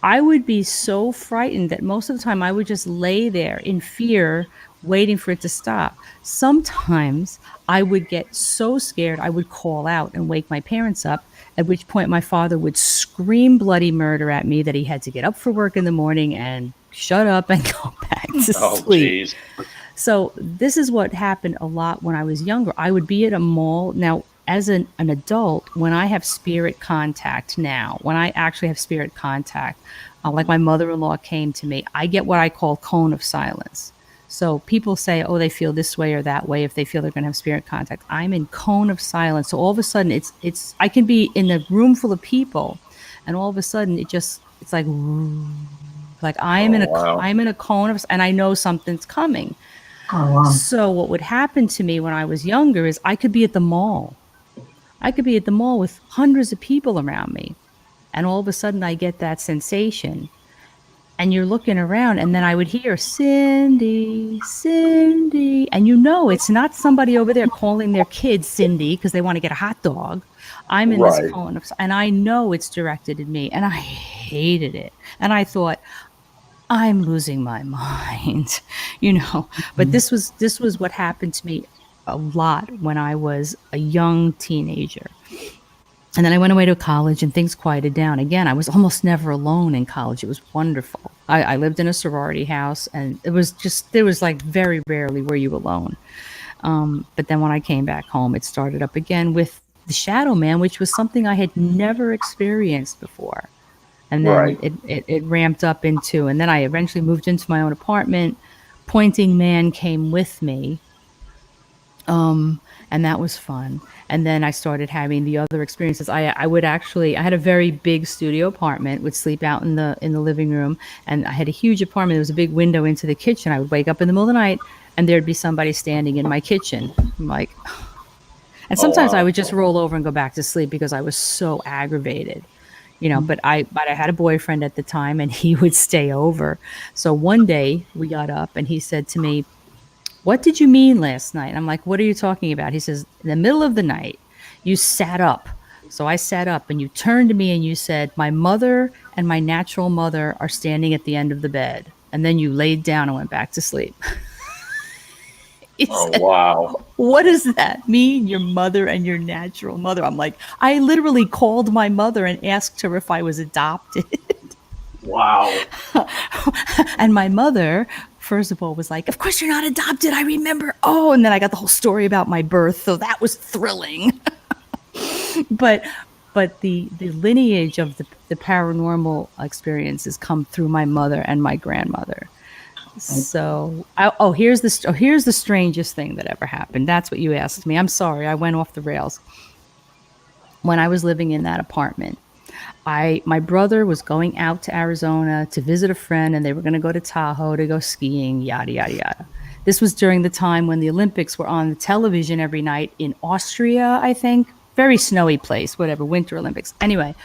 I would be so frightened that most of the time I would just lay there in fear, waiting for it to stop. Sometimes I would get so scared I would call out and wake my parents up, at which point my father would scream bloody murder at me that he had to get up for work in the morning and shut up and go back to sleep. Geez. So this is what happened a lot when I was younger. I would be at a mall. Now, as an adult, when I have spirit contact now, when I actually have spirit contact, like my mother-in-law came to me, I get what I call cone of silence. So people say, oh, they feel this way or that way if they feel they're going to have spirit contact. I'm in cone of silence. So all of a sudden, it's I can be in a room full of people, and all of a sudden it's like I'm in a cone of, and I know something's coming. Oh, wow. So what would happen to me when I was younger is I could be at the mall. I could be at the mall with hundreds of people around me, and all of a sudden I get that sensation, and you're looking around, and then I would hear Cindy, Cindy, and you know it's not somebody over there calling their kid Cindy because they want to get a hot dog. I'm in this phone, and I know it's directed at me, and I hated it, and I thought, I'm losing my mind, you know. But this was what happened to me a lot when I was a young teenager. And then I went away to college and things quieted down. Again, I was almost never alone in college. It was wonderful. I lived in a sorority house, and there was like very rarely were you alone. But then when I came back home, it started up again with the Shadow Man, which was something I had never experienced before. And then it ramped up into, and then I eventually moved into my own apartment. Pointing Man came with me. And that was fun. And then I started having the other experiences. I had a very big studio apartment, would sleep out in the living room, and I had a huge apartment. There was a big window into the kitchen. I would wake up in the middle of the night and there'd be somebody standing in my kitchen. I'm like, and sometimes I would just roll over and go back to sleep because I was so aggravated, you know, but I had a boyfriend at the time and he would stay over. So one day we got up and he said to me, what did you mean last night? I'm like, what are you talking about? He says, in the middle of the night, you sat up. So I sat up and you turned to me and you said, my mother and my natural mother are standing at the end of the bed. And then you laid down and went back to sleep. He Oh, said, wow. what does that mean, your mother and your natural mother? I'm like, I literally called my mother and asked her if I was adopted. Wow. And my mother, first of all, was like, of course you're not adopted. I remember. Oh, and then I got the whole story about my birth. So that was thrilling. but the lineage of the paranormal experiences come through my mother and my grandmother. So, here's the strangest thing that ever happened. That's what you asked me. I'm sorry, I went off the rails. When I was living in that apartment, my brother was going out to Arizona to visit a friend, and they were going to go to Tahoe to go skiing, yada yada yada. This was during the time when the Olympics were on the television every night in Austria, I think. Very snowy place, whatever, Winter Olympics. Anyway,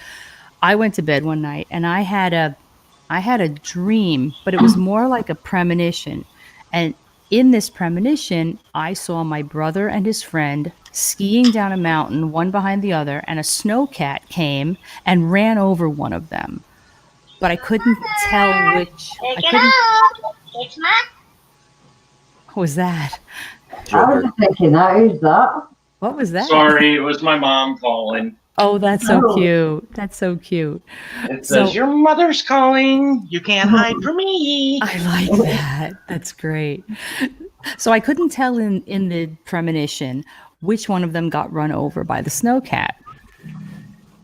I went to bed one night and I had a dream, but it was more like a premonition. And in this premonition, I saw my brother and his friend skiing down a mountain, one behind the other, and a snowcat came and ran over one of them. But I couldn't tell which. What was that? I was just thinking that. Who's that? What was that? Sorry, it was my mom calling. Oh, that's so cute. That's so cute. It says, your mother's calling. You can't hide from me. I like that. That's great. So I couldn't tell in the premonition which one of them got run over by the snowcat.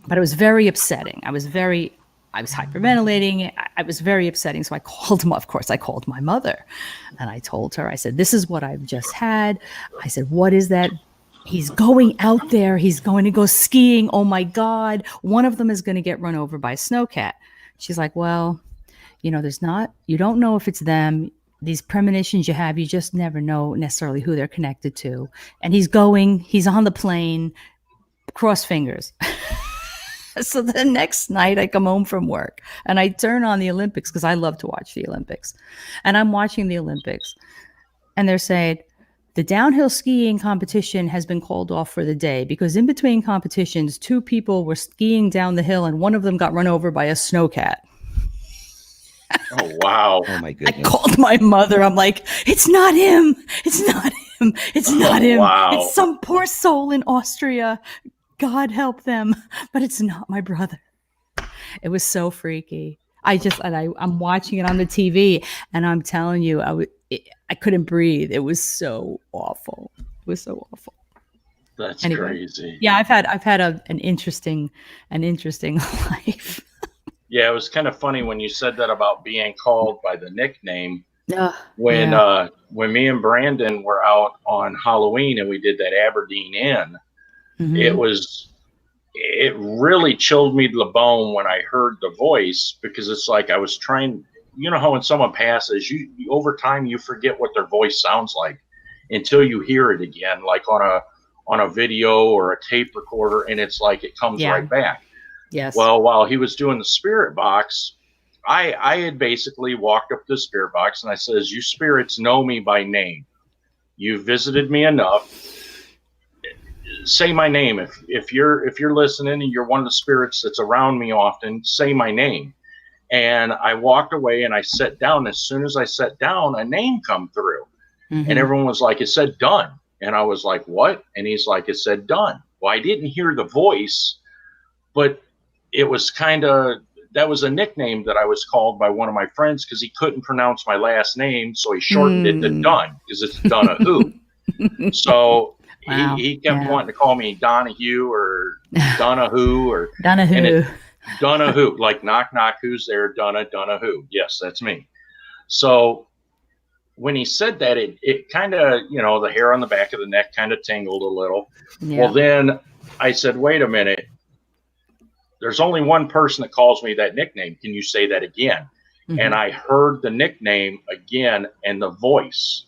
But it was very upsetting. I was hyperventilating. I was very upsetting. So I called I called my mother and I told her, I said, this is what I've just had. I said, what is that? He's going out there. He's going to go skiing. Oh my God. One of them is going to get run over by a snowcat. She's like, well, you don't know if it's them. These premonitions you have, you just never know necessarily who they're connected to. And he's on the plane, cross fingers. So the next night I come home from work and I turn on the Olympics because I love to watch the Olympics. And I'm watching the Olympics and they're saying, the downhill skiing competition has been called off for the day because in between competitions, 2 people were skiing down the hill and one of them got run over by a snowcat. Oh, wow. Oh, my goodness. I called my mother. I'm like, it's not him. It's not him. It's not him. Wow. It's some poor soul in Austria. God help them. But it's not my brother. It was so freaky. I'm watching it on the TV and I'm telling you, I couldn't breathe. It was so awful. It was so awful. That's anyway, crazy. Yeah, I've had an interesting life. Yeah, it was kind of funny when you said that about being called by the nickname. When Me and Brandon were out on Halloween and we did that Aberdeen Inn, it really chilled me to the bone when I heard the voice because it's like I was trying. You know how when someone passes, you over time you forget what their voice sounds like until you hear it again, like on a video or a tape recorder, and it's like it comes right back. Yes. Well, while he was doing the spirit box, I had basically walked up to the spirit box and I says, "You spirits know me by name. You visited me enough. Say my name. If you're listening and you're one of the spirits that's around me often, say my name." And I walked away and I sat down. As soon as I sat down, a name come through. And everyone was like, it said done. And I was like, what? And he's like, it said done. Well, I didn't hear the voice, but it was that was a nickname that I was called by one of my friends because he couldn't pronounce my last name. So he shortened it to Dunn because it's Donahue. So wow. he kept wanting to call me Donahue or Donahue or Donahue. Donahue, like knock, knock, who's there? Donahue. Yes, that's me. So when he said that, it kind of, the hair on the back of the neck kind of tingled a little. Yeah. Well, then I said, wait a minute. There's only one person that calls me that nickname. Can you say that again? And I heard the nickname again and the voice.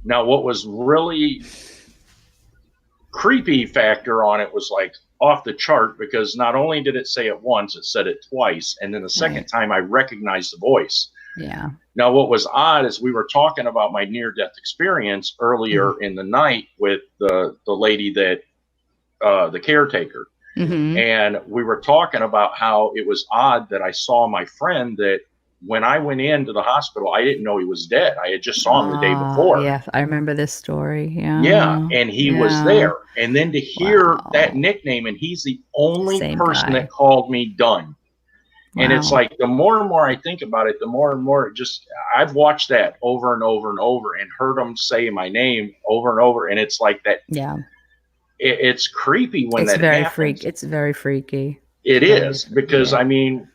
Now, what was really creepy factor on it was like off the chart because not only did it say it once, it said it twice. And then the second time I recognized the voice. Yeah. Now, what was odd is we were talking about my near-death experience earlier in the night with the lady that, the caretaker. And we were talking about how it was odd that I saw my friend that when I went into the hospital, I didn't know he was dead. I had just saw him the day before. Yeah, I remember this story. Yeah. Yeah, and he was there. And then to hear that nickname, and he's the only Same person guy. that called me Dunn. And it's Wow. like, the more and more I think about it, the more and more I've watched that over and over and over and heard him say my name over and over. And it's like that. Yeah. It's creepy when It's that very happens. It's very freaky. It is, because I mean,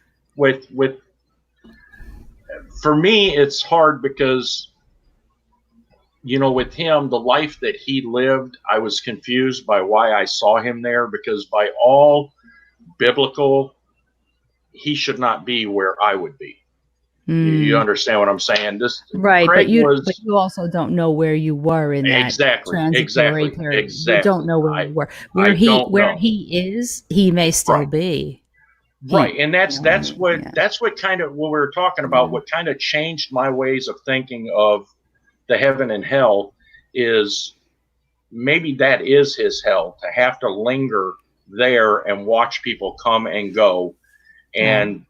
for me, it's hard because, you know, with him, the life that he lived, I was confused by why I saw him there, because by all biblical, he should not be where I would be. You understand what I'm saying? This Right, Craig but you also don't know where you were in that transitory period. Exactly. You don't know where you were. Where he is, he may still be. Right, and that's what kind of what we were talking about. What kind of changed my ways of thinking of the heaven and hell is maybe that is his hell, to have to linger there and watch people come and go, and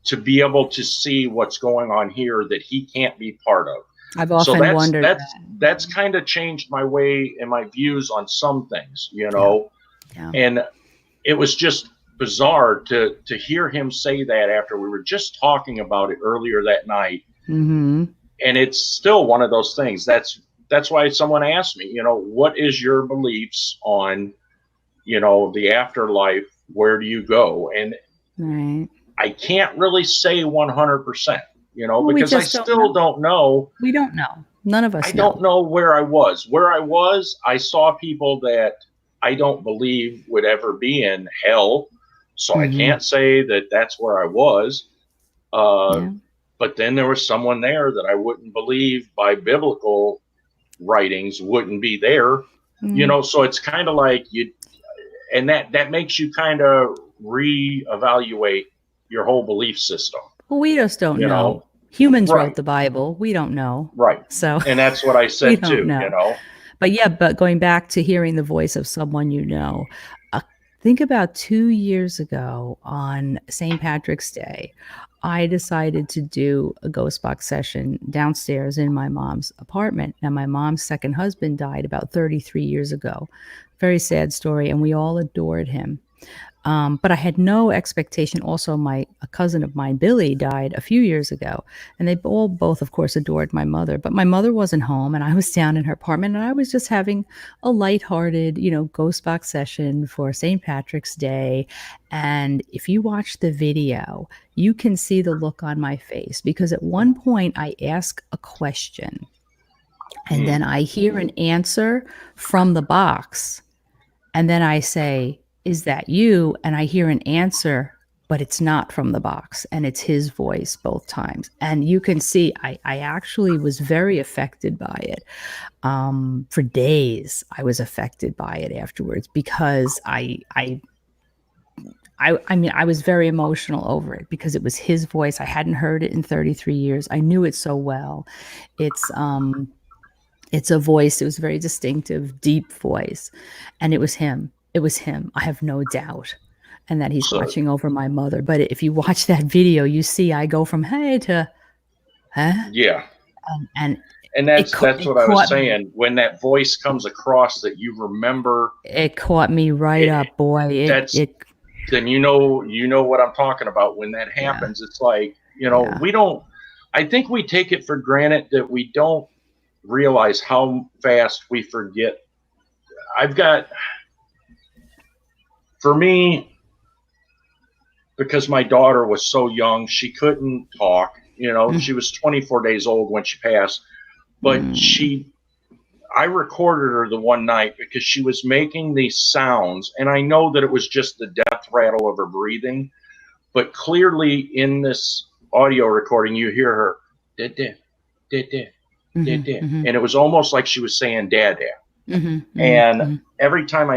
to be able to see what's going on here that he can't be part of. I've often wondered that's kind of changed my way and my views on some things, you know. And it was just bizarre to hear him say that after we were just talking about it earlier that night. And it's still one of those things. That's why someone asked me, you know, what is your beliefs on, you know, the afterlife? Where do you go? And I can't really say 100%, you know, because I still don't know. We don't know. None of us I don't know where I was. Where I was, I saw people that I don't believe would ever be in hell. So I can't say that that's where I was. But then there was someone there that I wouldn't believe by biblical writings wouldn't be there, you know. So it's kind of like and that makes you kind of reevaluate your whole belief system. Well, we just don't know. Humans wrote the Bible. We don't know. Right. So, and that's what I said too, you know. But going back to hearing the voice of someone you know, think about 2 years ago on St. Patrick's Day, I decided to do a ghost box session downstairs in my mom's apartment. Now, my mom's second husband died about 33 years ago. Very sad story, and we all adored him. But I had no expectation. Also, a cousin of mine, Billy, died a few years ago, and they both, of course, adored my mother. But my mother wasn't home, and I was down in her apartment, and I was just having a lighthearted, you know, ghost box session for St. Patrick's Day. And if you watch the video, you can see the look on my face, because at one point I ask a question, and then I hear an answer from the box, and then I say, "Is that you?" And I hear an answer, but it's not from the box, and it's his voice both times. And you can see I actually was very affected by it. For days, I was affected by it afterwards, because I mean, I was very emotional over it, because it was his voice. I hadn't heard it in 33 years. I knew it so well. It's a voice. It was a very distinctive, deep voice, and it was him. It was him. I have no doubt. And that he's watching over my mother. But if you watch that video, you see I go from hey to huh? Yeah. And that's what I was saying. When that voice comes across that you remember, it caught me right up, boy. Then you know what I'm talking about. When that happens, it's like, you know, I think we take it for granted that we don't realize how fast we forget. For me, because my daughter was so young, she couldn't talk, you know, she was 24 days old when she passed, but I recorded her the one night because she was making these sounds, and I know that it was just the death rattle of her breathing, but clearly in this audio recording, you hear her, and it was almost like she was saying dad. And every time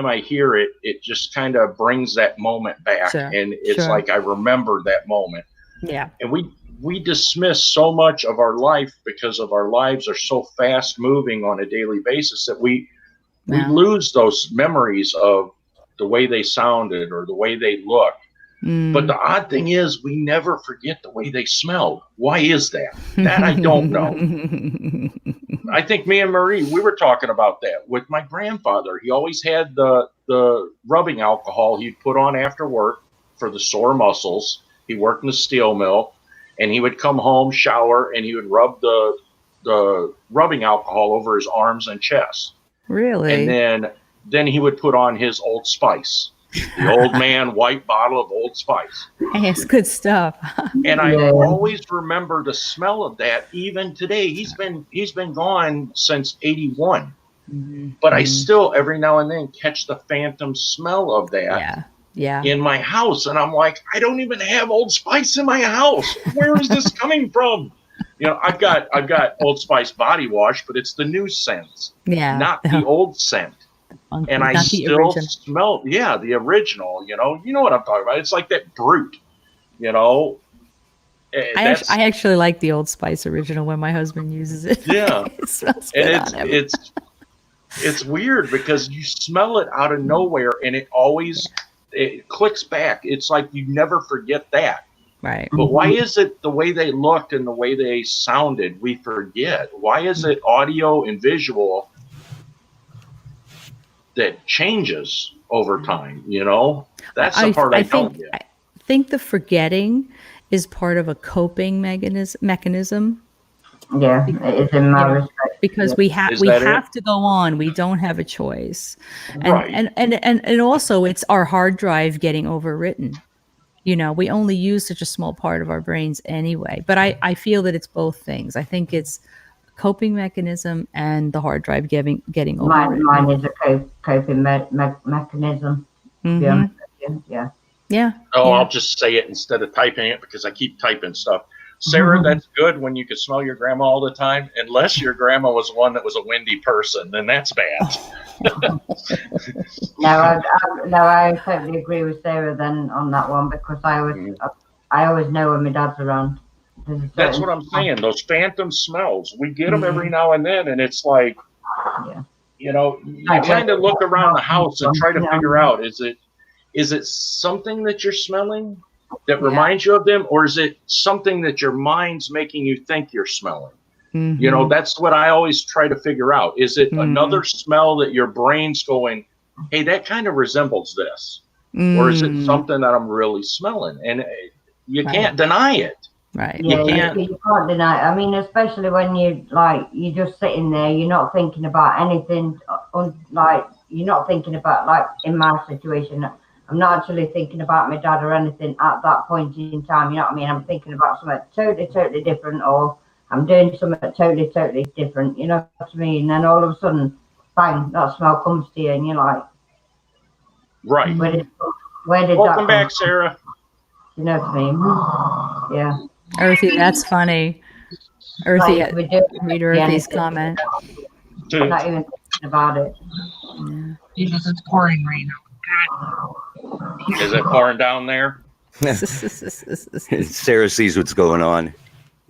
I hear it, it just kind of brings that moment back. And it's like I remember that moment. Yeah. And we dismiss so much of our life because of our lives are so fast moving on a daily basis that we lose those memories of the way they sounded or the way they looked. But the odd thing is, we never forget the way they smelled. Why is that? That I don't know. I think me and Marie, we were talking about that with my grandfather. He always had the rubbing alcohol he'd put on after work for the sore muscles. He worked in the steel mill, and he would come home, shower, and he would rub the rubbing alcohol over his arms and chest. Really? And then he would put on his Old Spice. The old man white bottle of Old Spice. Hey, it's good stuff. And I always remember the smell of that even today. He's been gone since 81. But I still every now and then catch the phantom smell of that in my house. And I'm like, I don't even have Old Spice in my house. Where is this coming from? You know, I've got Old Spice body wash, but it's the new scent. Yeah. Not the old scent. And I still smell, the original, you know what I'm talking about. It's like that brute, you know. I actually like the Old Spice original when my husband uses it. Yeah. It smells good on him. It's weird because you smell it out of nowhere and it clicks back. It's like you never forget that. Right. But why is it the way they looked and the way they sounded, we forget? Why is it audio and visual that changes over time, you know? That's the part I don't get. I think the forgetting is part of a coping mechanism. Yeah, it is in my respect. Because we have to go on. We don't have a choice. And also it's our hard drive getting overwritten. You know, we only use such a small part of our brains anyway. But I feel that it's both things. I think it's coping mechanism and the hard drive getting overwritten. Mine is a coping mechanism. Yeah. I'll just say it instead of typing it because I keep typing stuff. Sarah, that's good when you can smell your grandma all the time, unless your grandma was one that was a windy person, then that's bad. I totally agree with Sarah then on that one because I always know when my dad's around. That's what I'm saying. Those phantom smells, we get them every now and then, and it's like, you know, you kind of look around the house and try to figure out, is it something that you're smelling that reminds you of them, or is it something that your mind's making you think you're smelling? You know, that's what I always try to figure out. Is it another smell that your brain's going, hey, that kind of resembles this? Or is it something that I'm really smelling? And you can't deny it. Right. Yeah, you can't deny it. I mean, especially when you're just sitting there, you're not thinking about anything, you're not thinking about, like, in my situation, I'm not actually thinking about my dad or anything at that point in time, you know what I mean? I'm thinking about something totally different, or I'm doing something totally different, you know what I mean? And then all of a sudden, bang, that smell comes to you and you're like, right. Where did Welcome back, Sarah. You know what I mean? Yeah. Earthy, that's funny. Earthy, read Earthy's comment. I'm not even thinking about it. Yeah. Jesus, it's pouring rain. Is it pouring down there? Sarah sees what's going on.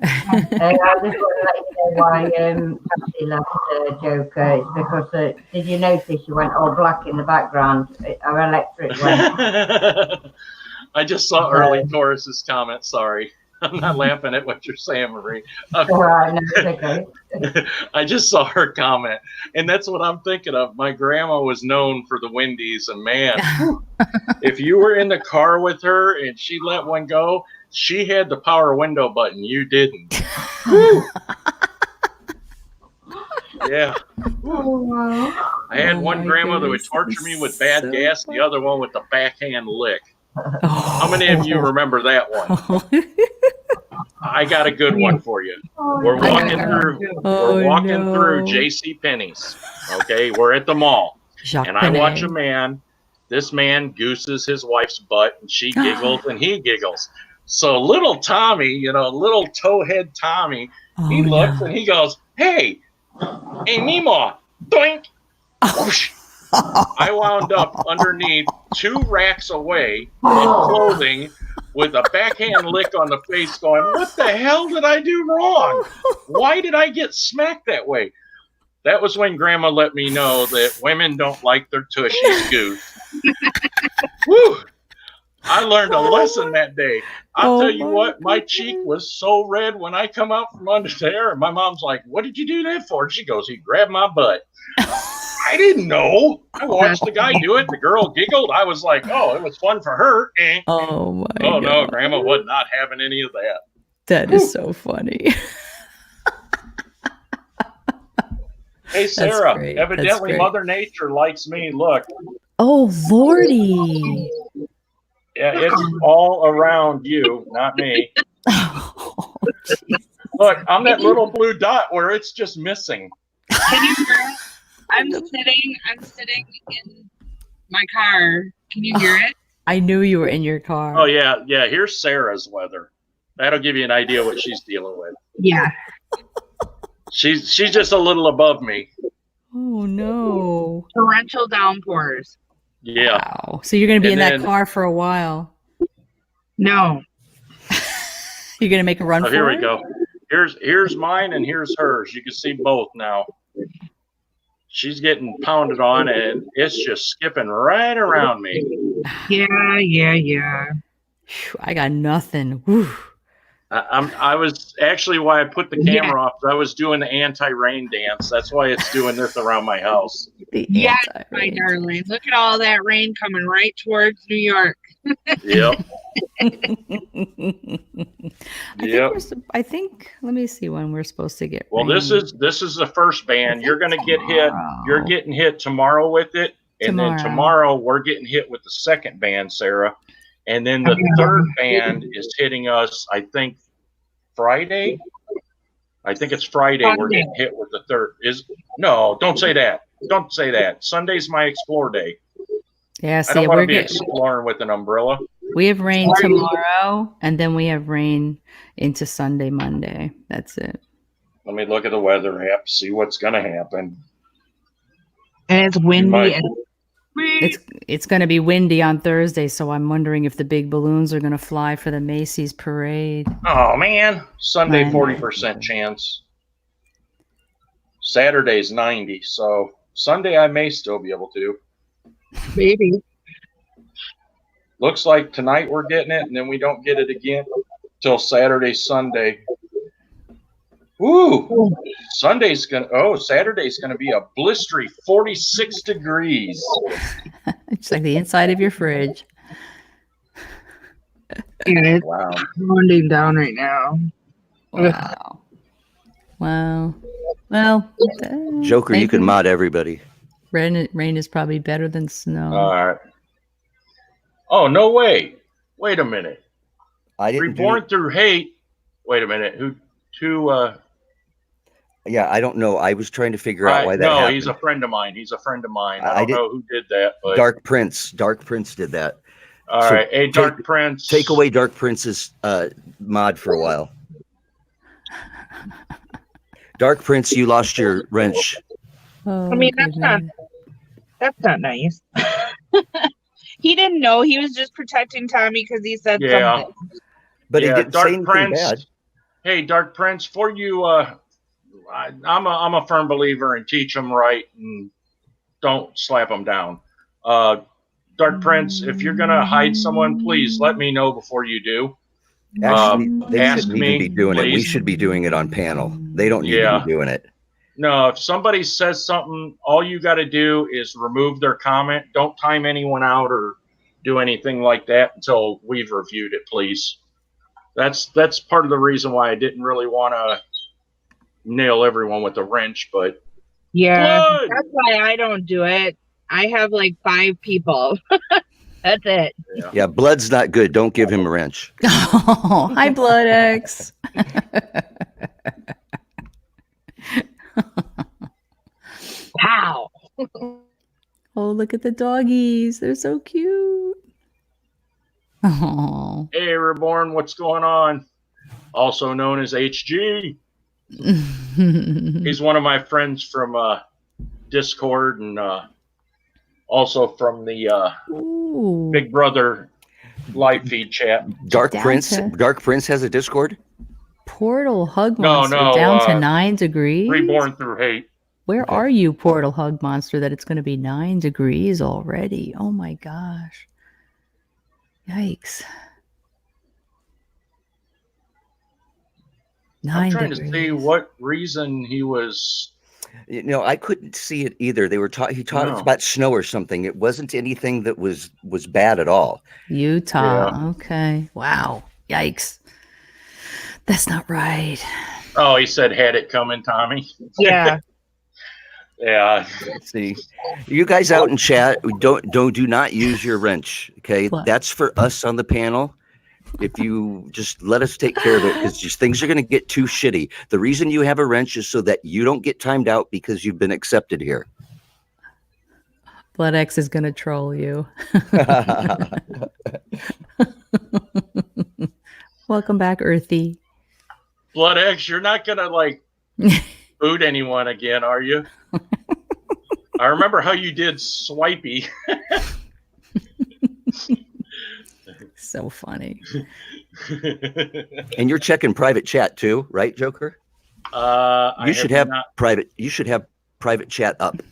I just want to let you know why Kathy left Joker. It's because did you notice she went all black in the background? Our electric went. I just saw early Taurus's comment. Sorry. I'm not laughing at what you're saying, Marie. All right, no, it's okay. I just saw her comment, and that's what I'm thinking of. My grandma was known for the windies, and man, if you were in the car with her and she let one go, she had the power window button. You didn't. Yeah. I had one grandma that would torture me with bad gas, the other one with the backhand lick. How many of you remember that one? I got a good one for you. We're walking through J.C. Penney's. Okay, we're at the mall, and I watch a man. This man gooses his wife's butt, and she giggles, and he giggles. So little Tommy, you know, little towhead Tommy, he looks and he goes, "Hey, Nemo, doink!" Whoosh. I wound up underneath 2 racks away in clothing with a backhand lick on the face going, what the hell did I do wrong? Why did I get smacked that way? That was when Grandma let me know that women don't like their tushies goose. Woo! I learned a lesson that day. I'll Oh tell you my what, my goodness. cheek was so red when I come out from under there. And my mom's like, "What did you do that for?" She goes, "He grabbed my butt." I didn't know. I watched the guy do it. The girl giggled. I was like, "Oh, it was fun for her." Oh my Oh god. no, Grandma was not having any of that. That is so funny. Hey, Sarah, great. That's evidently great. Mother Nature likes me. Look, Oh lordy. yeah, it's all around you, not me. Oh, jeez. Look, I'm that little blue dot where it's just missing. Can you hear it? I'm sitting in my car. Can you hear it? I knew you were in your car. Oh yeah. Here's Sarah's weather. That'll give you an idea what she's dealing with. Yeah. She's just a little above me. Oh no. Torrential downpours. Yeah. Wow. So you're gonna be And in then- that car for a while. No. You're gonna make a run Oh, for here it? we go. Here's mine and here's hers. You can see both now. She's getting pounded on and it's just skipping right around me. Yeah. Phew, I got nothing. Whew. I was actually why I put the camera off. I was doing the anti-rain dance. That's why it's doing this around my house. The Yes, my anti-rain. darling. Look at all that rain coming right towards New York. Yep. I think let me see when we're supposed to get Well, rain. this is the first band. You're going to get hit. Tomorrow. You're getting hit tomorrow with it, and then Tomorrow. tomorrow we're getting hit with the second band, Sarah, and then the third band is hitting us. I think Friday. I think it's Friday. We're Sunday. getting hit with the third. No, don't say that. Don't say that. Sunday's my explore day. Yeah, I see, don't want we're to be getting exploring with an umbrella. we have rain tomorrow, and then we have rain into Sunday, Monday. That's it. Let me look at the weather app, see what's going to happen. And it's windy. might- And It's going to be windy on Thursday, so I'm wondering if the big balloons are going to fly for the Macy's parade. Oh man, Sunday Man. 40% chance. Saturday's 90, so Sunday I may still be able to. baby. Looks like tonight we're getting it, and then we don't get it again till Saturday, Sunday. Ooh, Saturday's gonna be a blistery 46 degrees. It's like the inside of your fridge. And it's Wow. pounding down right now. Wow. Wow. Well, Joker, you can mod everybody. rain is probably better than snow. All right. Oh no way! Wait a minute. I didn't. Reborn through hate. Wait a minute. Yeah, I don't know. I was trying to figure out why that no, happened. he's a friend of mine. He's a friend of mine. I I don't did- know who did that, but Dark Prince did that. all so right. Hey, Dark Prince. Take away Dark Prince's mod for a while. Dark Prince, you lost your wrench. Oh, I mean, that's not nice. He didn't know. He was just protecting Tommy because he said Yeah. something. But Yeah, he didn't Dark say anything Prince. bad. Hey, Dark Prince, for you, I'm a firm believer in teach them right and don't slap them down. Dark Prince, if you're gonna hide someone, please let me know before you do. Actually, they ask shouldn't even me, be doing it. We please. should be doing it on panel. They don't need to Yeah. be doing it. No, if somebody says something, all you got to do is remove their comment. Don't time anyone out or do anything like that until we've reviewed it, please. That's part of the reason why I didn't really want to nail everyone with a wrench, but Yeah, Blood! that's why I don't do it. I have like 5 people. That's it. Yeah, blood's not good. Don't give him a wrench. Oh, hi, Blood X. Wow. Oh, look at the doggies. They're so cute. Oh. hey, Reborn, what's going on? Also known as HG. He's one of my friends from Discord and also from the Ooh. Big Brother live feed chat. Dark Down Prince. to- Dark Prince has a Discord. Portal Hug No, Monster no, down to uh, 9 degrees. Reborn through hate. Where are you, Portal Hug Monster, that it's going to be 9 degrees already? Oh my gosh. Yikes. I'm 9 trying to see degrees. what reason he was. You know, I couldn't see it either. They were talking. He talked No. about snow or something. It wasn't anything that was bad at all. Utah. Yeah. Okay. Wow. Yikes. That's not right. Oh, he said, "Had it coming, Tommy." Yeah. Yeah. See, you guys out in chat, do not use your wrench. Okay, What? that's for us on the panel. If you just let us take care of it, because things are going to get too shitty. The reason you have a wrench is so that you don't get timed out because you've been accepted here. Blood X is going to troll you. Welcome back, Earthy. Blood X, you're not gonna like boot anyone again, are you? I remember how you did Swipey. So funny. And you're checking private chat too, right, Joker? You should have private. You should have private chat up.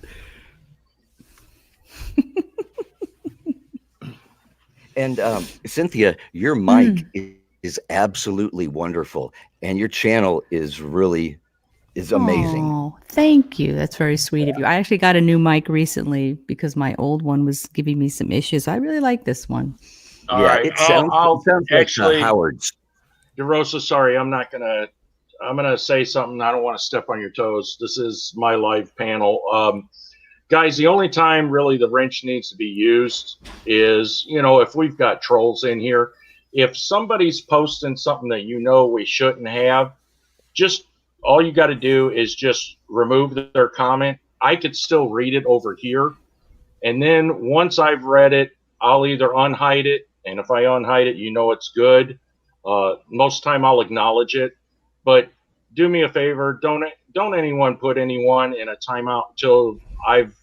And Cynthia, your mic is absolutely wonderful, and your channel is amazing. Oh, thank you. That's very sweet of you. I actually got a new mic recently because my old one was giving me some issues. I really like this one. All right. It sounds actually, like Howard's. DeRosa, sorry, I'm gonna say something. I don't want to step on your toes. This is my live panel. Guys, the only time really the wrench needs to be used is, if we've got trolls in here. If somebody's posting something that we shouldn't have, just all you got to do is just remove their comment. I could still read it over here. And then once I've read it, I'll either unhide it. And if I unhide it, it's good. Most time I'll acknowledge it. But do me a favor, don't anyone put anyone in a timeout until I've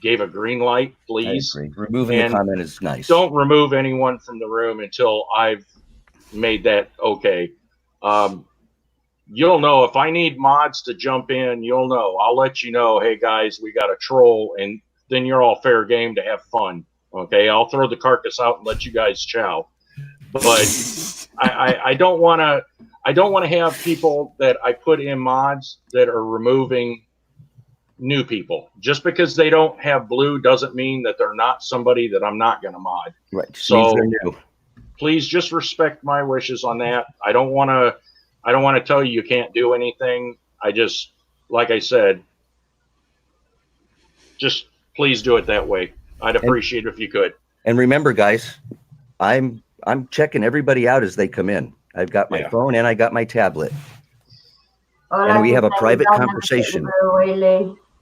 gave a green light, please. I agree. Removing the comment is nice. Don't remove anyone from the room until I've made that okay. You'll know if I need mods to jump in, you'll know. I'll let you know, hey guys, we got a troll, and then you're all fair game to have fun. Okay, I'll throw the carcass out and let you guys chow. But I don't want to have people that I put in mods that are removing new people. Just because they don't have blue doesn't mean that they're not somebody that I'm not going to mod. Right. So please just respect my wishes on that. I don't want to tell you can't do anything. I just, like I said, just please do it that way. I'd appreciate it if you could. And remember, guys, I'm checking everybody out as they come in. I've got my phone and I got my tablet. And we have a private conversation.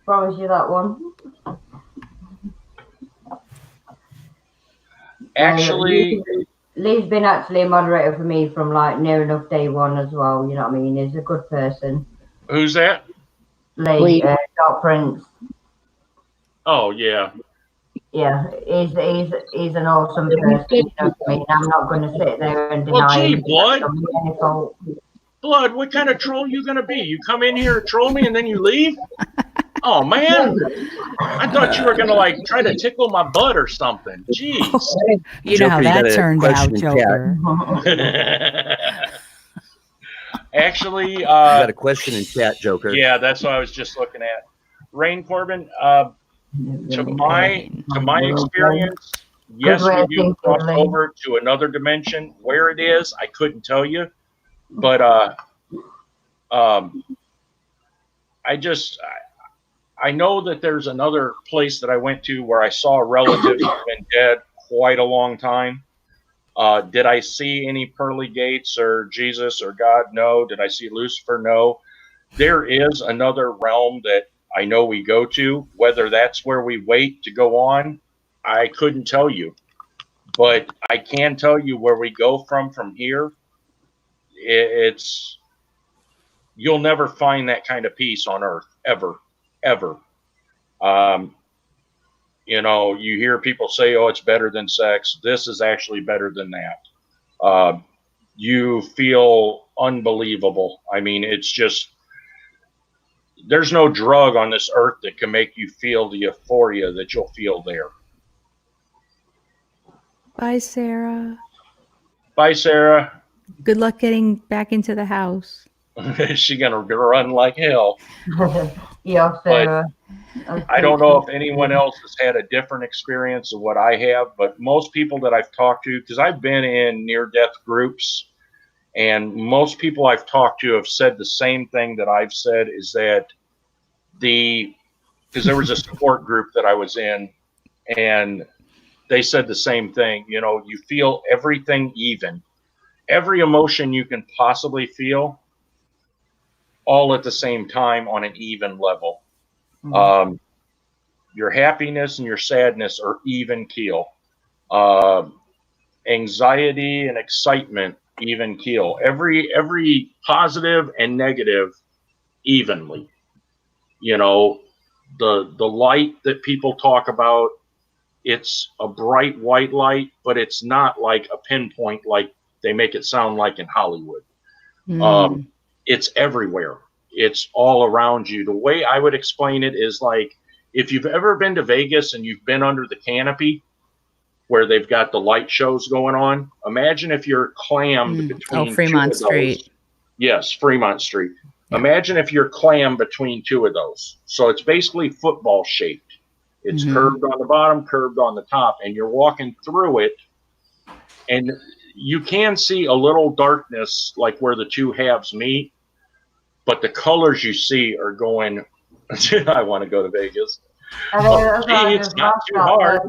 Promise you that one. Actually, Lee's been actually a moderator for me from like near enough day one as well. You know what I mean? He's a good person. Who's that? Lee, Dark Prince. Oh yeah. Yeah, he's an awesome person. You know what I mean? I'm not going to sit there and deny him. Blood, what kind of troll you going to be? You come in here, troll me, and then you leave? Oh, man. I thought you were going to, try to tickle my butt or something. Jeez. You know how that turned out, Joker. Actually, you got a question in chat, Joker. Yeah, that's what I was just looking at. Rain Corbin, to my experience, yes, we do cross over to another dimension. Where it is, I couldn't tell you. But I know that there's another place that I went to where I saw relatives who've been dead quite a long time. Did I see any pearly gates or Jesus or God? No. Did I see Lucifer? No. There is another realm that I know we go to. Whether that's where we wait to go on, I couldn't tell you. But I can tell you where we go from here. You'll never find that kind of peace on earth, ever. You hear people say, oh, it's better than sex. This is actually better than that. You feel unbelievable. I mean, it's just, there's no drug on this earth that can make you feel the euphoria that you'll feel there. Bye, Sarah. Bye, Sarah. Good luck getting back into the house. Is she gonna run like hell? Yeah, Sarah. I don't know if anyone else has had a different experience of what I have, but most people that I've talked to, because I've been in near-death groups, and most people I've talked to have said the same thing that I've said, is that because there was a support group that I was in, and they said the same thing. You know, you feel everything even. Every emotion you can possibly feel, all at the same time on an even level. Mm. Your happiness and your sadness are even keel. Anxiety and excitement, even keel. Every positive and negative, evenly. You know, the light that people talk about, it's a bright white light, but it's not like a pinpoint like they make it sound like in Hollywood. It's everywhere. It's all around you. The way I would explain it is like, if you've ever been to Vegas and you've been under the canopy where they've got the light shows going on, imagine if you're clammed between Fremont Street. Yes, Fremont Street. Yeah. Imagine if you're clammed between two of those. So it's basically football shaped. It's curved on the bottom, curved on the top, and you're walking through it, and you can see a little darkness like where the two halves meet, but the colors you see are going, I want to go to Vegas. It's not too hard.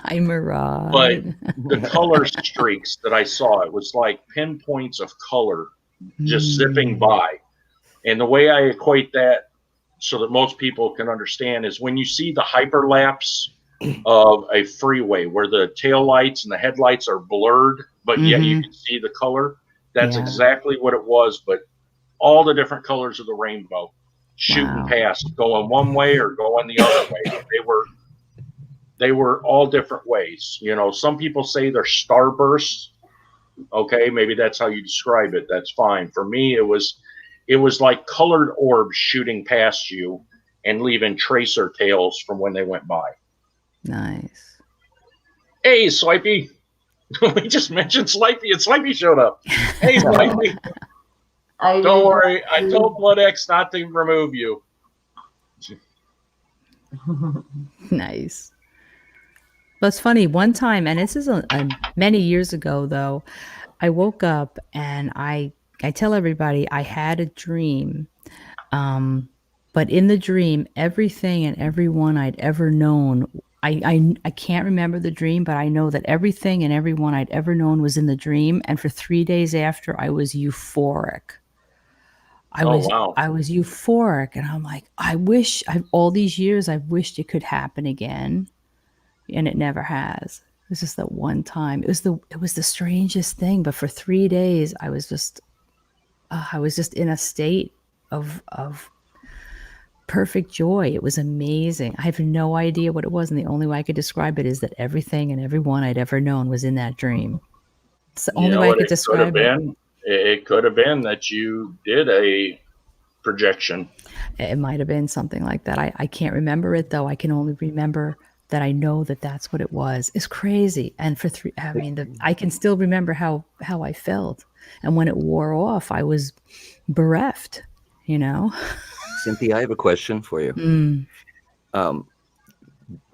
I'm a ride. But the color streaks that I saw, it was like pinpoints of color just zipping by. And the way I equate that so that most people can understand is when you see the hyperlapse of a freeway where the taillights and the headlights are blurred, but yet you can see the color. That's exactly what it was, but all the different colors of the rainbow shooting past, going one way or going the other way. They were all different ways. You know, some people say they're starbursts. Okay, maybe that's how you describe it. That's fine. For me, it was like colored orbs shooting past you and leaving tracer tails from when they went by. Nice. Hey, Swipey. We just mentioned Swipey, and Swipey showed up. Hey, Swipey. Don't worry. I told Blood X not to remove you. Nice. Well, it's funny. One time, and this is many years ago, though, I woke up and I tell everybody I had a dream. But in the dream, everything and everyone I'd ever known, I can't remember the dream, but I know that everything and everyone I'd ever known was in the dream. And for 3 days after, I was euphoric. I was euphoric. And I'm like, all these years, I've wished it could happen again. And it never has. It was just that one time. It was the strangest thing. But for 3 days, I was just in a state of perfect joy. It was amazing. I have no idea what it was, and the only way I could describe it is that everything and everyone I'd ever known was in that dream. It's the only way I could describe it. It could have been that you did a projection. It might have been something like that. I can't remember it, though. I can only remember that I know that that's what it was. It's crazy. And I can still remember how I felt. And when it wore off, I was bereft, you know? Cynthia, I have a question for you.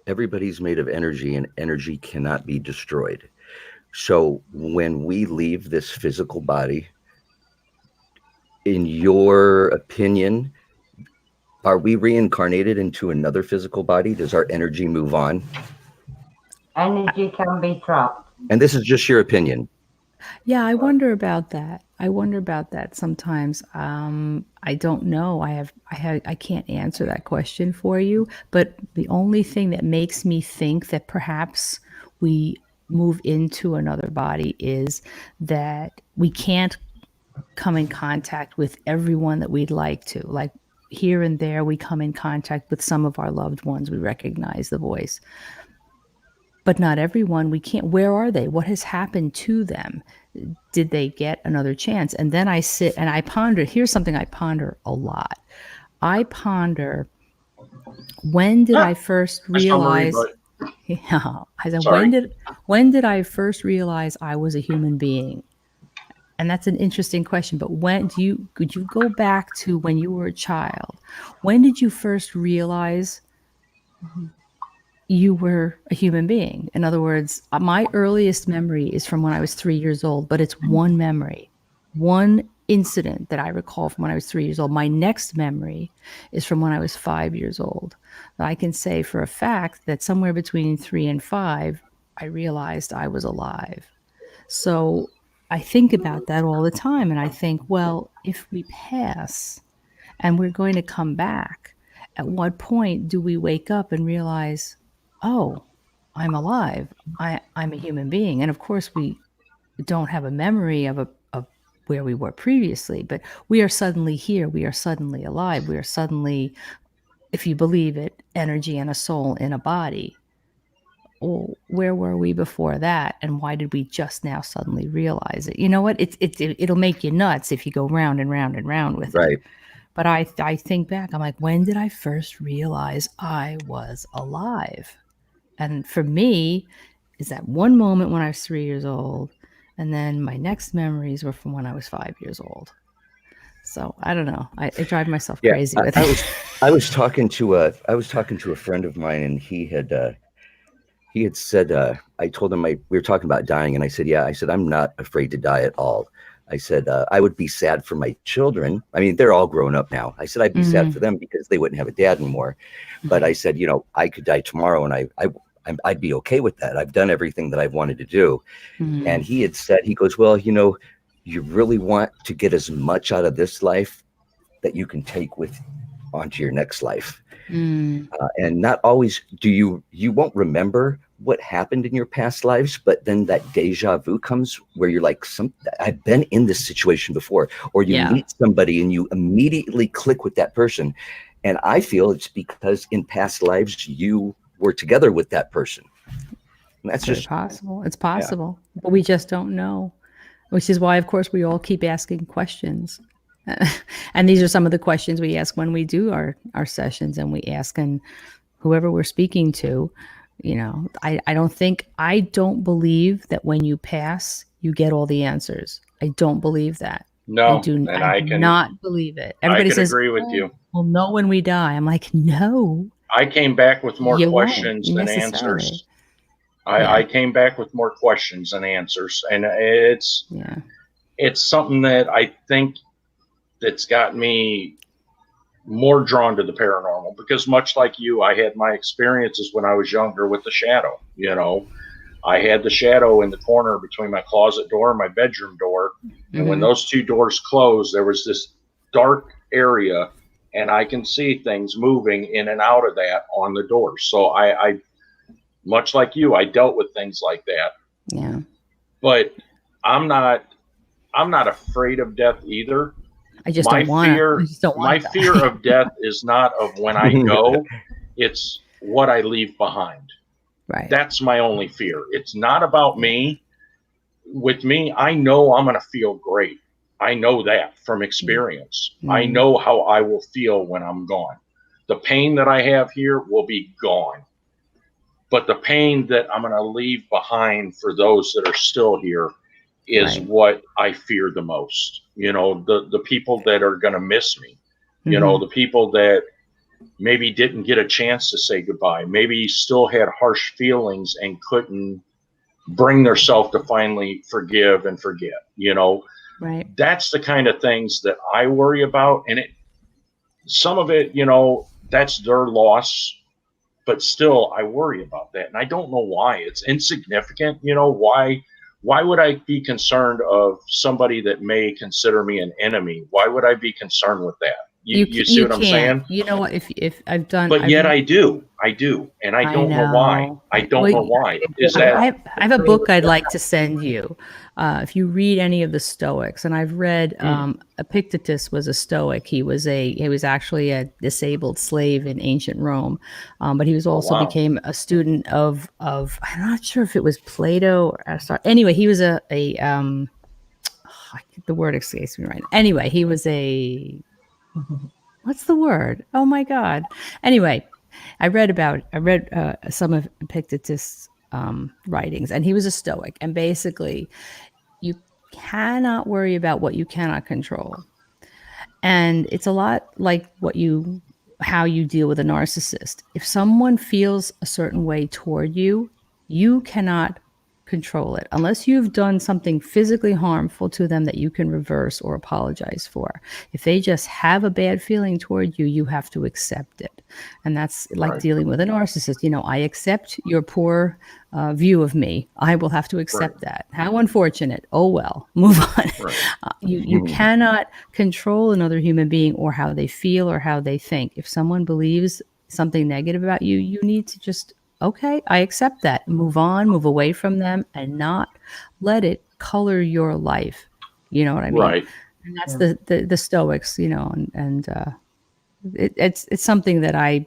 Everybody's made of energy, and energy cannot be destroyed. So when we leave this physical body, in your opinion, are we reincarnated into another physical body? Does our energy move on? Energy can be trapped. And this is just your opinion. Yeah, I wonder about that. Sometimes. I don't know. I can't answer that question for you. But the only thing that makes me think that perhaps we move into another body is that we can't come in contact with everyone that we'd like to. Like here and there, we come in contact with some of our loved ones. We recognize the voice. But not everyone. We can't. Where are they? What has happened to them? Did they get another chance? And then I sit and I ponder. Here's something I ponder a lot. I ponder, when did I first realize? Yeah. I said, Sorry. when did I first realize I was a human being? And that's an interesting question. But could you go back to when you were a child? When did you first realize you were a human being? In other words, my earliest memory is from when I was 3 years old, but it's one memory, one incident that I recall from when I was 3 years old. My next memory is from when I was 5 years old. I can say for a fact that somewhere between 3 and 5, I realized I was alive. So I think about that all the time. And I think, well, if we pass and we're going to come back, at what point do we wake up and realize, oh, I'm alive. I'm a human being. And of course, we don't have a memory of where we were previously, but we are suddenly here. We are suddenly alive. We are suddenly, if you believe it, energy and a soul in a body. Well, where were we before that, and why did we just now suddenly realize it? You know what? It'll make you nuts if you go round and round and round with Right. it. But I think back, I'm like, when did I first realize I was alive? And for me, is that one moment when I was 3 years old, and then my next memories were from when I was 5 years old. So I don't know. I drive myself crazy with it. I was talking to a friend of mine, and he had said, I told him we were talking about dying, and I said, yeah, I said, I'm not afraid to die at all. I said, I would be sad for my children. I mean, they're all grown up now. I said, I'd be sad for them because they wouldn't have a dad anymore. But I said, I could die tomorrow, and I'd be okay with that. I've done everything that I've wanted to do. And he had said, he goes, well, you really want to get as much out of this life that you can take onto your next life. And not always you won't remember what happened in your past lives, but then that deja vu comes where you're like, I've been in this situation before, or you meet somebody and you immediately click with that person. And I feel it's because in past lives you were together with that person. And that's just possible. It's possible, but we just don't know, which is why, of course, we all keep asking questions. And these are some of the questions we ask when we do our sessions, and we ask, and whoever we're speaking to, I don't believe that when you pass, you get all the answers. I don't believe that. No, I do not believe it. Everybody says, agree with you. We'll know when we die. I'm like, no. I came back with more questions than answers. I came back with more questions than answers. And it's something that I think that's got me more drawn to the paranormal, because much like you, I had my experiences when I was younger with the shadow. I had the shadow in the corner between my closet door and my bedroom door. And when those two doors closed, there was this dark area, and I can see things moving in and out of that on the door. So I much like you, I dealt with things like that. Yeah. But I'm not afraid of death either. I just don't want to. My fear of death is not of when I go, it's what I leave behind. Right. That's my only fear. It's not about me. With me, I know I'm going to feel great. I know that from experience. I know how I will feel when I'm gone. The pain that I have here will be gone. But the pain that I'm going to leave behind for those that are still here is what I fear the most. The people that are going to miss me, the people that maybe didn't get a chance to say goodbye, maybe still had harsh feelings and couldn't bring themselves to finally forgive and forget, Right. That's the kind of things that I worry about. And some of it, that's their loss, but still I worry about that. And I don't know why. It's insignificant. Why would I be concerned of somebody that may consider me an enemy? Why would I be concerned with that? You see what I'm saying? You know what? If I've done, but yet I do, and I don't know why. I don't know why. Is that I have a book I'd like to send you. If you read any of the Stoics, and I've read Epictetus was a Stoic. He was actually a disabled slave in ancient Rome, but he was also became a student of I'm not sure if it was Plato or Aristotle. Anyway, he was the word escapes me right now. Anyway, he was what's the word? Oh my God. Anyway, I read some of Epictetus' writings, and he was a Stoic. And basically, you cannot worry about what you cannot control. And it's a lot like how you deal with a narcissist. If someone feels a certain way toward you, you cannot control it unless you've done something physically harmful to them that you can reverse or apologize for. If they just have a bad feeling toward you, you have to accept it. And that's like dealing with a narcissist. You know, I accept your poor view of me. I will have to accept that. How unfortunate. Oh, well, move on. You cannot control another human being or how they feel or how they think. If someone believes something negative about you, you need to just, okay, I accept that. Move on, move away from them, and not let it color your life. You know what I mean? Right. And that's the Stoics, you know, and it's something that I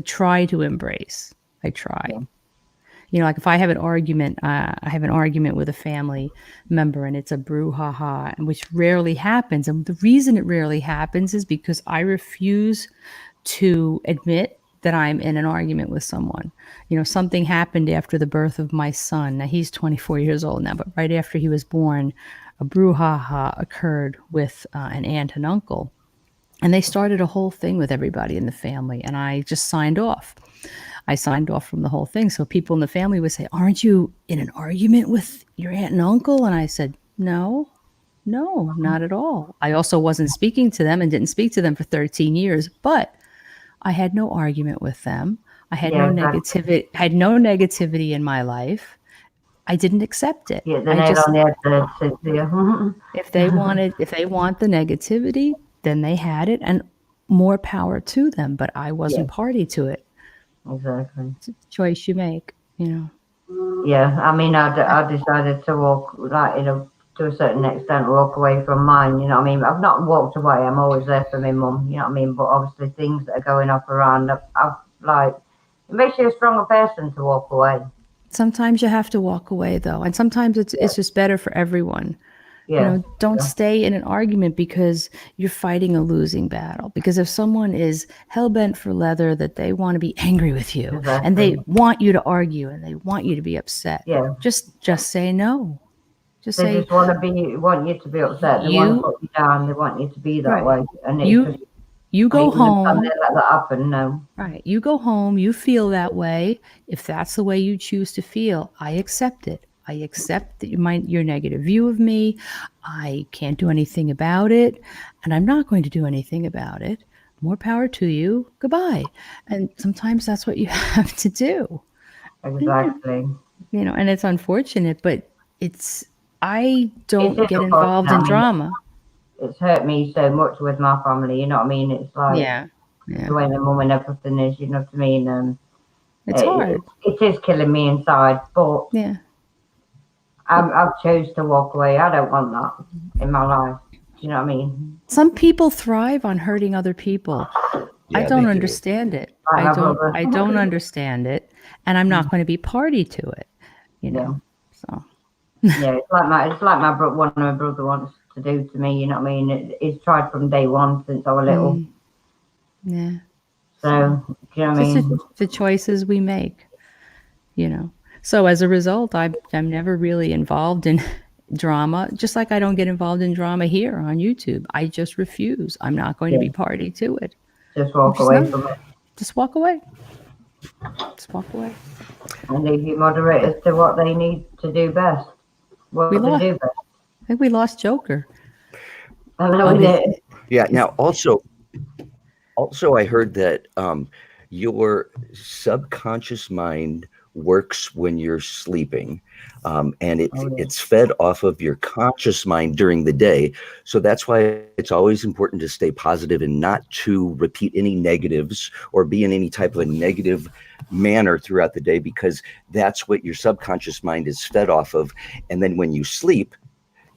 try to embrace. I try. Yeah. You know, like if I have an argument, with a family member and it's a brouhaha, and which rarely happens. And the reason it rarely happens is because I refuse to admit that I'm in an argument with someone. You know, something happened after the birth of my son. Now he's 24 years old now, but right after he was born, a brouhaha occurred with an aunt and uncle. And they started a whole thing with everybody in the family. And I just signed off. I signed off from the whole thing. So people in the family would say, aren't you in an argument with your aunt and uncle? And I said, no, not at all. I also wasn't speaking to them and didn't speak to them for 13 years, but I had no argument with them. I had no negativity in my life. I didn't accept it. Yeah, if they want the negativity, then they had it, and more power to them. But I wasn't party to it. Exactly. It's a choice you make, you know. Yeah, I mean, I decided to walk, like, you know, to a certain extent, walk away from mine. You know what I mean? I've not walked away. I'm always there for my mum. You know what I mean? But obviously, things that are going off around, I've like, it makes you a stronger person to walk away. Sometimes you have to walk away, though, and sometimes it's just better for everyone. Yeah. You know, don't stay in an argument because you're fighting a losing battle. Because if someone is hell-bent for leather that they want to be angry with you and they want you to argue and they want you to be upset, just say no. They just want you to be upset. They want to put you down. They want you to be that way. And you go home. Let that happen. No. Right. You go home. You feel that way. If that's the way you choose to feel, I accept it. I accept that your negative view of me. I can't do anything about it, and I'm not going to do anything about it. More power to you. Goodbye. And sometimes that's what you have to do. Exactly. You know, and it's unfortunate, but I don't get involved in drama. It's hurt me so much with my family. You know what I mean? It's like the way my mum and everything is. You know what I mean? It's hard. It is killing me inside, but I've chose to walk away. I don't want that in my life. Do you know what I mean? Some people thrive on hurting other people. I don't understand it. I don't understand it, and I'm not going to be party to it. You know. So. It's like one of my brother wants to do to me. You know what I mean? He's tried from day one since I was little. Yeah. So do you know what I mean? The choices we make. You know. So as a result, I'm never really involved in drama, just like I don't get involved in drama here on YouTube. I just refuse. I'm not going to be party to it. Just walk away from it. Just walk away. Just walk away. And leave your moderators to what they need to do best. I think we lost Joker. Yeah. Now, also, I heard that your subconscious mind works when you're sleeping, and it's fed off of your conscious mind during the day. So that's why it's always important to stay positive and not to repeat any negatives or be in any type of a negative manner throughout the day, because that's what your subconscious mind is fed off of. And then when you sleep,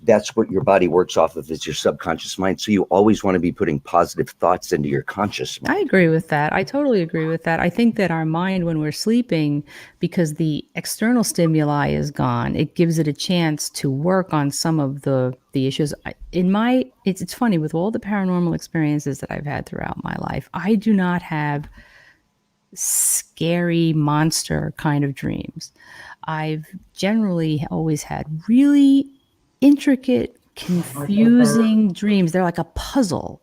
that's what your body works off of, is your subconscious mind. So you always want to be putting positive thoughts into your conscious mind. I agree with that. I totally agree with that. I think that our mind, when we're sleeping, because the external stimuli is gone, it gives it a chance to work on some of the issues. It's funny, with all the paranormal experiences that I've had throughout my life, I do not have scary monster kind of dreams. I've generally always had really intricate, confusing dreams. They're like a puzzle.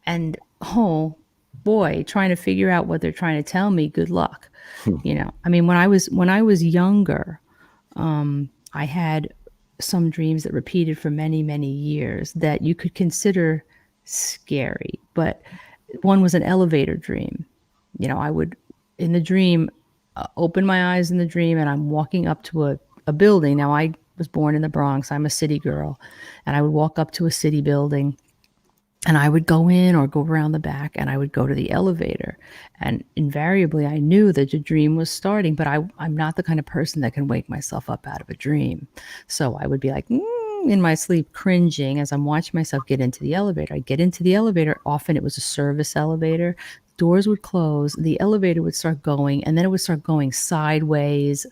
And oh boy, trying to figure out what they're trying to tell me, good luck. You know, I mean, when I was younger, I had some dreams that repeated for many, many years that you could consider scary. But one was an elevator dream. You know, I would, in the dream, open my eyes in the dream, and I'm walking up to a building. Now, I was born in the Bronx. I'm a city girl. And I would walk up to a city building, and I would go in or go around the back, and I would go to the elevator. And invariably, I knew that the dream was starting, but I'm not the kind of person that can wake myself up out of a dream. So I would be like, in my sleep, cringing as I'm watching myself get into the elevator. I'd get into the elevator. Often it was a service elevator. Doors would close. The elevator would start going, and then it would start going sideways,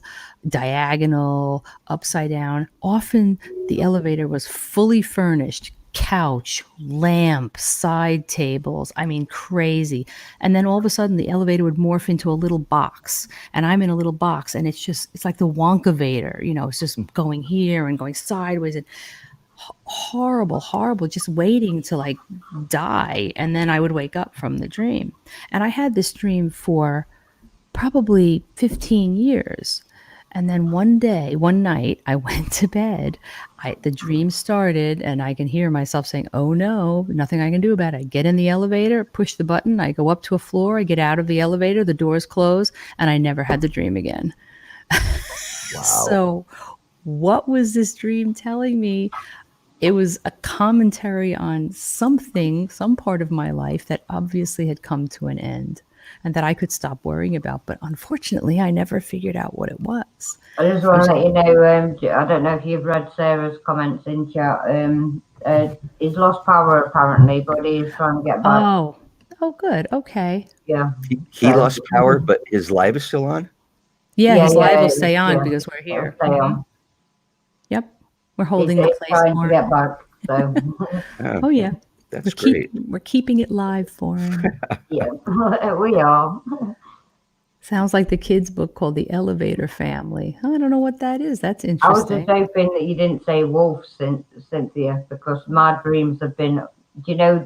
diagonal, upside down. Often the elevator was fully furnished. Couch, lamp, side tables. I mean, crazy. And then all of a sudden the elevator would morph into a little box, and I'm in a little box, and it's like the Wonkavator, you know, it's just going here and going sideways, and horrible, just waiting to like die. And then I would wake up from the dream. And I had this dream for probably 15 years. And then one night, I went to bed. The dream started, and I can hear myself saying, "Oh no, nothing I can do about it." I get in the elevator, push the button, I go up to a floor, I get out of the elevator, the doors close, and I never had the dream again. Wow. So, what was this dream telling me? It was a commentary on something, some part of my life that obviously had come to an end, and that I could stop worrying about. But unfortunately, I never figured out what it was. I just want to let you know, I don't know if you've read Sarah's comments in chat. He's lost power apparently, but he's trying to get back. Oh, good. Okay. Yeah. He lost power, but his live is still on? Yeah, his live will stay on because we're here. Stay on. Yep. We're holding the place trying more. to get back. So. Oh, yeah. That's great. We're keeping it live for him. Yeah, we are. Sounds like the kids' book called The Elevator Family. I don't know what that is. That's I was interesting. just hoping that you didn't say wolf, Cynthia, because my dreams have been, do you know,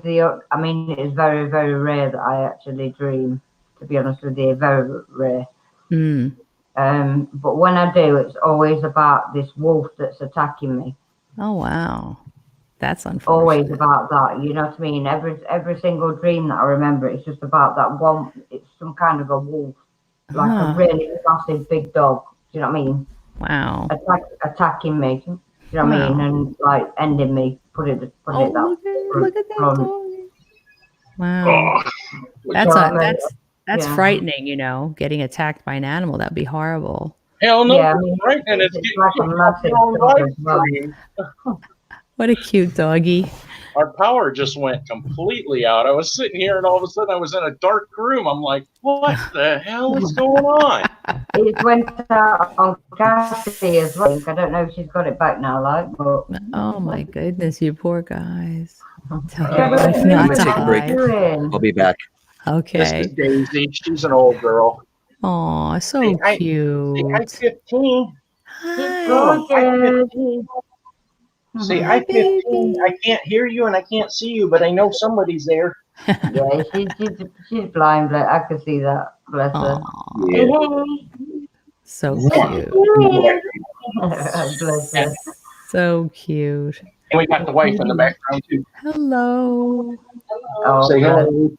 I mean, it is very, very rare that I actually dream, to be honest with you, very rare. But when I do, it's always about this wolf that's attacking me. Oh, wow. That's unfortunate. Always about that, you know what I mean? Every single dream that I remember, it's just about that one. It's some kind of a wolf, like a really massive big dog. Do you know what I mean? Wow. Attacking me. Do you know what I mean? And like ending me. Put it that. Look at that dog. Wow. That's frightening, you know, getting attacked by an animal. That'd be horrible. Hell no. Yeah, I mean, Frightening. It's like a massive dog as well. What a cute doggy. Our power just went completely out. I was sitting here, and all of a sudden I was in a dark room. I'm like, what the hell is going on? It went out on Cassie as well. I don't know if she's got it back now, like, but... Oh my goodness, you poor guys. Tell Yeah, your wife but not to take a break. hide. I'll be back. Okay. This is Daisy. She's an old girl. Aw, so cute. I'm 15. Hi. See, I'm 15. I can't hear you and I can't see you, but I know somebody's there. Yeah, she's blind, but I can see that. Bless her. Yeah. So cute. Bless her. So cute. And we got the wife in the background too. Hello. Oh, Say hello.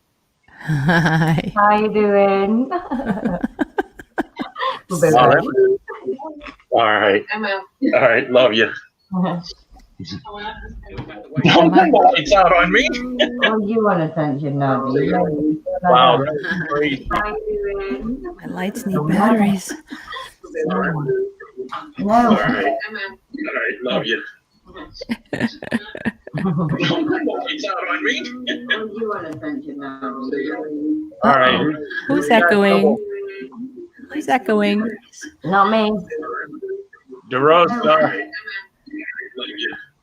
Hi. how you doing? All right. All right. All right. Love you. Don't put the lights out on me. Oh, you want attention now? Wow, that's crazy. How you doing? My lights need batteries. All No. right. All right. Love you. Don't put the lights out on me. Oh, you want attention now? All right. Who's echoing? Who's echoing? Not me. DeRosa.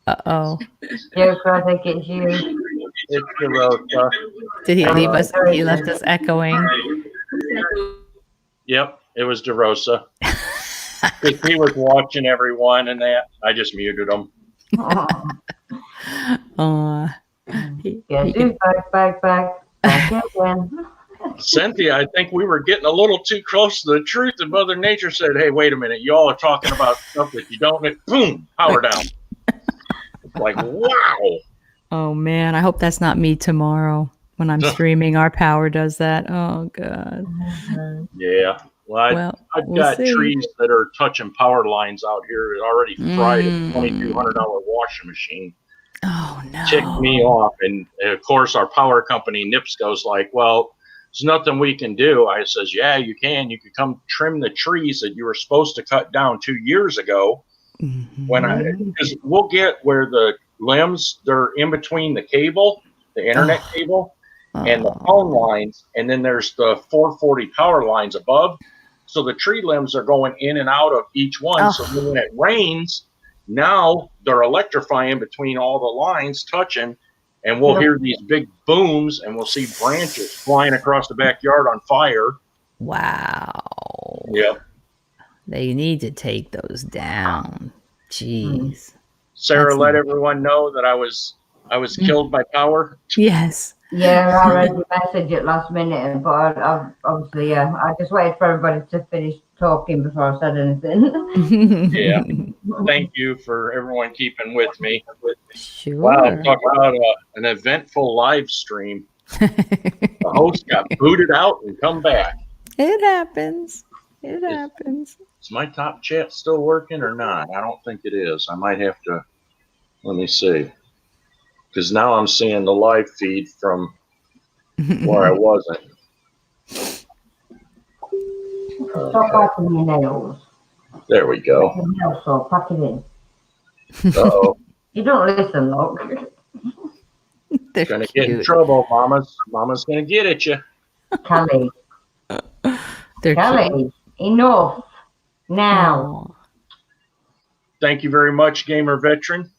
Uh-oh. Joker, I think it's you. It's DeRosa. Did he leave us? He left us echoing. Yep, it was DeRosa. He was watching everyone and that. I just muted him. Yes, he's back again. Cynthia, I think we were getting a little too close to the truth, and Mother Nature said, "Hey, wait a minute! You all are talking about stuff that you don't." And boom, power down. It's like, wow. Oh man, I hope that's not me tomorrow when I'm streaming. Our power does that. Oh god. Yeah. Well, I've got trees that are touching power lines out here. It already fried a $2,200 washing machine. Oh no. Ticked me off, and of course our power company NIPSCO's like, well, there's nothing we can do. I says, yeah, you can. You could come trim the trees that you were supposed to cut down 2 years ago. Because we'll get where the limbs, they're in between the cable, the internet cable, and the phone lines, and then there's the 440 power lines above. So the tree limbs are going in and out of each one. So when it rains, now they're electrifying between all the lines touching, and we'll hear these big booms, and we'll see branches flying across the backyard on fire. Wow. Yep. They need to take those down. Jeez. Sarah, let everyone know that I was killed by power. Yes. Yeah, I read the message at last minute, but obviously, I just waited for everybody to finish talking before I said anything. Yeah. Thank you for everyone keeping with me. Sure. Wow, talk about an eventful live stream. The host got booted out and come back. It happens. It happens. Is my top chat still working or not? I don't think it is. I might have to, let me see. Because now I'm seeing the live feed from where I wasn't. Stop biting your nails. There we go. Your nails, so pack it in. Uh-oh. You don't listen, look. They're Gonna get in trouble, Mama's. Mama's gonna get at you. Kelly. Kelly, enough. Now. Thank you very much, Gamer Veteran.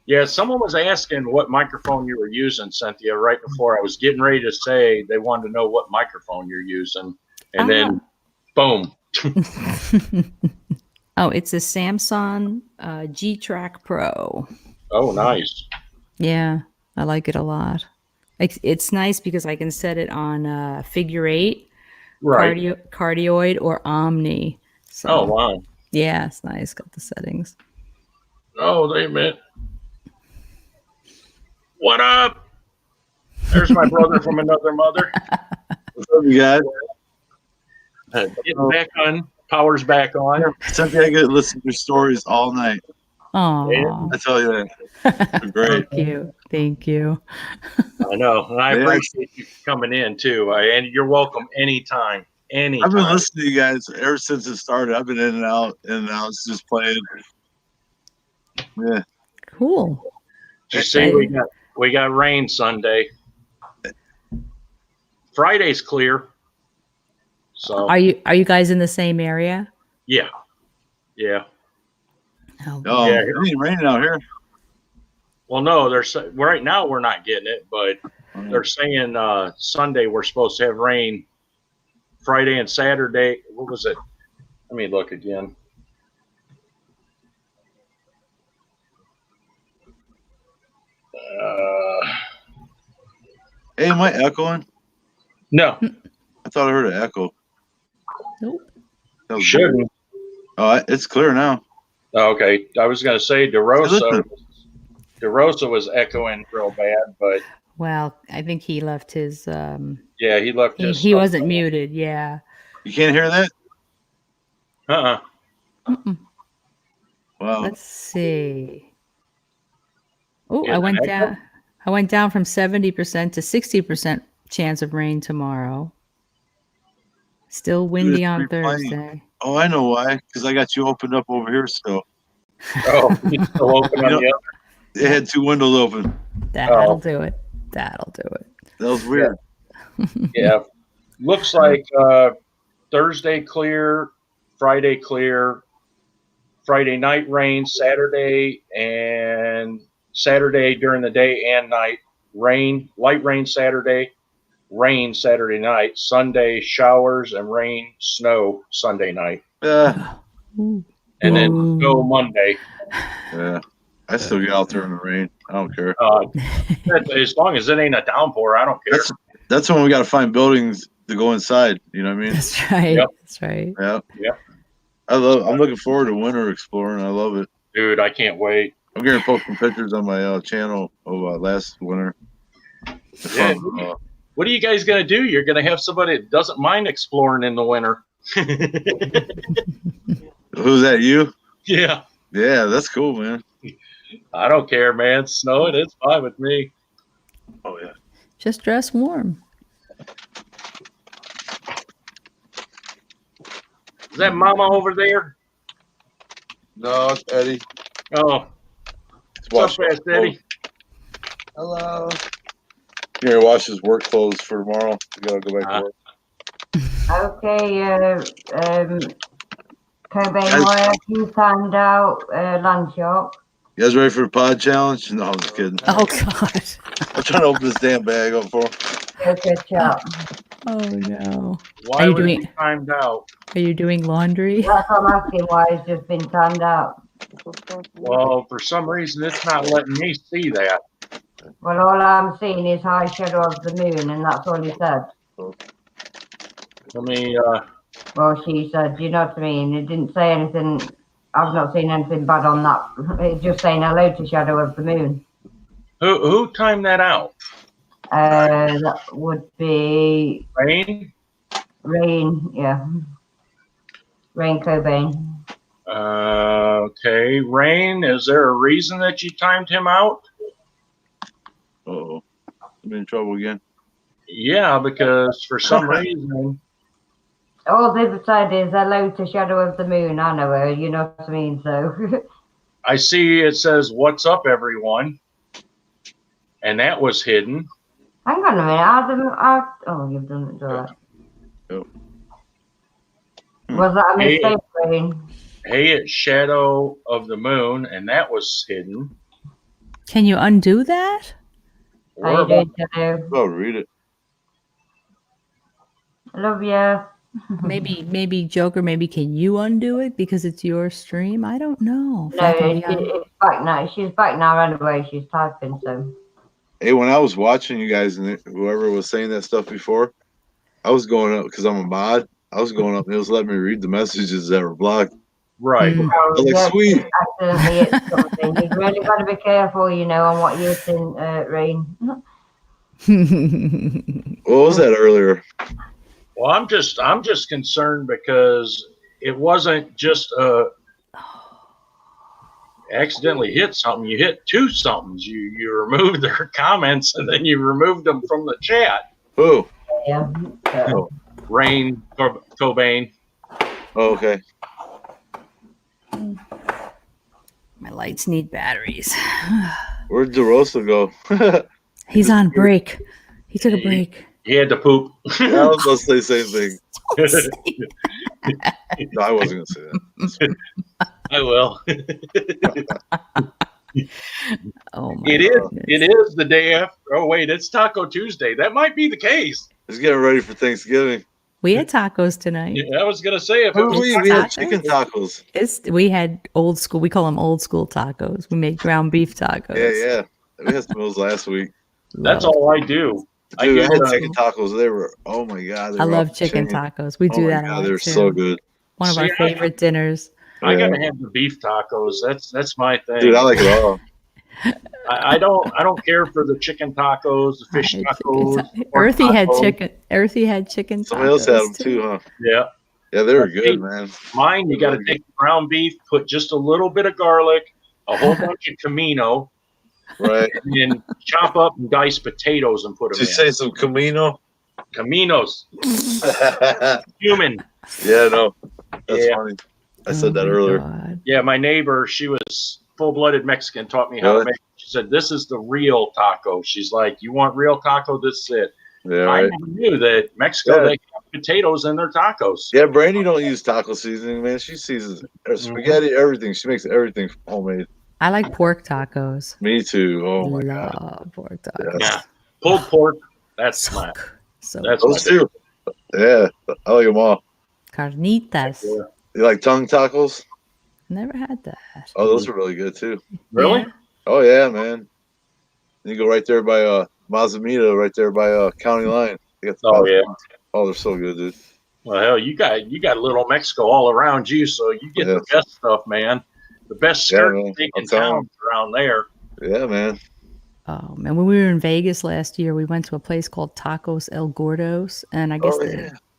Yeah, someone was asking what microphone you were using, Cynthia, right before I was getting ready to say they wanted to know what microphone you're using. And then, boom. Oh, it's a Samsung G-Track Pro. Oh, nice. Yeah, I like it a lot. It's nice because I can set it on figure 8, right, cardioid, or omni. So, oh, wow. Yeah, it's nice. Got the settings. Oh, they meant. What up? There's my brother from another mother. What's up, you guys? Getting back on. Power's back on. Cynthia, I get to listen to your stories all night. Oh, I tell you that. They're great. Thank you. I know. And I appreciate you coming in, too. And you're welcome anytime. Anytime. I've been listening to you guys ever since it started. I've been in and out, it's just playing. Yeah. Cool. Did you see we got rain Sunday. Friday's clear. So are you guys in the same area? Yeah. Yeah. Oh, yeah. It ain't raining out here. Well, no, right now we're not getting it, but they're saying Sunday we're supposed to have rain. Friday and Saturday. What was it? Let me look again. Hey, am I echoing? No. I thought I heard an echo. Nope. Shouldn't. Oh, it's clear now. Okay. I was going to say DeRosa was echoing real bad, but. Well, I think he left his. Yeah, he left his. He wasn't muted. Yeah. You can't hear that? Wow. Let's see. Oh, I went down. I went down from 70% to 60% chance of rain tomorrow. Still windy on Thursday. Oh, I know why. Because I got you opened up over here still. Oh, you still open on the other? They had 2 windows open. That'll do it. That'll do it. That was weird. Yeah. Looks like Thursday clear, Friday clear, Friday night rain, Saturday during the day and night rain, light rain Saturday, rain Saturday night, Sunday showers and rain, snow Sunday night, Yeah. and then go Monday. Yeah. I still get out there in the rain. I don't care. As long as it ain't a downpour, I don't care. That's when we got to find buildings to go inside. You know what I mean? That's right. Yep. That's right. Yeah. Yep. I'm looking forward to winter exploring. I love it. Dude, I can't wait. I'm going to post some pictures on my channel of last winter. Yeah. What are you guys going to do? You're going to have somebody that doesn't mind exploring in the winter. Who's that, you? Yeah. Yeah, that's cool, man. I don't care, man. Snowing, it's fine with me. Oh, yeah. Just dress warm. Is that Mama over there? No, it's Eddie. Oh. What's up, fast Eddie? Hello. Here, wash his work clothes for tomorrow. We gotta go back to work. Okay, Cobain, why have you timed out Land Shark? You guys ready for the pod challenge? No, I'm just kidding. Oh God. I'm trying to open this damn bag up for him. Okay, chop. Oh no. Why Are you was doing? he timed out? Are you doing laundry? That's what I'm asking, why it's just been timed out. Well, for some reason, it's not letting me see that. Well, all I'm seeing is high shadow of the moon, and that's all he said. Let me, Well, she said, you know what I mean? It didn't say anything. I've not seen anything bad on that. It's just saying hello to shadow of the moon. who timed that out? That would be Rain? Rain, yeah. Rain Cobain. Okay. Rain, is there a reason that you timed him out? Uh-oh. I'm in trouble again. Yeah, because for some reason, All they've said is hello to shadow of the moon. I know her, you know what I mean? So, I see it says, "What's up, everyone?" And that was hidden. hang on a minute. Oh, you've done it, right. Yep. Was that a Hey. mistake, Rain? Hey, it's Shadow of the Moon, and that was hidden. Can you undo that? How Or you doing, Shadow? Oh, read it. I love you. Maybe Joker. Maybe can you undo it because it's your stream? I don't know. No, it's back now. She's back now anyway. She's typing, so. Hey, when I was watching you guys and whoever was saying that stuff before, I was going up because I'm a mod. I was going up and it was letting me read the messages that were blocked. Right. Mm. Oh, I was like, sweet. Accidentally hit something. You've really got to be careful, you know, on what you're hitting, Rain. What was that earlier? Well, I'm just concerned because it wasn't just accidentally hit something. You hit two somethings. You removed their comments and then you removed them from the chat. Who? Yeah. Rain Cobain. Oh, okay. My lights need batteries. Where'd DeRosa go? He's on break. He took a break. He had to poop. I was going to say the same thing. No, I wasn't going to say that. I will. Oh my It is. goodness. It is the day after. Oh wait, it's Taco Tuesday. That might be the case. Just getting ready for Thanksgiving. We had tacos tonight. Yeah, I was gonna say if it was We had chicken tacos. We had old school. We call them old school tacos. We made ground beef tacos. Yeah. We had some of those last week. That's all I do. Dude, I had chicken tacos. They were, oh my God. I love chicken tacos. We do that a lot They're too. so good. One of our favorite dinners. I gotta have the beef tacos. That's my thing. Dude, I like it all. I don't care for the chicken tacos, the fish tacos. Earthy pork had tacos. chicken. Earthy had chicken. Somebody else had them too, huh? Yeah. Yeah, they were good, man. Mine, you got to take the ground beef, put just a little bit of garlic, a whole bunch of Camino, Right. and then chop up and dice potatoes and put them Did you in. say some Camino? Caminos. Human. Yeah, no. That's Yeah. funny. I said that earlier. Yeah, my neighbor, she was full-blooded Mexican, taught me how to make it. She said, this is the real taco. She's like, you want real taco? This is it. Yeah, I right. never knew that Mexico, they have potatoes in their tacos. Yeah, Brandy don't use taco seasoning, man. She seasons spaghetti, everything. She makes everything homemade. I like pork tacos. Me too. Oh my Love God. pork tacos. Yeah. Pulled pork, that's my So That's Those two. Yeah, I like them all. carnitas. Yeah. You like tongue tacos? Never had that. Oh, those are really good too. Really? Yeah. Oh yeah, man. You go right there by Mazamita, right there by county line. You got the Oh yeah. Oh, they're so good, dude. Well, hell, you got Little Mexico all around you, so you get the best stuff, man. The best skirt man. steak I'm in telling town around there. Yeah, man. Oh man, when we were in Vegas last year, we went to a place called Tacos El Gordos, and I guess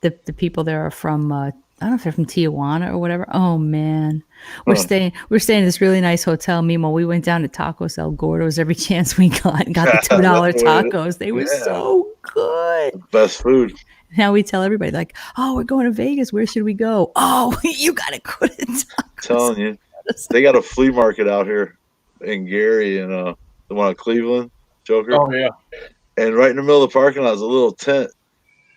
the people there are from I don't know if they're from Tijuana or whatever. Oh man, we're staying in this really nice hotel. Meanwhile, we went down to Tacos El Gordos every chance we got and got the $2 tacos. They were so good. Best food. Now we tell everybody like, oh, we're going to Vegas. Where should we go? Oh, you got to go to Tacos. Telling you, they got a flea market out here in Gary and the one in Cleveland, Joker. Oh yeah. And right in the middle of the parking lot is a little tent,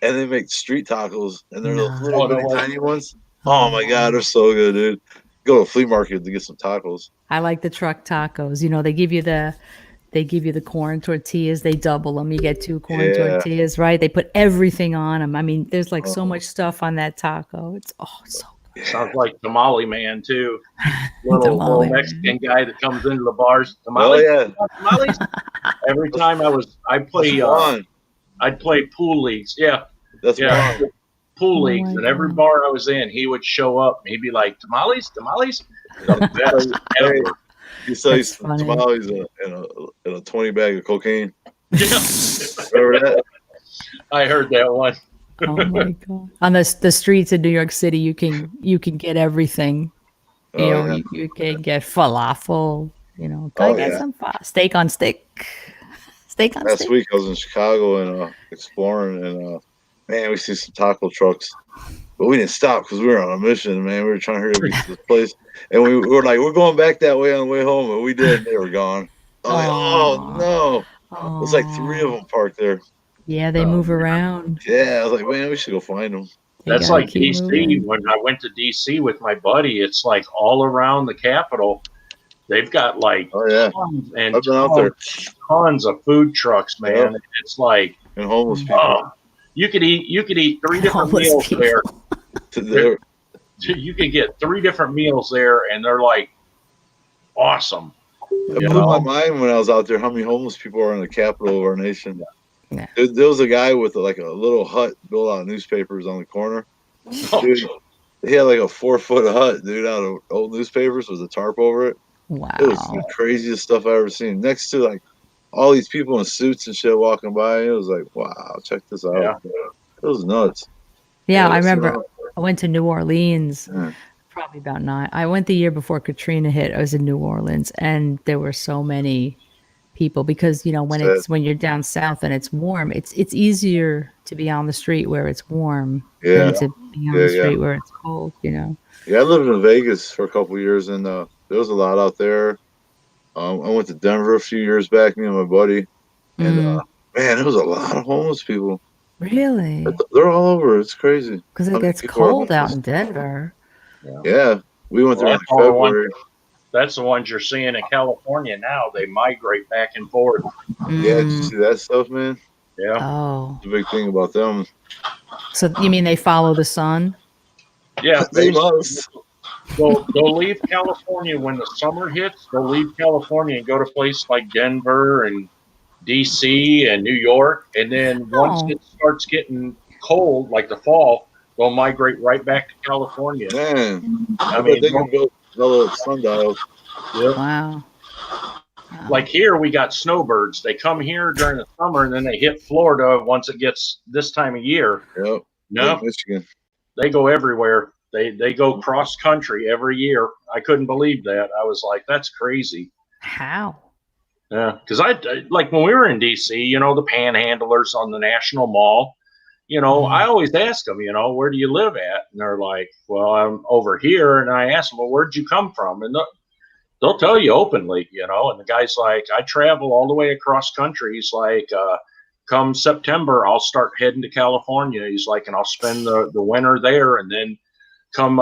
and they make street tacos, and they're those little bitty tiny ones. Oh my god, they're so good, dude. Go to a flea market to get some tacos. I like the truck tacos. You know, they give you the corn tortillas. They double them. You get 2 corn tortillas, right? They put everything on them. I mean, there's like so much stuff on that taco. It's so good. Sounds like Tamale Man too. Little Mexican guy that comes into the bars. Tamales. Oh yeah. Tamales. Every time I'd play pool leagues. Yeah. That's fun. Pool leagues, and every bar I was in, he would show up. And he'd be like, "Tamales, tamales." The best ever. You sell some tamales in a 20 bag of cocaine. Yeah. Remember that? I heard that one. Oh my god! On the streets of New York City, you can get everything. You can get falafel. You know, get some steak on stick. Steak on stick. Last week I was in Chicago and exploring, and man, we see some taco trucks, but we didn't stop because we were on a mission, man. We were trying to hurry up and get to this place, and we were like, we're going back that way on the way home, but we did, and they were gone. I'm like, oh no! It was like 3 of them parked there. Yeah, they move around. Yeah, I was like, man, we should go find them. That's like DC. When I went to DC with my buddy, it's like all around the Capitol. They've got like tons and tons of food trucks, man. Yeah. It's like and homeless people. You could eat 3 different meals there. You can get 3 different meals there, and they're like awesome. It blew my mind when I was out there how many homeless people are in the capital of our nation. Yeah. There was a guy with like a little hut built out of newspapers on the corner. Dude, he had like a 4-foot hut, dude, out of old newspapers with a tarp over it. Wow. It was the craziest stuff I ever seen. Next to like all these people in suits and shit walking by. It was like, wow, check this out. Yeah. It was nuts. Yeah, I remember I went to New Orleans probably about 9. I went the year before Katrina hit. I was in New Orleans, and there were so many people because, you know, when you're down south and it's warm, it's easier to be on the street where it's warm than to be on the street where it's cold, you know. Yeah, I lived in Vegas for a couple of years, and there was a lot out there. I went to Denver a few years back, me and my buddy, and man, there was a lot of homeless people. Really? They're all over. It's crazy. Because it gets cold out in Denver. Yeah, we went there in February. That's the ones you're seeing in California now. They migrate back and forth. Yeah, did you see that stuff, man? Yeah. Oh. The big thing about them. So you mean they follow the sun? Yeah, they must. They'll leave California when the summer hits. They'll leave California and go to places like Denver and DC and New York. And then once it starts getting cold, like the fall, they'll migrate right back to California. Man, I mean, they can build little sundials. Yep. Wow. Like here, we got snowbirds. They come here during the summer, and then they hit Florida once it gets this time of year. Yep. No, Michigan. They go everywhere. They go cross country every year. I couldn't believe that. I was like, that's crazy. How? Yeah, because I like when we were in DC, you know, the panhandlers on the National Mall. You know, I always ask them, you know, where do you live at? And they're like, well, I'm over here. And I ask them, well, where'd you come from? And they'll tell you openly, you know. And the guy's like, I travel all the way across country. He's like, come September, I'll start heading to California. He's like, and I'll spend the winter there. And then come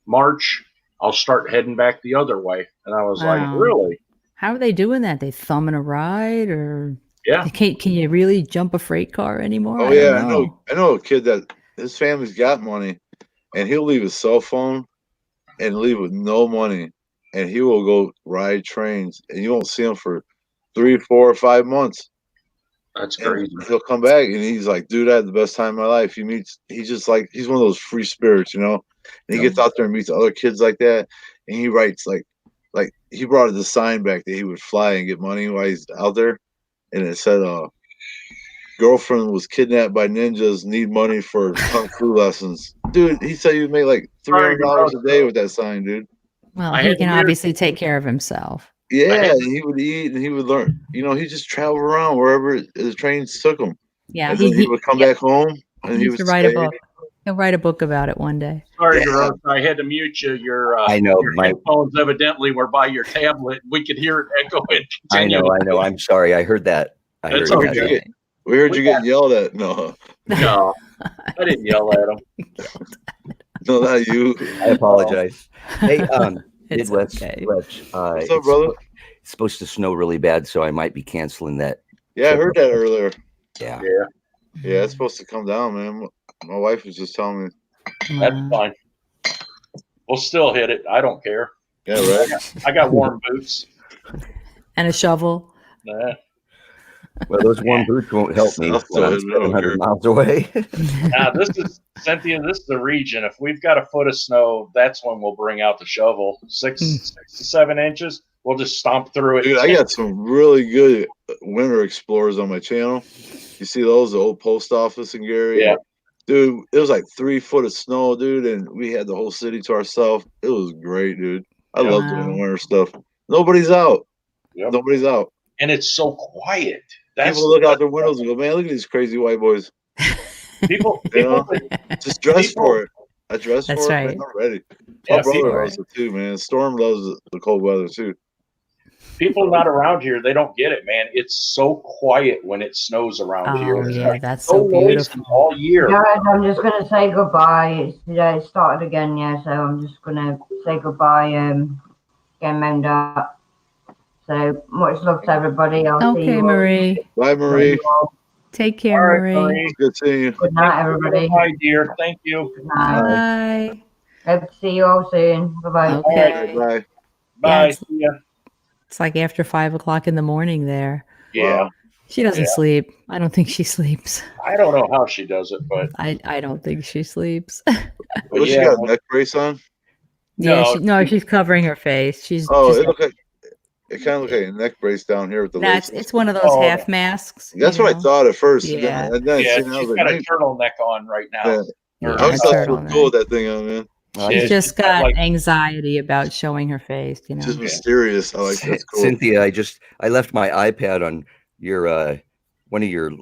March, I'll start heading back the other way. And I was like, really? How are they doing that? They thumbing a ride or? Yeah. Can you really jump a freight car anymore? Oh yeah, I know a kid that his family's got money, and he'll leave his cell phone and leave with no money, and he will go ride trains, and you won't see him for 3, 4, or 5 months. That's And crazy. he'll come back and he's like, dude, I had the best time of my life. He's just like, he's one of those free spirits, you know. And he gets out there and meets other kids like that, and he writes like he brought the sign back that he would fly and get money while he's out there, and it said, girlfriend was kidnapped by ninjas, need money for kung fu lessons. Dude, he said you'd make like $300 a day with that sign, dude. Well, he can obviously take care of himself. Yeah, and he would eat and he would learn. You know, he just traveled around wherever the trains took him. Yeah, and then he would come back home and he would write a stay. book. He'll write a book about it one day. Sorry, Gerard, I had to mute you. Your I know your headphones evidently were by your tablet. We could hear it echo and continue. I know. I'm sorry. I heard that. That's heard okay. that. We heard you getting yelled at. No, I didn't yell at him. No, not you. I apologize. Hey, It's Midwest, okay. What's up, brother? It's supposed to snow really bad, so I might be canceling that. Yeah, I heard that earlier. Yeah. Yeah, it's supposed to come down, man. My wife was just telling me. That's fine. We'll still hit it. I don't care. Yeah, right. I got warm boots. And a shovel. Nah. Well, those warm boots won't help me when I'm 700 miles away. Now, this is Cynthia. This is the region. If we've got a foot of snow, that's when we'll bring out the shovel. 6 to 7 inches. We'll just stomp through it. Dude, I got some really good winter explorers on my channel. You see those, the old post office in Gary? Yeah. Dude, it was like 3 foot of snow, dude, and we had the whole city to ourselves. It was great, dude. I love doing the winter stuff. Nobody's out. Yep. Nobody's out. And it's so quiet. People look out their windows and go, man, look at these crazy white boys. People just dress for it. I dress That's for right. it, man. I'm ready. Yeah, My brother people- loves it too, man. Storm loves the cold weather too. People not around here, they don't get it, man. It's so quiet when it snows around here. Oh, It's yeah, like that's so so noisy beautiful. all year. Guys, I'm just gonna say goodbye. It started again, yeah. So I'm just gonna say goodbye. Getting round up. So much love to everybody. I'll see Okay, you Marie. Bye, Marie. Take care, All right, Marie. Marie. Good seeing you. Good night, everybody. Bye, dear. Thank you. Good night. Bye. Hope to see you all soon. Bye bye. Okay. Bye. Bye. it's- See ya. It's like after 5 o'clock in the morning there. Yeah. She doesn't Yeah. sleep. I don't think she sleeps. I don't know how she does it, but I don't think she sleeps. What, she yeah, got a neck brace on? Yeah, No, she's covering her face. She's Oh, just, it looked like it kind of looked like a neck brace down here with the that's laces. it's one of those Oh, half masks. That's you what I know? thought at first. Yeah. And then yeah, see, now I she's was got like, a man, turtleneck on right now. yeah. Yeah, I was a so turtleneck. cool with that thing on, man. Yeah, She's just got like- anxiety about showing her face, you know. Just mysterious. I like that's cool. Cynthia, I left my iPad on your one of your.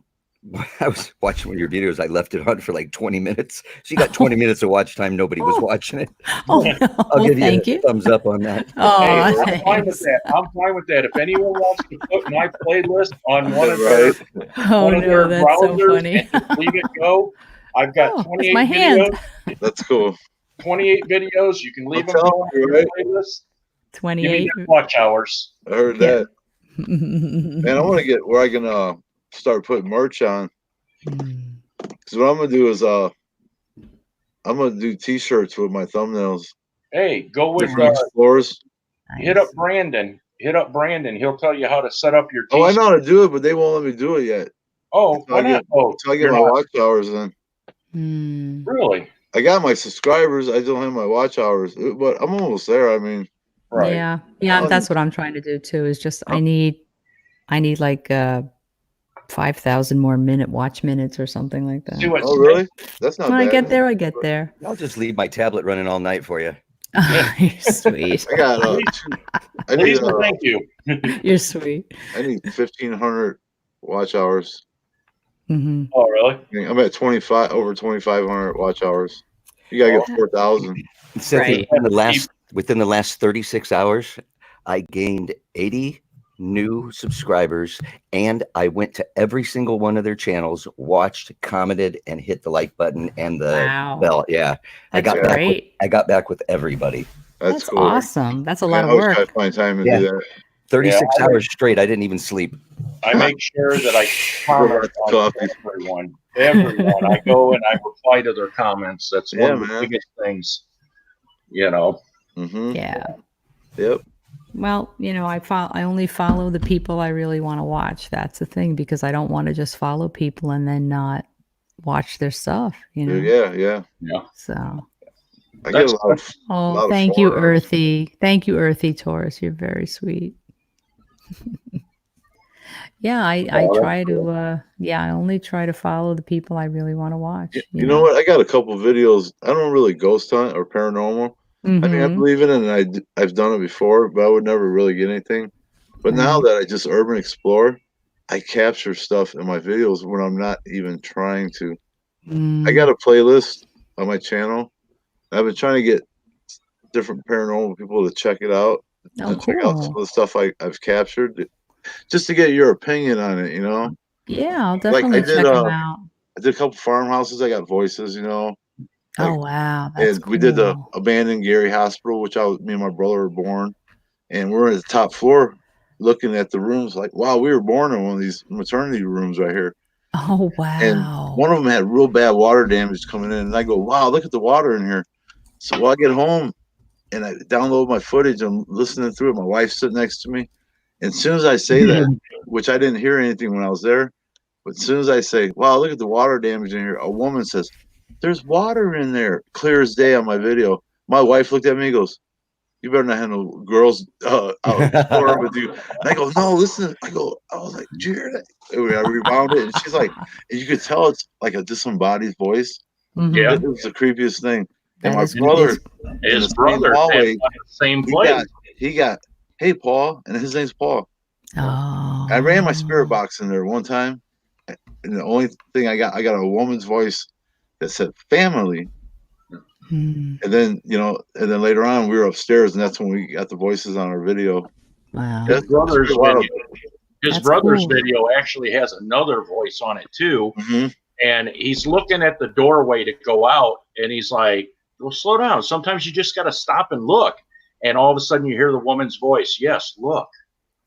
I was watching one of your videos. I left it on for like 20 minutes. So you got 20 minutes of watch time. Nobody was watching it. Oh, no. I'll give Thank you you. a thumbs up on that. Oh, Hey, I'm fine thanks. with that. I'm fine with that. If anyone wants to put my playlist on one of Right. their, Oh, one of no, their that's so browsers funny. and just leave it go, I've got Oh, it's 28 my hand. videos. That's cool. 28 videos. You can leave I'm them telling going you, on your right? playlist. Give me 28. them watch hours. I heard Yeah. that. Man, I want to get where I can start putting merch on. Because what I'm gonna do is I'm gonna do T-shirts with my thumbnails. Hey, go with Explorers. hit up Brandon. Hit up Brandon. He'll tell you how to set up your. Oh, I t-shirt. know how to do it, but they won't let me do it yet. Oh, why not? Oh, Until I get you're my not- watch hours in. Really? I got my subscribers. I don't have my watch hours, but I'm almost there. I mean, Right. Yeah. Yeah, that's what I'm trying to do too, is just I need like 5,000 more watch minutes or something like that. See what- oh really? That's not When bad. I get there, I get there. I'll just leave my tablet running all night for you. You're sweet. I got. I need. Please and thank you. You're sweet. I need 1,500 watch hours. Hmm. Oh, really? I'm at 25 over 2,500 watch hours. You gotta get 4,000. Cynthia, Right. within the last 36 hours, I gained 80 new subscribers, and I went to every single one of their channels, watched, commented, and hit the like button and the Wow. bell. Yeah, I That's got back. great. I got back with everybody. That's cool. Awesome. That's a lot I of always try work. to find time to Yeah. do that. 36 Yeah, hours straight. I didn't even sleep. I make sure that I comment on everyone. Everyone. I go and I reply to their comments. That's one of the biggest things, you know. Yeah. Yep. Well, you know, I only follow the people I really want to watch. That's the thing, because I don't want to just follow people and then not watch their stuff, you know. Yeah. So I get a lot of thank you, foreigners. Earthy. Thank you, Earthy Taurus. You're very sweet. Yeah, I try to I only try to follow the people I really want to watch. You know what? I got a couple videos. I don't really ghost hunt or paranormal. I mean, I Mhm. believe in it, and I've done it before, but I would never really get anything. But now that I just urban explore, I capture stuff in my videos when I'm not even trying to. I got a playlist on my channel. I've been trying to get different paranormal people to check it out and check out some of the stuff I've captured, just to get your opinion on it. You know, Yeah, I'll like definitely check them out. I did a couple farmhouses. I got voices. You know. Like, Oh wow, that's and cool. we did the abandoned Gary Hospital, which me and my brother were born, and we're at the top floor looking at the rooms. Like, wow, we were born in one of these maternity rooms right here. Oh And wow. one of them had real bad water damage coming in, and I go, wow, look at the water in here. So I get home and I download my footage. I'm listening through it. My wife's sitting next to me, and as soon as I say that, which I didn't hear anything when I was there, but as soon as I say, wow, look at the water damage in here, a woman says, there's water in there, clear as day on my video. My wife looked at me and goes, you better not have no girls out exploring with you. And I go, no, listen. I was like, did you hear that? I rewound it, and she's like, and you could tell it's like a disembodied voice. Yeah. It was the creepiest thing. And That my is brother, his brother hallway, the same place. He got, hey, Paul, and his name's Paul. Oh. I ran my spirit box in there one time, and the only thing I got a woman's voice that said family. And then, and then later on we were upstairs, and that's when we got the voices on our video. Wow. His brother's video, That's cool. video actually has another voice on it too. And he's looking at the doorway to go out, and he's like, well, slow down. Sometimes you just got to stop and look. And all of a sudden you hear the woman's voice. Yes, look.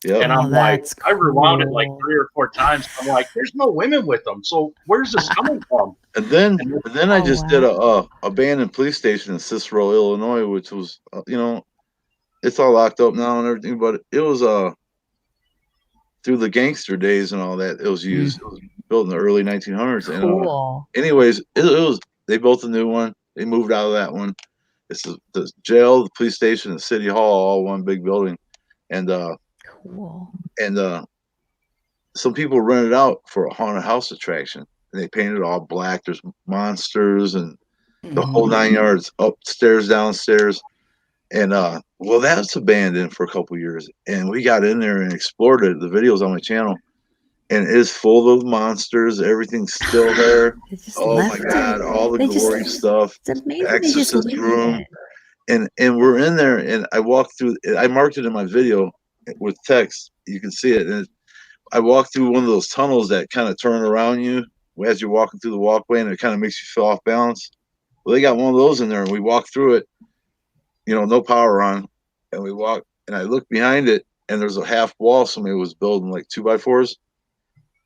Yep. And I'm like, I rewound it like 3 or 4 times. I'm like, there's no women with them. So where's this coming from? And then I just did a abandoned police station in Cicero, Illinois, which was, it's all locked up now and everything, but it was through the gangster days and all that. It was used. It was built in the early 1900s. Cool. And anyways, they built a new one. They moved out of that one. It's the jail, the police station, and city hall, all one big building. And cool. And some people rented out for a haunted house attraction, and they painted it all black. There's monsters and the whole 9 yards, upstairs, downstairs. And well, that's abandoned for a couple of years, and we got in there and explored it. The video's on my channel, and it's full of monsters. Everything's still there. Oh my god, all the gory stuff. It's amazing. Exorcist room. And we're in there, and I walked through. I marked it in my video with text. You can see it. And I walked through one of those tunnels that kind of turn around you as you're walking through the walkway, and it kind of makes you feel off balance. Well, they got one of those in there, and we walked through it. No power on, and we walked. And I looked behind it, and there's a half wall somebody was building, like 2x4s.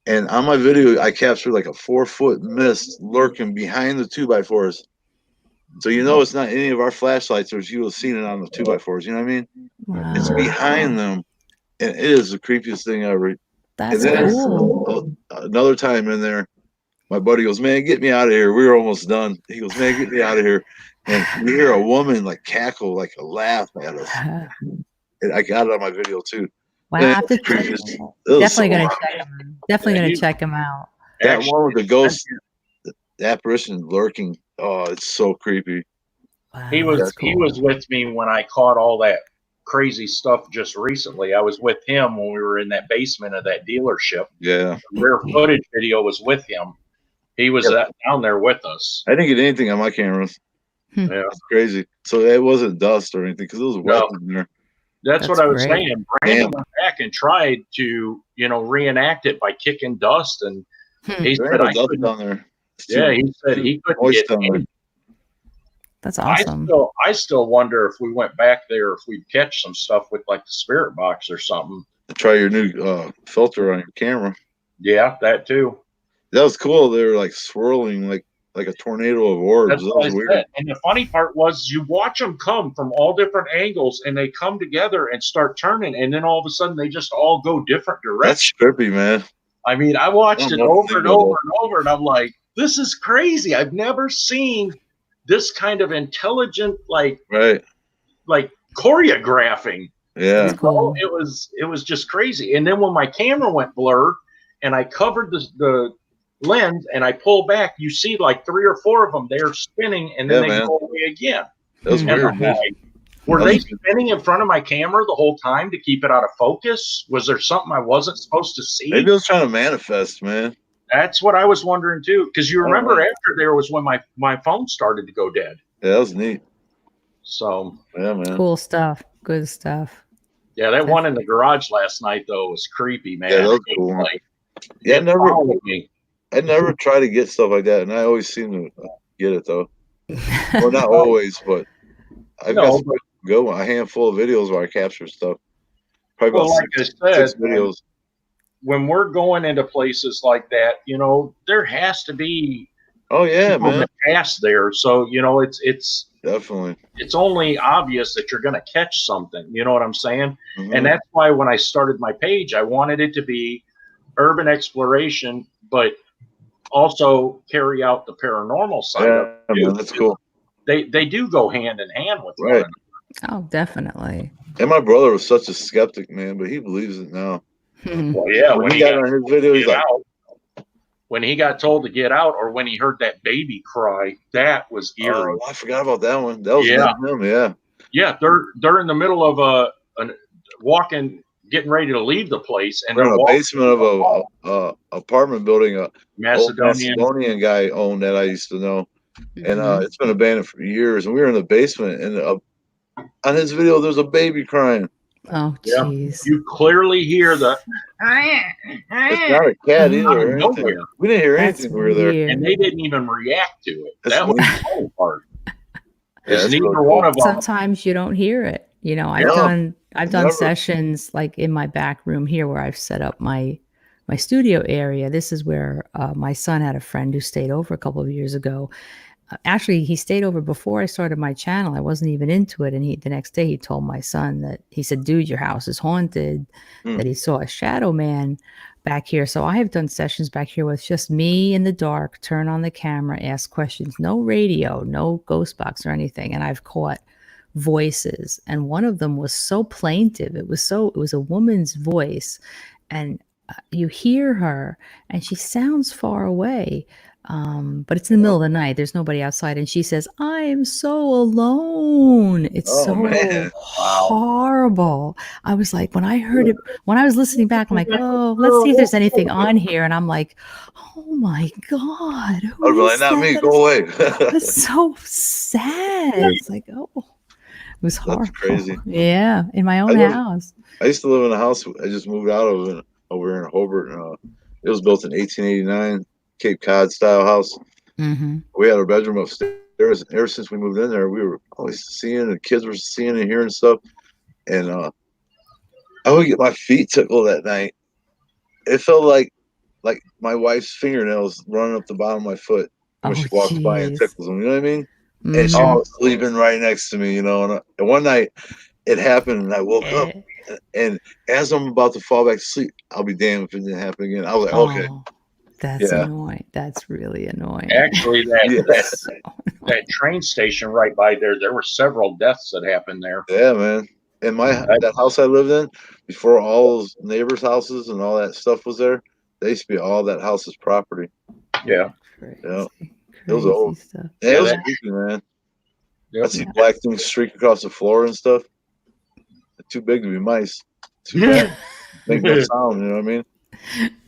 And on my video, I captured like a 4-foot mist lurking behind the 2x4s. So it's not any of our flashlights, or you will have seen it on the 2x4s. You know what I mean? Wow. It's behind them, and it is the creepiest thing ever. That's cool. Another time in there, my buddy goes, "Man, get me out of here. We were almost done." He goes, "Man, get me out of here." And we hear a woman like cackle, like a laugh at us. And I got it on my video too. Wow, definitely gonna check him. Definitely gonna check him out. That one with the ghost, the apparition lurking. Oh, it's so creepy. Wow, he was with me when I caught all that crazy stuff just recently. I was with him when we were in that basement of that dealership. Yeah. The rare footage video was with him. He was down there with us. I didn't get anything on my cameras. Yeah, it's crazy. So it wasn't dust or anything because it was wet in there. That's what I was saying. Brandon went back and tried to, reenact it by kicking dust, and he said, "I couldn't." Down there. Yeah, he said he couldn't get in. That's awesome. I still wonder if we went back there, if we'd catch some stuff with like the spirit box or something. try your new filter on your camera. Yeah, that too. That was cool. They were like swirling like a tornado of orbs. That's That what I was weird. said. And the funny part was you watch them come from all different angles and they come together and start turning. And then all of a sudden they just all go different directions. That's trippy, man. I mean, I watched it over and over and over, and I'm like, this is crazy. I've never seen this kind of intelligent, like choreographing. Yeah. That's cool. It was just crazy. And then when my camera went blur and I covered the lens and I pull back, you see like 3 or 4 of them. They're spinning and then they go away again. That was weird. Were they spinning in front of my camera the whole time to keep it out of focus? Was there something I wasn't supposed to see? Maybe it was trying to manifest, man. That's what I was wondering too. Because you remember after there was when my phone started to go dead. Yeah, that was neat. So yeah, man. Cool stuff. Good stuff. Yeah, that one in the garage last night though was creepy, man. Yeah, that was cool. Like, yeah, I never try to get stuff like that, and I always seem to get it though. Well, not always, but I've got a handful of videos where I capture stuff. Probably about like I said, 6 videos. When we're going into places like that, you know, there has to be man, past there. So you know, it's definitely it's only obvious that you're going to catch something. You know what I'm saying? Mm-hmm. And that's why when I started my page, I wanted it to be urban exploration, but also carry out the paranormal side of it. Man, that's cool. They do go hand in hand with one another. Oh, definitely. And my brother was such a skeptic, man, but he believes it now. Well, yeah, when he got on his video, he's like, when he got told to get out, or when he heard that baby cry, that was eerie. Oh, I forgot about that one. That was him, yeah. Yeah, they're in the middle of a walking, getting ready to leave the place, and they're they're in the basement of a apartment building. A Macedonian guy owned that I used to know, and it's been abandoned for years. And we were in the basement, and on his video, there's a baby crying. Oh, jeez. Yeah. You clearly hear the. It's not a cat either. We didn't hear anything when we were there, and they didn't even react to it. That was the whole part. Yeah, neither one of them. Sometimes you don't hear it. You know, I've done sessions like in my back room here where I've set up my studio area. This is where my son had a friend who stayed over a couple of years ago. Actually, he stayed over before I started my channel. I wasn't even into it. And the next day he told my son that he said, dude, your house is haunted, that he saw a shadow man back here. So I have done sessions back here with just me in the dark, turn on the camera, ask questions, no radio, no ghost box or anything. And I've caught voices. And one of them was so plaintive. It was a woman's voice. And you hear her and she sounds far away. But it's in the middle of the night. There's nobody outside. And she says, I am so alone. It's horrible. I was like, when I heard it, when I was listening back, I'm like, oh, let's see if there's anything on here. And I'm like, oh my God. Who is that? Not me. Go away. That's so sad. It's like, oh, it was horrible. That's crazy. Yeah. In my own house. I used to live in a house I just moved out of over in Hobart. It was built in 1889. Cape Cod style house. We had our bedroom upstairs, and ever since we moved in there, we were always seeing, the kids were seeing and hearing stuff. And I would get my feet tickled at night. It felt like my wife's fingernails running up the bottom of my foot when she walks by and tickles them. You know what I mean? And she was sleeping right next to me. You know. And one night it happened, and I woke up, and as I'm about to fall back to sleep, I'll be damned if it didn't happen again. I was like, okay. That's annoying. That's really annoying. Actually, that train station right by there were several deaths that happened there. Yeah, man. And that house I lived in, before all those neighbors' houses and all that stuff was there, they used to be all that house's property. Yeah. Yeah. It was old. Stuff. Yeah, it was creepy, man. I see black things streak across the floor and stuff. They're too big to be mice. Too bad. Make no sound, you know what I mean?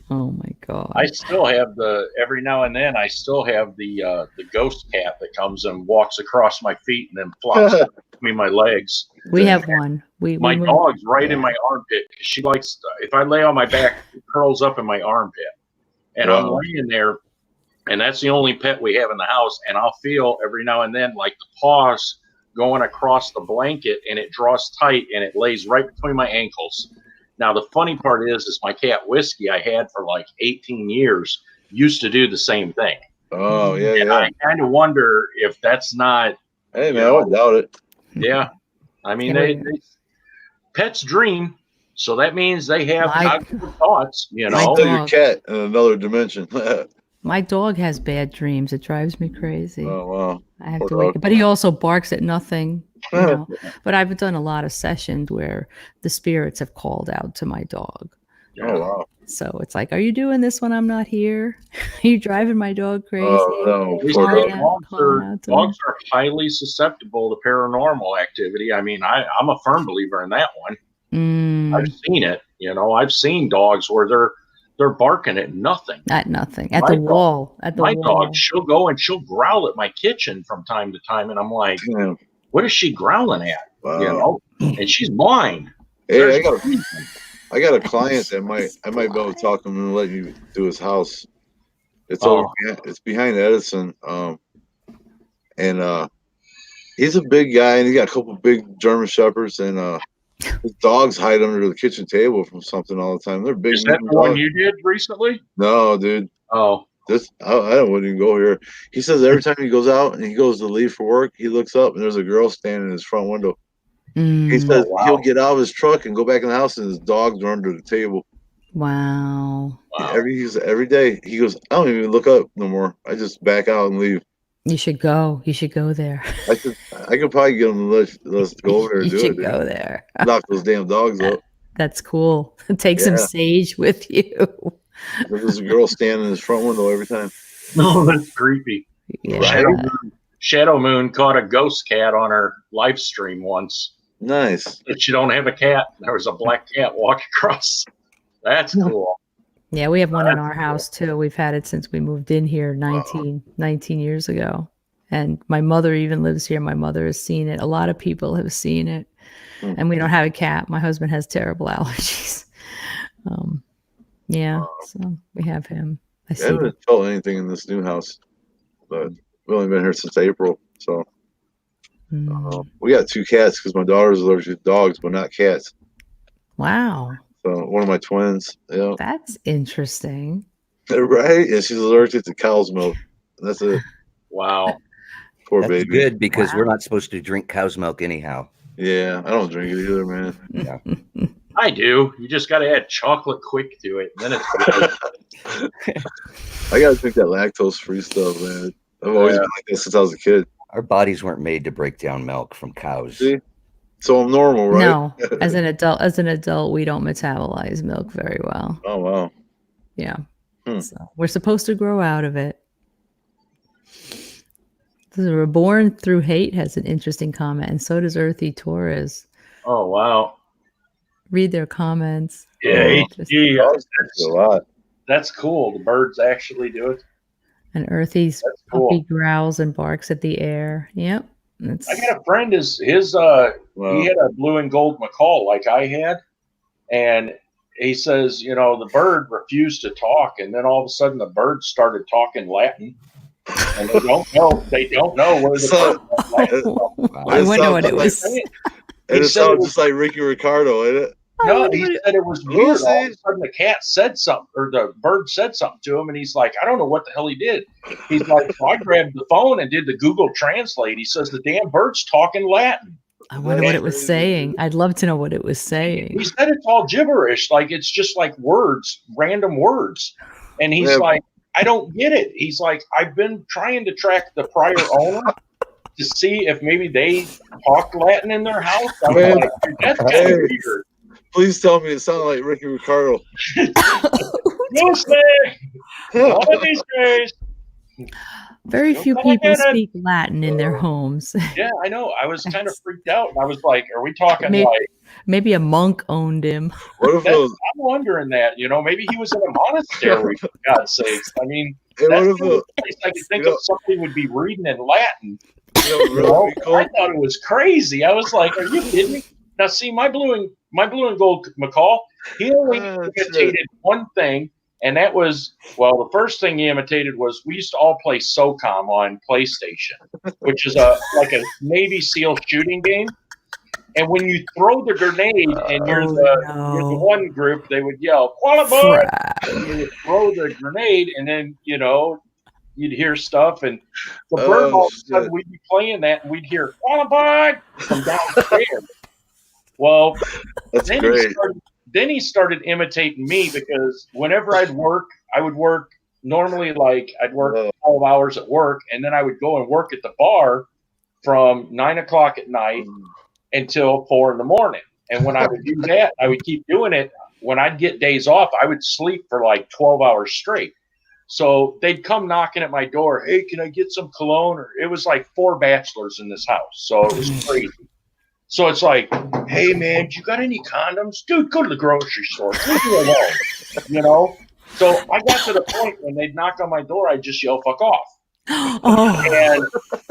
Oh my God. I still have every now and then I still have the ghost cat that comes and walks across my feet and then flops between my legs. We have one. My dog's right in my armpit. She likes, if I lay on my back, it curls up in my armpit. And I'm laying there, and that's the only pet we have in the house. And I'll feel every now and then like the paws going across the blanket, and it draws tight and it lays right between my ankles. Now, the funny part is my cat Whiskey I had for like 18 years used to do the same thing. Oh, yeah, And yeah. I kind of wonder if that's not. Hey, man, I would doubt it. Yeah. I mean, Yeah, they pets dream. So that means they have My- cognitive thoughts, you My know. Still your dog. cat in another dimension. My dog has bad dreams. It drives me crazy. Oh, wow. I have Poor to wake dog. up. But he also barks at nothing. You know? But I've done a lot of sessions where the spirits have called out to my dog. Oh, wow. So it's like, are you doing this when I'm not here? Are you driving my dog crazy? Oh, no. They Poor say dog. dogs are highly susceptible to paranormal activity. I mean, I'm a firm believer in that one. I've seen it. You know, I've seen dogs where they're barking at nothing. At nothing. At My the dog- wall. At the My wall. dog, she'll go and she'll growl at my kitchen from time to time, and I'm like, Yeah. what is she growling at? Wow. You know, and she's blind. Hey, There's I got no reason. a client that I might be able to talk him and let you do his house. It's it's behind Edison. And he's a big guy, and he got a couple big German shepherds, and his dogs hide under the kitchen table from something all the time. They're big. Is that mean the one dogs. you did recently? No, dude. Oh, I wouldn't even go here. He says every time he goes out and he goes to leave for work, he looks up and there's a girl standing in his front window. He says he'll get out of his truck and go back in the house, and his dogs are under the table. Wow. Every day he goes, I don't even look up no more. I just back out and leave. You should go. You should go there. I could probably get him to let's go over there and You do should it. go Dude. there. Knock those damn dogs up. That's cool. Take some sage with you. There's a girl standing in his front window every time. no, that's creepy. Yeah. Shadow Moon caught a ghost cat on her live stream once. Nice. But she don't have a cat. There was a black cat walk across. That's cool. Yeah, we have one in our house too. We've had it since we moved in here 19 years ago. And my mother even lives here. My mother has seen it. A lot of people have seen it. And we don't have a cat. My husband has terrible allergies. So we have him. I haven't felt anything in this new house, but we've only been here since April. So we got 2 cats because my daughter's allergic to dogs, but not cats. Wow. So one of my twins. Yeah. That's interesting. Right? And she's allergic to cow's milk. That's it. Wow. Poor That's baby. good because we're not supposed to drink cow's milk anyhow. Yeah, I don't drink it either, man. Yeah. I do. You just got to add chocolate quick to it. And then it's good. I got to drink that lactose-free stuff, man. I've always been like this since I was a kid. Our bodies weren't made to break down milk from cows. See? So I'm normal, right? No, as an adult, we don't metabolize milk very well. Oh, wow. Yeah. So we're supposed to grow out of it. The Reborn Through Hate has an interesting comment, and so does Earthy Torres. Oh, wow. Read their comments. Yeah, a that's cool. The birds actually do it. And Earthy's puppy growls and barks at the air. Yep. I got a friend, he had a blue and gold macaw like I had. And he says, the bird refused to talk. And then all of a sudden the bird started talking Latin. And they don't know where the bird I wonder what it was. It sounds just like Ricky Ricardo, ain't it? No, he said it was weird. All of a sudden the cat said something, or the bird said something to him, and he's like, I don't know what the hell he did. He's like, so I grabbed the phone and did the Google Translate. He says the damn bird's talking Latin. I wonder what it was saying. I'd love to know what it was saying. He said it's all gibberish, like it's just like words, random words. And he's like, I don't get it. He's like, I've been trying to track the prior owner to see if maybe they talked Latin in their house. I'm like, that's kind of weird. Please tell me it sounded like Ricky Ricardo. No say. One of these days. Very few people speak Latin in their homes. Yeah, I know. I was kind of freaked out. And I was like, are we talking maybe a monk owned him? I'm wondering that, maybe he was in a monastery, for God's sakes. I mean, that's the only place I could think of somebody would be reading in Latin. I thought it was crazy. I was like, are you kidding me? Now, see, my blue and gold macaw, he only imitated one thing, and that was, the first thing he imitated was we used to all play SOCOM on PlayStation, which is like a Navy SEAL shooting game. And when you throw the grenade and you're the one group, they would yell, "Qualibud!" And you would throw the grenade, and then you'd hear stuff, and the bird all of a sudden we'd be playing that, and we'd hear "Qualibud" from downstairs. Well, That's then great. he started imitating me, because whenever I would work normally, like I'd work 12 hours at work, and then I would go and work at the bar from 9 o'clock at night until 4 in the morning. And when I would do that, I would keep doing it. When I'd get days off, I would sleep for like 12 hours straight. So they'd come knocking at my door. Hey, can I get some cologne? Or it was like 4 bachelors in this house. So it was crazy. So it's like, hey man, you got any condoms? Dude, go to the grocery store. Leave me alone. So I got to the point when they'd knock on my door, I'd just yell, fuck off. And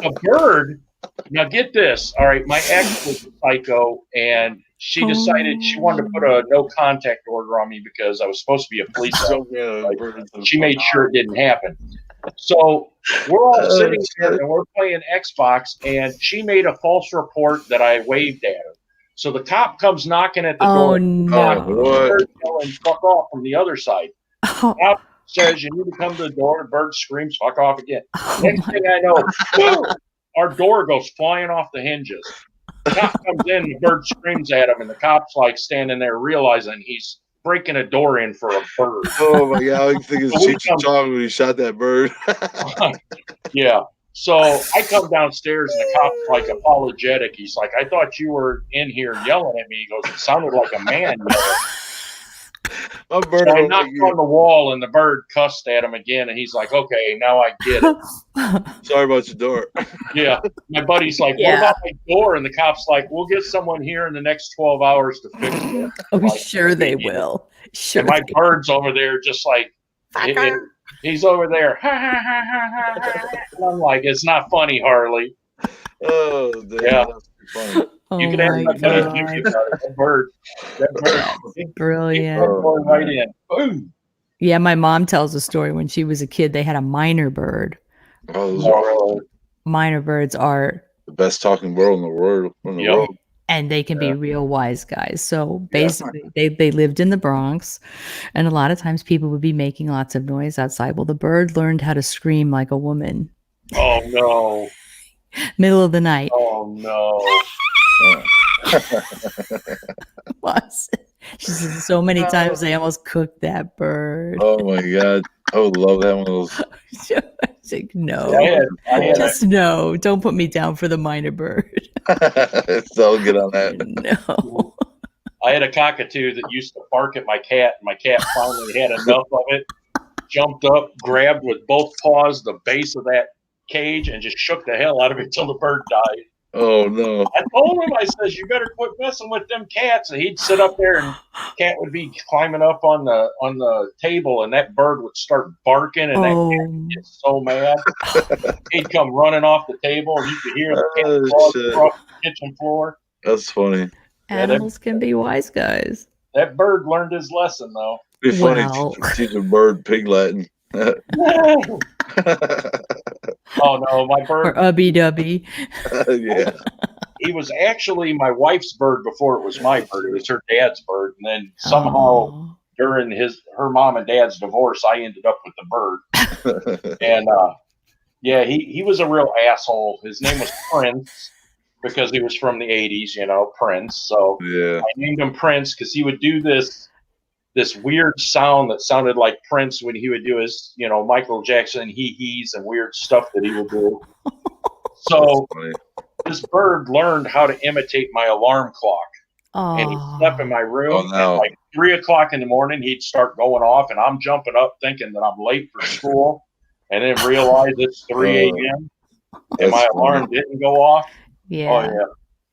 a bird, now get this. All right, my ex was a psycho, and she decided she wanted to put a no contact order on me because I was supposed to be a police officer. She made sure it didn't happen. So we're all sitting there and we're playing Xbox, and she made a false report that I waved at her. So the cop comes knocking at the door. Bird yelling, fuck off from the other side. Cop says you need to come to the door. The bird screams, fuck off again. Next thing I know, boom, our door goes flying off the hinges. The cop comes in, the bird screams at him, and the cop's like standing there realizing he's breaking a door in for a bird. Oh my God, I think it's Cheech and Chong when he shot that bird. Yeah. So I come downstairs, and the cop's like apologetic. He's like, I thought you were in here yelling at me. He goes, it sounded like a man yelling. My bird, so I knocked on the wall, and the bird cussed at him again, and he's like, okay, now I get it. Sorry about your door. Yeah. My buddy's like, what about my door? And the cop's like, we'll get someone here in the next 12 hours to fix it. Oh, like, sure they will. Sure. And my bird's over there just like, he's over there. And I'm like, it's not funny, Harley. Oh, damn, yeah. That's funny. You can ask my buddy Jimmy about it. That bird. Brilliant. Going right in. Boom. Yeah, my mom tells a story when she was a kid. They had a minor bird. Oh, minor birds are the best talking bird in the world. And they can be real wise guys. So basically, they lived in the Bronx, and a lot of times people would be making lots of noise outside. Well, the bird learned how to scream like a woman. Oh no! Middle of the night. Oh no! She says so many times they almost cooked that bird. Oh my God. I would love that one of those. Like, no. Just no. Don't put me down for the minor bird. So get on that. No. I had a cockatoo that used to bark at my cat, and my cat finally had enough of it, jumped up, grabbed with both paws the base of that cage, and just shook the hell out of it till the bird died. Oh no! I told him, I says, you better quit messing with them cats. And he'd sit up there, and cat would be climbing up on the table, and that bird would start barking, and that cat would get so mad. He'd come running off the table, and you could hear the cat fall across the kitchen floor. That's funny. Animals can be wise guys. That bird learned his lesson, though. It'd be funny teach a bird pig Latin. Oh no, my bird. Or ubby dubby. Yeah. He was actually my wife's bird before it was my bird. It was her dad's bird, and then somehow during her mom and dad's divorce, I ended up with the bird. And he was a real asshole. His name was Prince because he was from the 80s, Prince. So I named him Prince because he would do this weird sound that sounded like Prince when he would do his, Michael Jackson he's and weird stuff that he would do. So this bird learned how to imitate my alarm clock. And he slept in my room. At like 3 o'clock in the morning, he'd start going off, and I'm jumping up thinking that I'm late for school, and then realize it's 3 a.m. and my alarm didn't go off. Yeah. Oh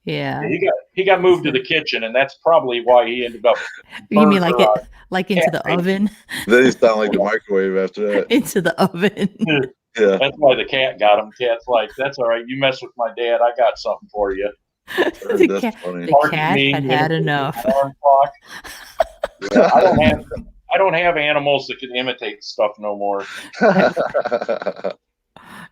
yeah. Yeah. He got moved to the kitchen, and that's probably why he ended up. You mean like into the oven? Then he sounded like the microwave after that. Into the oven. Yeah. That's why the cat got him. Cat's like, that's all right. You mess with my dad, I got something for you. The cat had enough. Yeah, I don't have animals that can imitate stuff no more.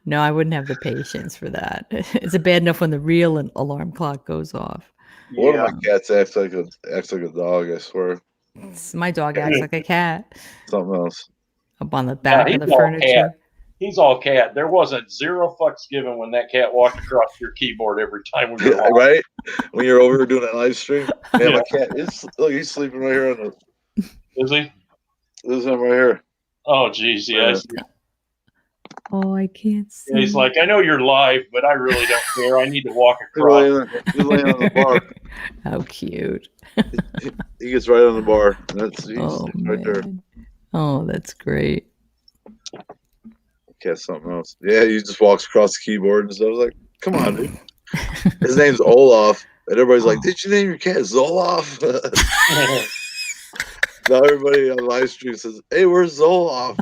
No, I wouldn't have the patience for that. It's bad enough when the real alarm clock goes off. One Yeah. of my cats acts like a dog. I swear. My dog acts like a cat. Something else. Up on the back he's of the all furniture. cat. He's all cat. There wasn't 0 fucks given when that cat walked across your keyboard every time we were live. Right? When you're over here doing that live stream, man, Yeah. my cat is look. He's sleeping right here on the. Is he? This is him right here. Oh, geez, yes. Oh, I can't see. He's like, I know you're live, but I really don't care. I need to walk across. He's laying on the bar. How cute. He gets right on the bar. He's Oh, right there. man. Oh, that's great. Cat's something else. Yeah, he just walks across the keyboard and stuff. I was like, come on, dude. His name's Olaf. And everybody's like, did you name your cat Zoloff? Now everybody on live stream says, hey, where's Zoloff?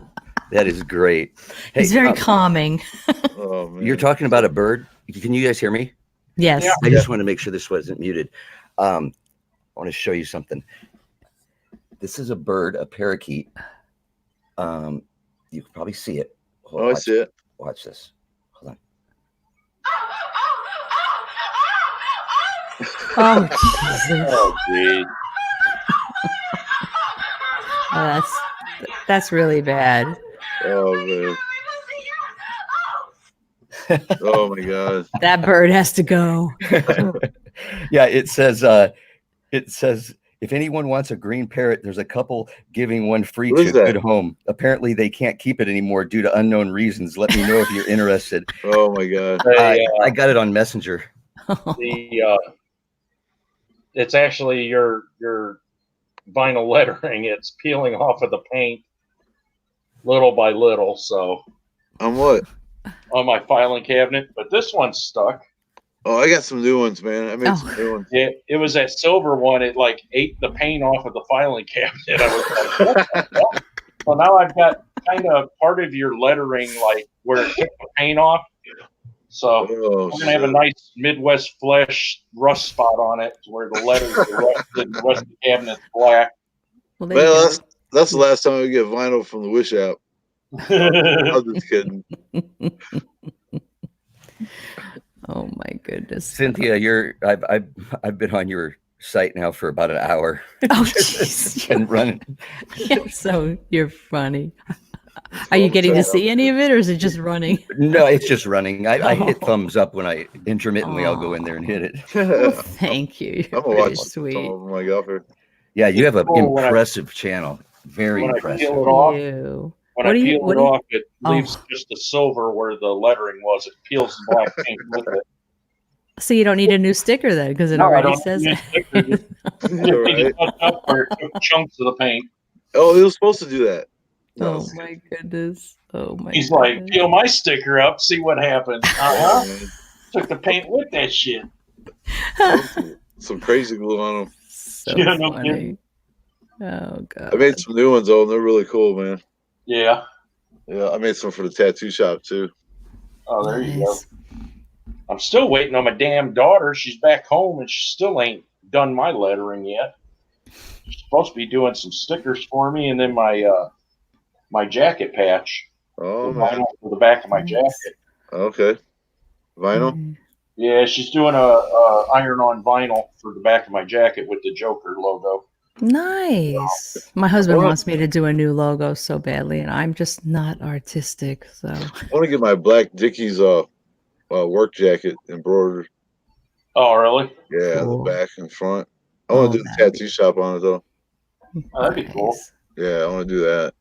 That is great. Hey, He's very calming. Oh, man. You're talking about a bird. Can you guys hear me? Yes. Yeah. I just want to make sure this wasn't muted. I want to show you something. This is a bird, a parakeet. You can probably see it. I see it. Watch this. Hold on. Oh, Jesus. Oh, geez. Oh, that's really bad. Oh, man. Oh, my God. That bird has to go. Yeah, it says if anyone wants a green parrot, there's a couple giving one free What to is a that? good home. Apparently they can't keep it anymore due to unknown reasons. Let me know if you're interested. Oh, my God. I got it on Messenger. It's actually your vinyl lettering. It's peeling off of the paint little by little. So On what? on my filing cabinet, but this one's stuck. Oh, I got some new ones, man. I made some new ones. It was that silver one. It like ate the paint off of the filing cabinet. I was like, what the hell? So now I've got kind of part of your lettering, like where it took the paint off. So we're gonna have a nice Midwest flesh rust spot on it, where the letters are rusted and the rest of the cabinet's black. Well, Well, that's the last time we get vinyl from the Wish app. I'm just kidding. Oh my goodness, Cynthia, I've been on your site now for about an hour. Oh, jeez. And running. You're funny. Are you getting to see any of it, or is it just running? No, it's just running. I hit thumbs up when I intermittently I'll go in there and hit it. Well, thank you. I'm gonna watch sweet. some of my golfer. Yeah, you have an Cool, when impressive channel. Very when impressive. I peel it off, You. when What I do you- peel what it do you- off, it leaves just the silver where the lettering was. It peels the black paint with it. So you don't need a new sticker then, because it No, I already don't says need a it. sticker. Just touch up where it took chunks of the paint. Oh, it was supposed to do that. Oh my goodness. Oh my He's goodness. like, peel my sticker up, see what happens. Took the paint with that shit. Some crazy glue on them. So Yeah, no funny. kidding. Oh god. I made some new ones though, and they're really cool, man. Yeah. Yeah, I made some for the tattoo shop too. Oh, there you go. I'm still waiting on my damn daughter. She's back home and she still ain't done my lettering yet. She's supposed to be doing some stickers for me, and then my jacket patch. Oh, the man. vinyl for the back of my jacket. Okay. Vinyl? Mm. Yeah, she's doing a iron-on vinyl for the back of my jacket with the Joker logo. Nice. My husband wants me to do a new logo so badly, and I'm just not artistic. So I want to get my black Dickies work jacket embroidered. Oh, really? Yeah, Cool. the back and front. I want to do the tattoo shop on it though. Oh, that'd be cool. Yeah, I want to do that.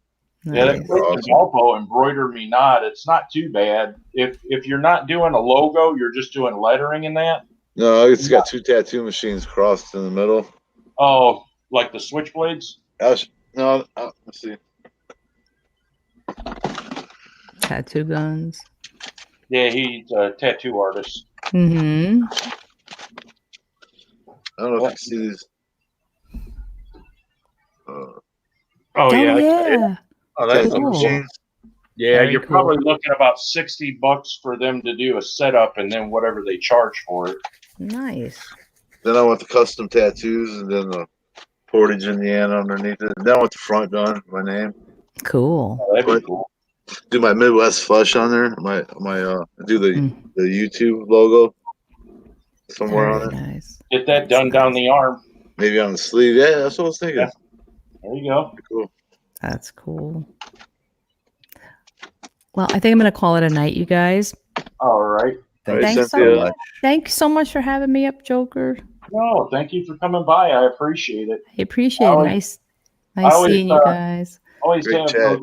Yeah, that Christian Valpo embroider me not. It's not too bad. If you're not doing a logo, you're just doing lettering in that. No, it's got two tattoo machines crossed in the middle. Oh, like the switchblades? Let's see. tattoo guns. Yeah, he's a tattoo artist. Mm-hmm. I don't know if you can see these. Oh, yeah. Yeah. Oh, that's tattoo cool. machines. Yeah, Very you're cool. probably looking about $60 for them to do a setup, and then whatever they charge for it. Nice. Then I want the custom tattoos, and then the Portage, Indiana underneath it. Then I want the front done, my name. Cool. Oh, that'd be cool. Do my Midwest flush on there. Do the YouTube logo. somewhere Very on it. nice. Get that That's done down nice. the arm. Maybe on the sleeve. Yeah, that's what I was thinking. Yeah. There you go. Cool. That's cool. Well, I think I'm going to call it a night, you guys. All right. Thank Right, you Thanks so Cynthia. much. Thanks so much for having me up, Joker. No, thank you for coming by. I appreciate it. I appreciate it. Always- Nice always, seeing you guys. Always Great have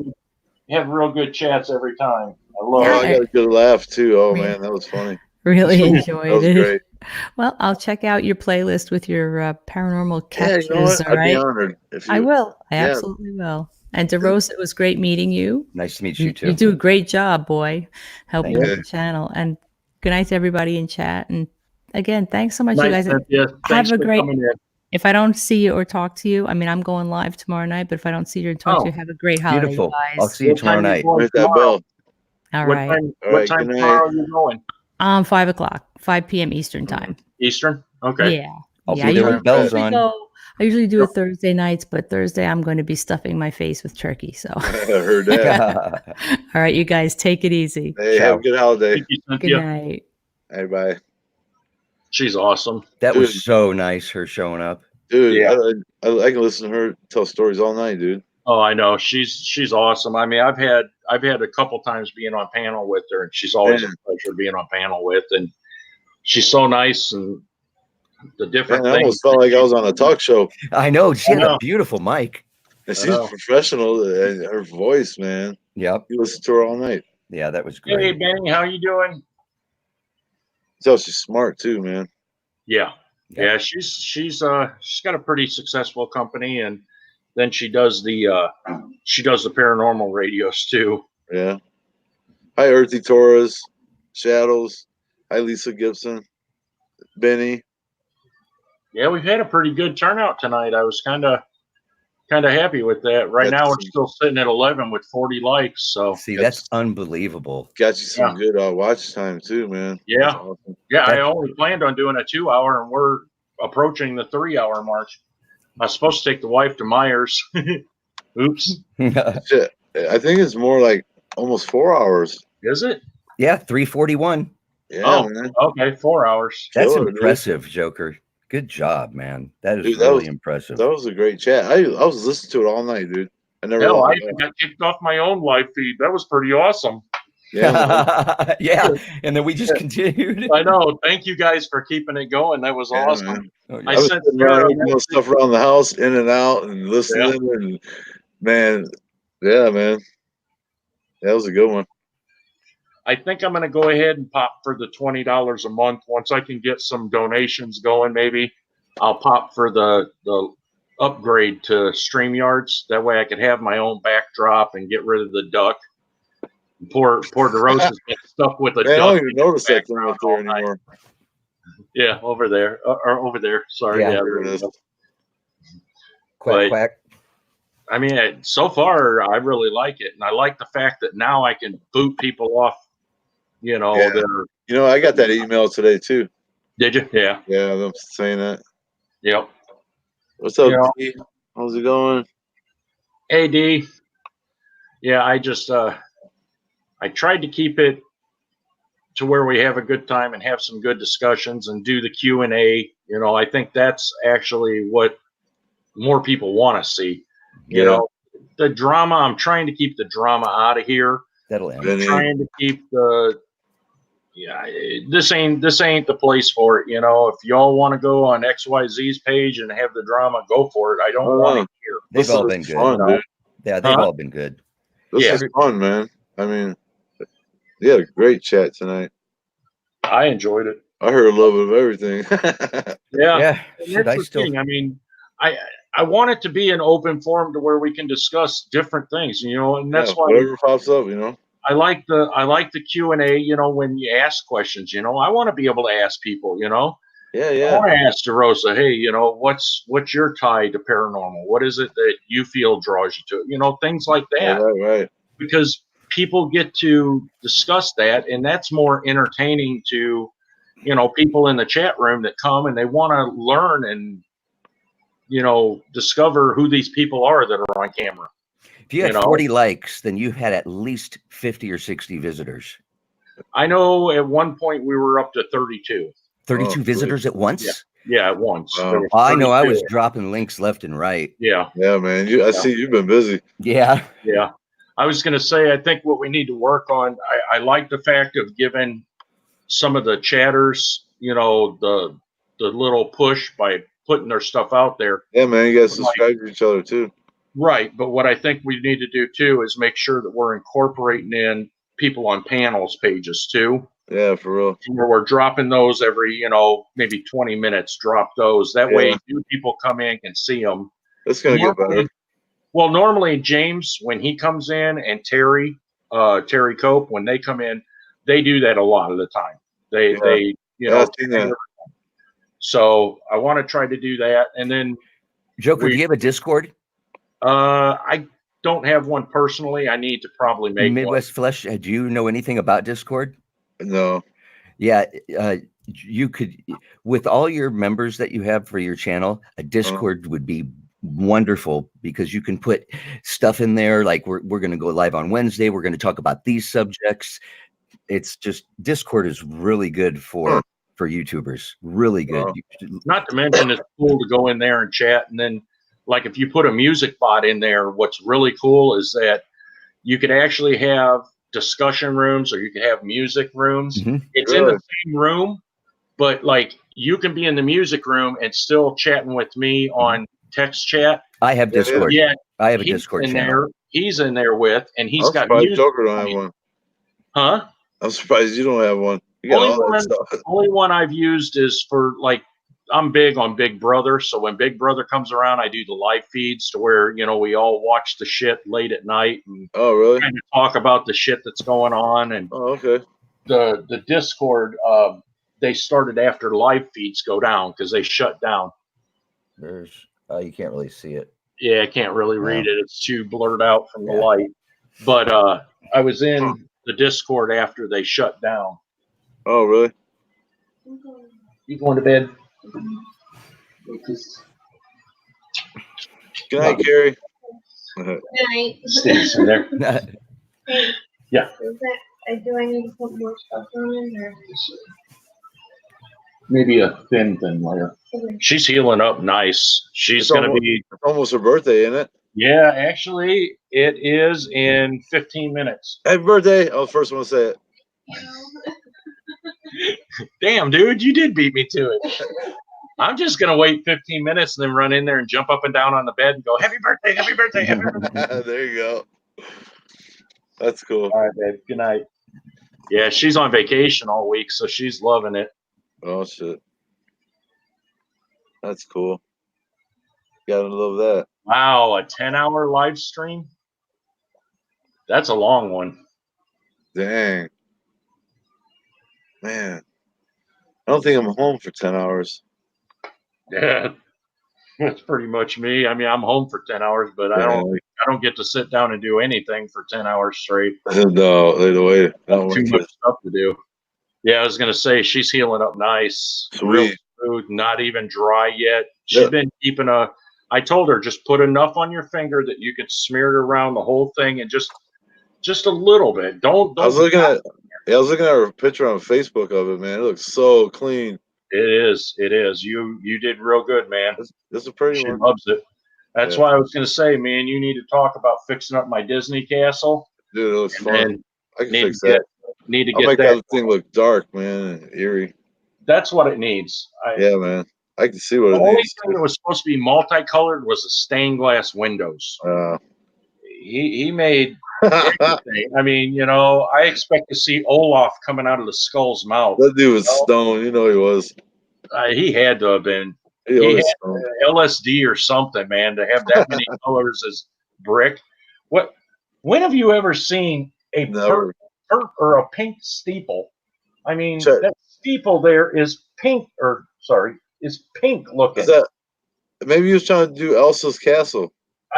chat. real good chats every time. I love Oh, it. I got a good laugh too. Oh Yeah. man, that was funny. Really That enjoyed was it. great. Well, I'll check out your playlist with your paranormal Yeah, catches. you know what? All I'd be right. honored if you. I will. I Yeah. absolutely will. And DeRosa, it was great meeting you. Nice to meet you too. You do a great job, boy, helping Thank with you. the channel. And good night to everybody in chat. And again, thanks so much, you Nice, guys. Cynthia. Thanks Have a for great. coming in. If I don't see you or talk to you, I mean, I'm going live tomorrow night. But if I don't see you or talk to you, Oh, have a great holiday, Beautiful. you I'll guys. see you What tomorrow time are you night. going Hit that tomorrow? bell. All What right. time? All What right, time good night. tomorrow are you going? 5 o'clock, 5 p.m. Eastern time. Eastern. Okay. Yeah. I'll Yeah. be there with bells usually on. I usually do Yep. it Thursday nights, but Thursday I'm going to be stuffing my face with turkey. So, I heard that. all right, you guys take it easy. Hey, Ciao. have a good holiday. Thank you, Good Cynthia. night. Hey, bye. She's awesome. That Dude. was so nice, her showing up. Dude, Yeah. I can listen to her tell stories all night, dude. Oh, I know. She's awesome. I mean, I've had a couple times being on panel with her, and she's always Yeah. a pleasure being on panel with, and she's so nice and the different Man, I things. almost felt like I was on a talk show. I know. She had I know. a beautiful mic. And I she's know. professional, and her voice, man. Yep. You listen to her all night. Yeah, that was Hey, great. Benny, how you doing? So she's smart too, man. Yeah, Yeah. yeah. She's got a pretty successful company, and then she does the paranormal radios too. Yeah. Hi, Earthy Torres, Shadows. Hi, Lisa Gibson, Benny. Yeah, we've had a pretty good turnout tonight. I was kind of happy with that. Right Got now, you we're still sitting at 11 with 40 likes. So See, that's unbelievable. Got you some Yeah. good watch time too, man. Yeah. That's awesome. yeah, I That's- only planned on doing a 2-hour, and we're approaching the 3-hour mark. I was supposed to take the wife to Myers. Oops. Shit, I think it's more like almost 4 hours. Is it? Yeah, 341. Yeah, Oh, man. okay, 4 hours. That's Killer, dude. impressive, Joker. Good job, man. That is Dude, that really was- impressive. That was a great chat. I was listening to it all night, dude. I never. Hell, I logged even off. got kicked off my own live feed. That was pretty awesome. Yeah, man. Yeah, and then we just continued. I know. Thank you guys for keeping it going. That was Yeah, awesome. man. Oh, I I was sent sitting Sarah around a doing message. stuff around the house, in and out, and listening, and man, yeah, man, that was a good one. I think I'm going to go ahead and pop for the $20 a month. Once I can get some donations going, maybe I'll pop for the upgrade to StreamYards. That way I could have my own backdrop and get rid of the duck. Poor DeRosa's been stuck with a Man, I duck. don't even notice that thing background up there all night. anymore. Yeah, over there. Or over there. Sorry. Yeah. Yeah, There it is. Quack, But- quack. I mean, so far I really like it, and I like the fact that now I can boot people off. You know, Yeah. they're You know, I got that email today too. did you? Yeah. Yeah, I'm saying that. Yep. What's up, Yeah. D? How's it going? AD. Yeah, I just I tried to keep it to where we have a good time and have some good discussions and do the Q&A. You know, I think that's actually what more people want to see. You Yeah. know, the drama, I'm trying to keep the drama out of here. That'll end. Benny. Trying to keep the this ain't the place for it. You know, if y'all want to go on XYZ's page and have the drama, go for it. I don't Oh, want no. to hear. They've This all is been good. fun, dude. Yeah, they've Huh? all been good. This Yeah. is fun, man. I mean, you had a great chat tonight. I enjoyed it. I heard a little bit of everything. Yeah. Yeah, And shit, that's I the still. thing. I mean, I want it to be an open forum to where we can discuss different things, you know, and that's Yeah, why whatever pops up, you know. I like the Q&A, you know, when you ask questions, you know, I want to be able to ask people, you know. Yeah, I yeah. want to ask DeRosa, hey, you know, what's your tie to paranormal? What is it that you feel draws you to it? You know, things like that. Right. Because people get to discuss that, and that's more entertaining to, you know, people in the chat room that come and they want to learn and, you know, discover who these people are that are on camera. If you had you know. 40 likes, then you had at least 50 or 60 visitors. I know at one point we were up to 32. 32 Oh, visitors at once. Yeah, at once. Wow. There were I know. I 32. was dropping links left and right. Yeah, Yeah, man. I see you've been busy. Yeah. yeah. I was going to say, I think what we need to work on, I like the fact of giving some of the chatters, the little push by putting their stuff out there. Yeah, man. You guys subscribe to each other too. Right. But what I think we need to do too is make sure that we're incorporating in people on panels pages too. Yeah, for real. Where we're dropping those every, maybe 20 minutes, drop those. That way new people come in and see them. It's going to get better. Well, normally James, when he comes in, and Terry Cope, when they come in, they do that a lot of the time. They so I want to try to do that. And then Joker, do you have a Discord? I don't have one personally. I need to probably make Midwest one. Flesh. Do you know anything about Discord? No. Yeah, you could, with all your members that you have for your channel, a Discord would be wonderful, because you can put stuff in there like we're going to go live on Wednesday. We're going to talk about these subjects. It's just, Discord is really good for YouTubers. Really good. Not to mention, it's cool to go in there and chat. And then, like, if you put a music bot in there, what's really cool is that you could actually have discussion rooms, or you could have music rooms. It's in the same room, but like you can be in the music room and still chatting with me on text chat. I have Discord. Yeah, I have a Discord channel. He's in there with, and he's got music. Joker don't have one. Huh? I'm surprised you don't have one. You got all that stuff. Only one I've used is for, like, I'm big on Big Brother, so when Big Brother comes around, I do the live feeds to where we all watch the shit late at night and really kind of talk about the shit that's going on. And okay, the Discord, they started after live feeds go down because they shut down. There's you can't really see it. Yeah, I can't really read it. It's too blurred out from the light. But I was in the Discord after they shut down. Oh, really? You going to bed? Good night, Carrie. Good night. Steve's in there. Yeah. Do I need to put more stuff on it, or? Maybe a thin layer. Okay. She's healing up nice. She's going to be. It's almost her birthday, isn't it? Yeah, actually, it is in 15 minutes. Happy birthday. I was the first one to say it. Damn, dude, you did beat me to it. I'm just going to wait 15 minutes and then run in there and jump up and down on the bed and go, happy birthday, happy birthday, happy birthday. There you go. That's cool. All right, babe. Good night. Yeah, she's on vacation all week, so she's loving it. Oh, shit. That's cool. Gotta love that. Wow, a 10-hour live stream? That's a long one. Dang. Man. I don't think I'm home for 10 hours. Yeah, that's pretty much me. I mean, I'm home for 10 hours, but I don't get to sit down and do anything for 10 hours straight. No, either way. Too much stuff to do. Yeah, I was going to say, she's healing up nice. Sweet. Real smooth, not even dry yet. She's been keeping I told her, just put enough on your finger that you could smear it around the whole thing, and just a little bit. Don't. I was looking at her picture on Facebook of it, man. It looks so clean. It is. You did real good, man. This is pretty. She loves it. That's why I was going to say, man, you need to talk about fixing up my Disney castle. Dude, it looks fun. I can fix that. Need to I'll get make that thing look dark, man, and eerie. That's what it needs. Yeah, man. I can see what it needs. The only thing that was supposed to be multicolored was the stained glass windows. He made everything. I mean, I expect to see Olaf coming out of the skull's mouth. That dude was stoned. You know he was. He had to have been. He had LSD or something, man, to have that many colors as brick. When have you ever seen a or a pink steeple? I mean, that steeple there is pink, is pink looking. Maybe he was trying to do Elsa's castle.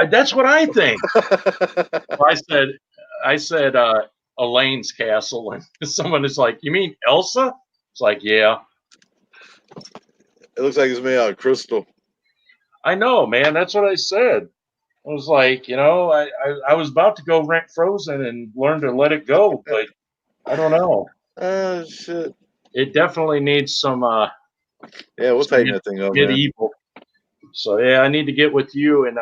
That's what I think. I said Elaine's castle, and someone is like, "You mean Elsa?" It's like, yeah. It looks like it's made out of crystal. I know, man. That's what I said. I was like, I was about to go rent Frozen and learn to let it go, but I don't know. Oh, shit. it definitely needs some Yeah, we'll tighten that thing up, man. medieval. So yeah, I need to get with you and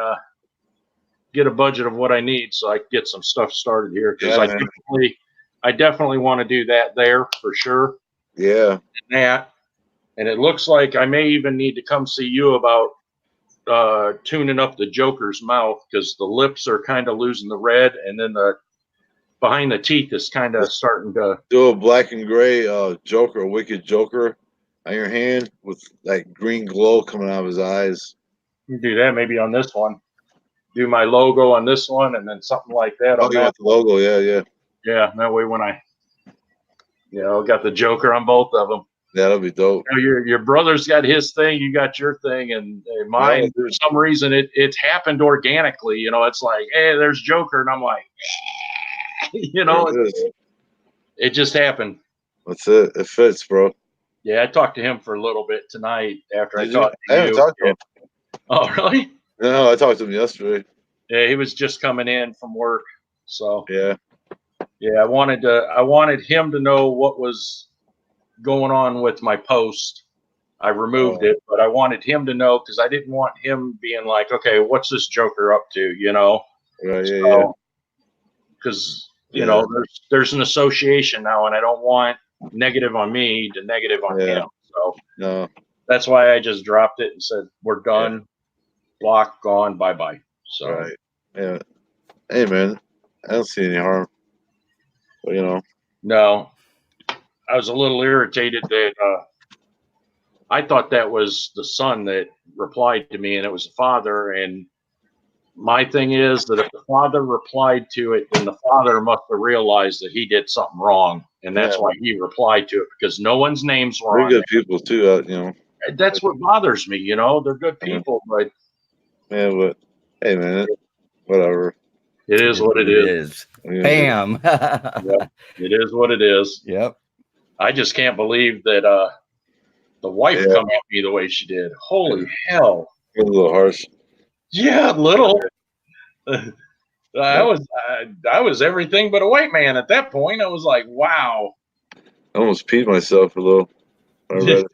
get a budget of what I need so I can get some stuff started here, because I definitely want to do that there for sure. Yeah. And it looks like I may even need to come see you about tuning up the Joker's mouth, because the lips are kind of losing the red, and then the behind the teeth is kind of starting to do a black and gray Joker, a wicked Joker on your hand with like green glow coming out of his eyes. You do that maybe on this one. Do my logo on this one, and then something like that. Oh, you want the logo? Yeah. Yeah, that way when I, got the Joker on both of them. Yeah, that'll be dope. Your brother's got his thing, you got your thing, and mine. For some reason, it happened organically. It's like, hey, there's Joker, and I'm like, it just happened. That's it. It fits, bro. Yeah, I talked to him for a little bit tonight after I talked to you. I haven't talked to him. Oh, really? No, I talked to him yesterday. Yeah, he was just coming in from work. So yeah, I wanted him to know what was going on with my post. I removed it, but I wanted him to know, because I didn't want him being like, okay, what's this Joker up to? Right, yeah. Because there's an association now, and I don't want negative on me to negative on him. So no, that's why I just dropped it and said we're done, block, gone, bye. So right, yeah. Hey, man, I don't see any harm. But no, I was a little irritated that I thought that was the son that replied to me, and it was the father. And my thing is that if the father replied to it, then the father must have realized that he did something wrong, and that's why he replied to it, because no one's names were on good there. people too, That's what bothers me. They're good people, but hey, man, whatever. It is what it is. Bam. Yep. It is what it is. Yep. I just can't believe that the wife come at me the way she did. Holy hell. A little harsh. Yeah, little. I was everything but a white man at that point. I was like, wow. I almost peed myself a little. I read it.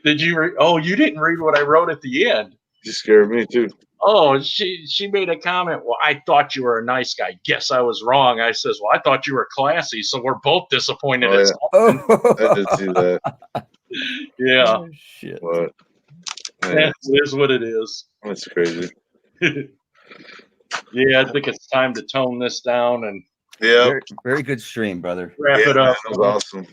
Did you you didn't read what I wrote at the end. You scared me too. Oh, she made a comment. Well, I thought you were a nice guy. Guess I was wrong. I says, well, I thought you were classy. So we're both disappointed. I did see that. Yeah. Oh, shit. What? It is what it is. That's crazy. Yeah, I think it's time to tone this down and very, very good stream, brother. Wrap it up. That was awesome.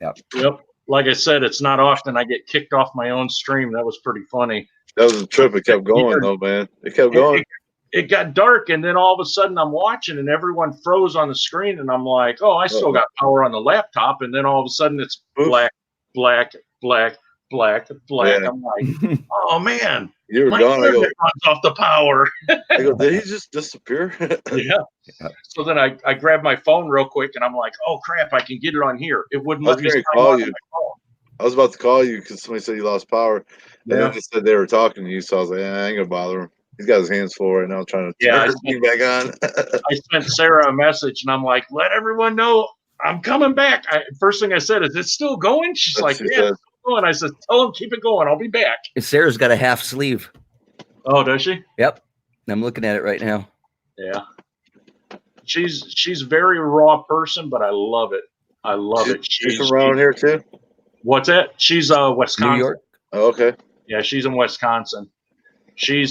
Yep. Like I said, it's not often I get kicked off my own stream. That was pretty funny. That was a trip. It kept going though, man. It kept going. It got dark, and then all of a sudden I'm watching, and everyone froze on the screen, and I'm like, oh, I still got power on the laptop, and then all of a sudden it's black. Yeah. I'm like, oh man, you were gone. I go, runs off the power. I go, did he just disappear? Yeah. So then I grabbed my phone real quick, and I'm like, oh crap, I can get it on here. It wouldn't let me call you. I was about to call you because somebody said you lost power, and then they said they were talking to you. So I was like, I ain't gonna bother him. He's got his hands full right now, trying to turn his back on. I sent Sarah a message, and I'm like, let everyone know I'm coming back. First thing I said is, it's still going? She's like, yeah, it's still going. I said, tell them keep it going. I'll be back. Sarah's got a half sleeve. Oh, does she? Yep. I'm looking at it right now. Yeah. She's a very raw person, but I love it. I love it. She's from around here too. What's that? She's Wisconsin. New York. Oh, okay. Yeah, she's in Wisconsin. She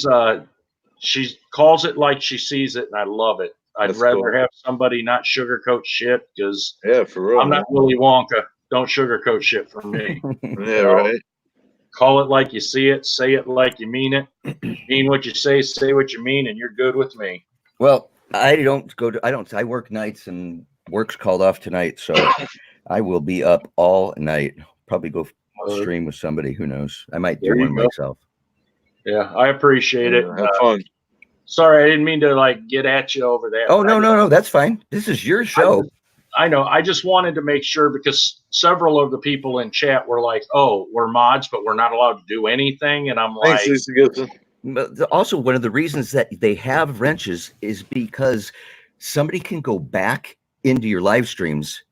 calls it like she sees it, and I love it. I'd rather have somebody not sugarcoat shit, because for real, I'm not Willy Wonka. Don't sugarcoat shit for me. Yeah, right. Call it like you see it. Say it like you mean it. Mean what you say what you mean, and you're good with me. Well, I work nights, and work's called off tonight, so I will be up all night. Probably go stream with somebody. Who knows? I might do one myself. Yeah, I appreciate it. Have fun. Sorry, I didn't mean to get at you over that. Oh, no. That's fine. This is your show. I know. I just wanted to make sure, because several of the people in chat were like, oh, we're mods, but we're not allowed to do anything. And I'm like, thanks, Lisa Gibson. But also, one of the reasons that they have wrenches is because somebody can go back into your live streams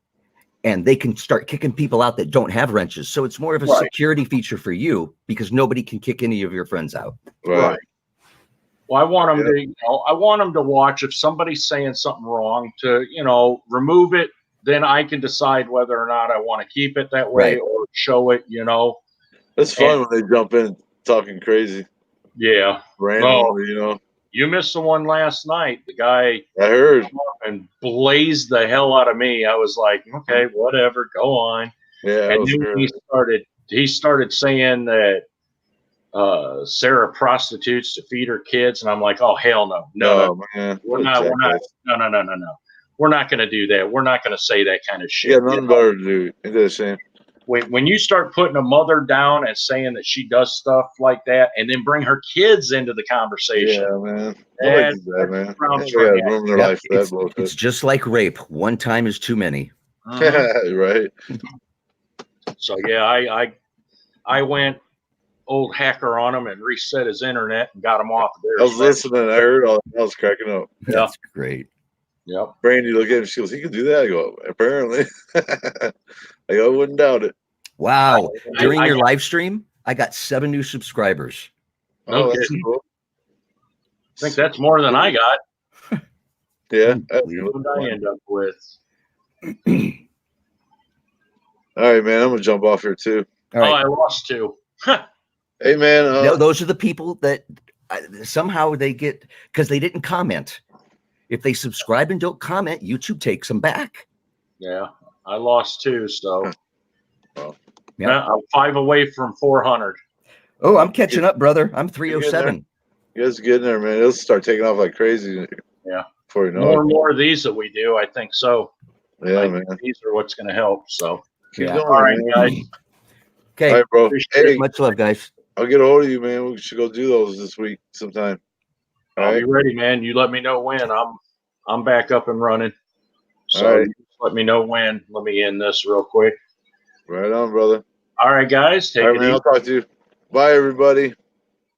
and they can start kicking people out that don't have wrenches. So it's more of a Right. security feature for you because nobody can kick any of your friends out. Right. Well, I want them to, I want them to watch if somebody's saying something wrong to, remove it. Then I can decide whether or not I want to keep it that way or show it. It's fun when they jump in talking crazy. Yeah. Randomly, You missed the one last night. The guy I heard and blazed the hell out of me. I was like, okay, whatever, go on. Yeah. And then he started saying that Sarah prostitutes to feed her kids, and I'm like, oh hell no, man. we're not, no. We're not going to do that. We're not going to say that kind of shit. Yeah, nothing better to do. Ain't that a shame? When you start putting a mother down and saying that she does stuff like that, and then bring her kids into the conversation, yeah, man, nobody does that, man. Ruin their life for that bullshit. It's just like rape. One time is too many. Right. So yeah, I went old hacker on him and reset his internet and got him off of there. I was listening. I heard all that. I was cracking up. Yeah. That's great. Yep. Brandy looked at him. She goes, "He could do that." I go, "Apparently." I go, I wouldn't doubt it. Wow. During your live stream, I got 7 new subscribers. Oh, that's cool. I think that's more than I got. Yeah. What did I end up with? All right, man. I'm gonna jump off here too. All right. Oh, I lost 2. Hey, man. Those are the people that somehow they get because they didn't comment. If they subscribe and don't comment, YouTube takes them back. Yeah, I lost 2, so yeah, I'm 5 away from 400. Oh, I'm catching up, brother. I'm 307. You guys get in there, man. It'll start taking off like crazy. Yeah. Before you know more it. and more of these that we do, I think so. Yeah, man. These are what's going to help. So, Keep Yeah. going, all right, man. guys. Okay. All right, bro. Hey, Much love, guys. I'll get a hold of you, man. We should go do those this week sometime. All I'll right. be ready, man. You let me know when. I'm back up and running. So All right. you just let me know when. Let me end this real quick. Right on, brother. All right, guys. Take All right, it man. easy. I'll talk to you. Bye, everybody.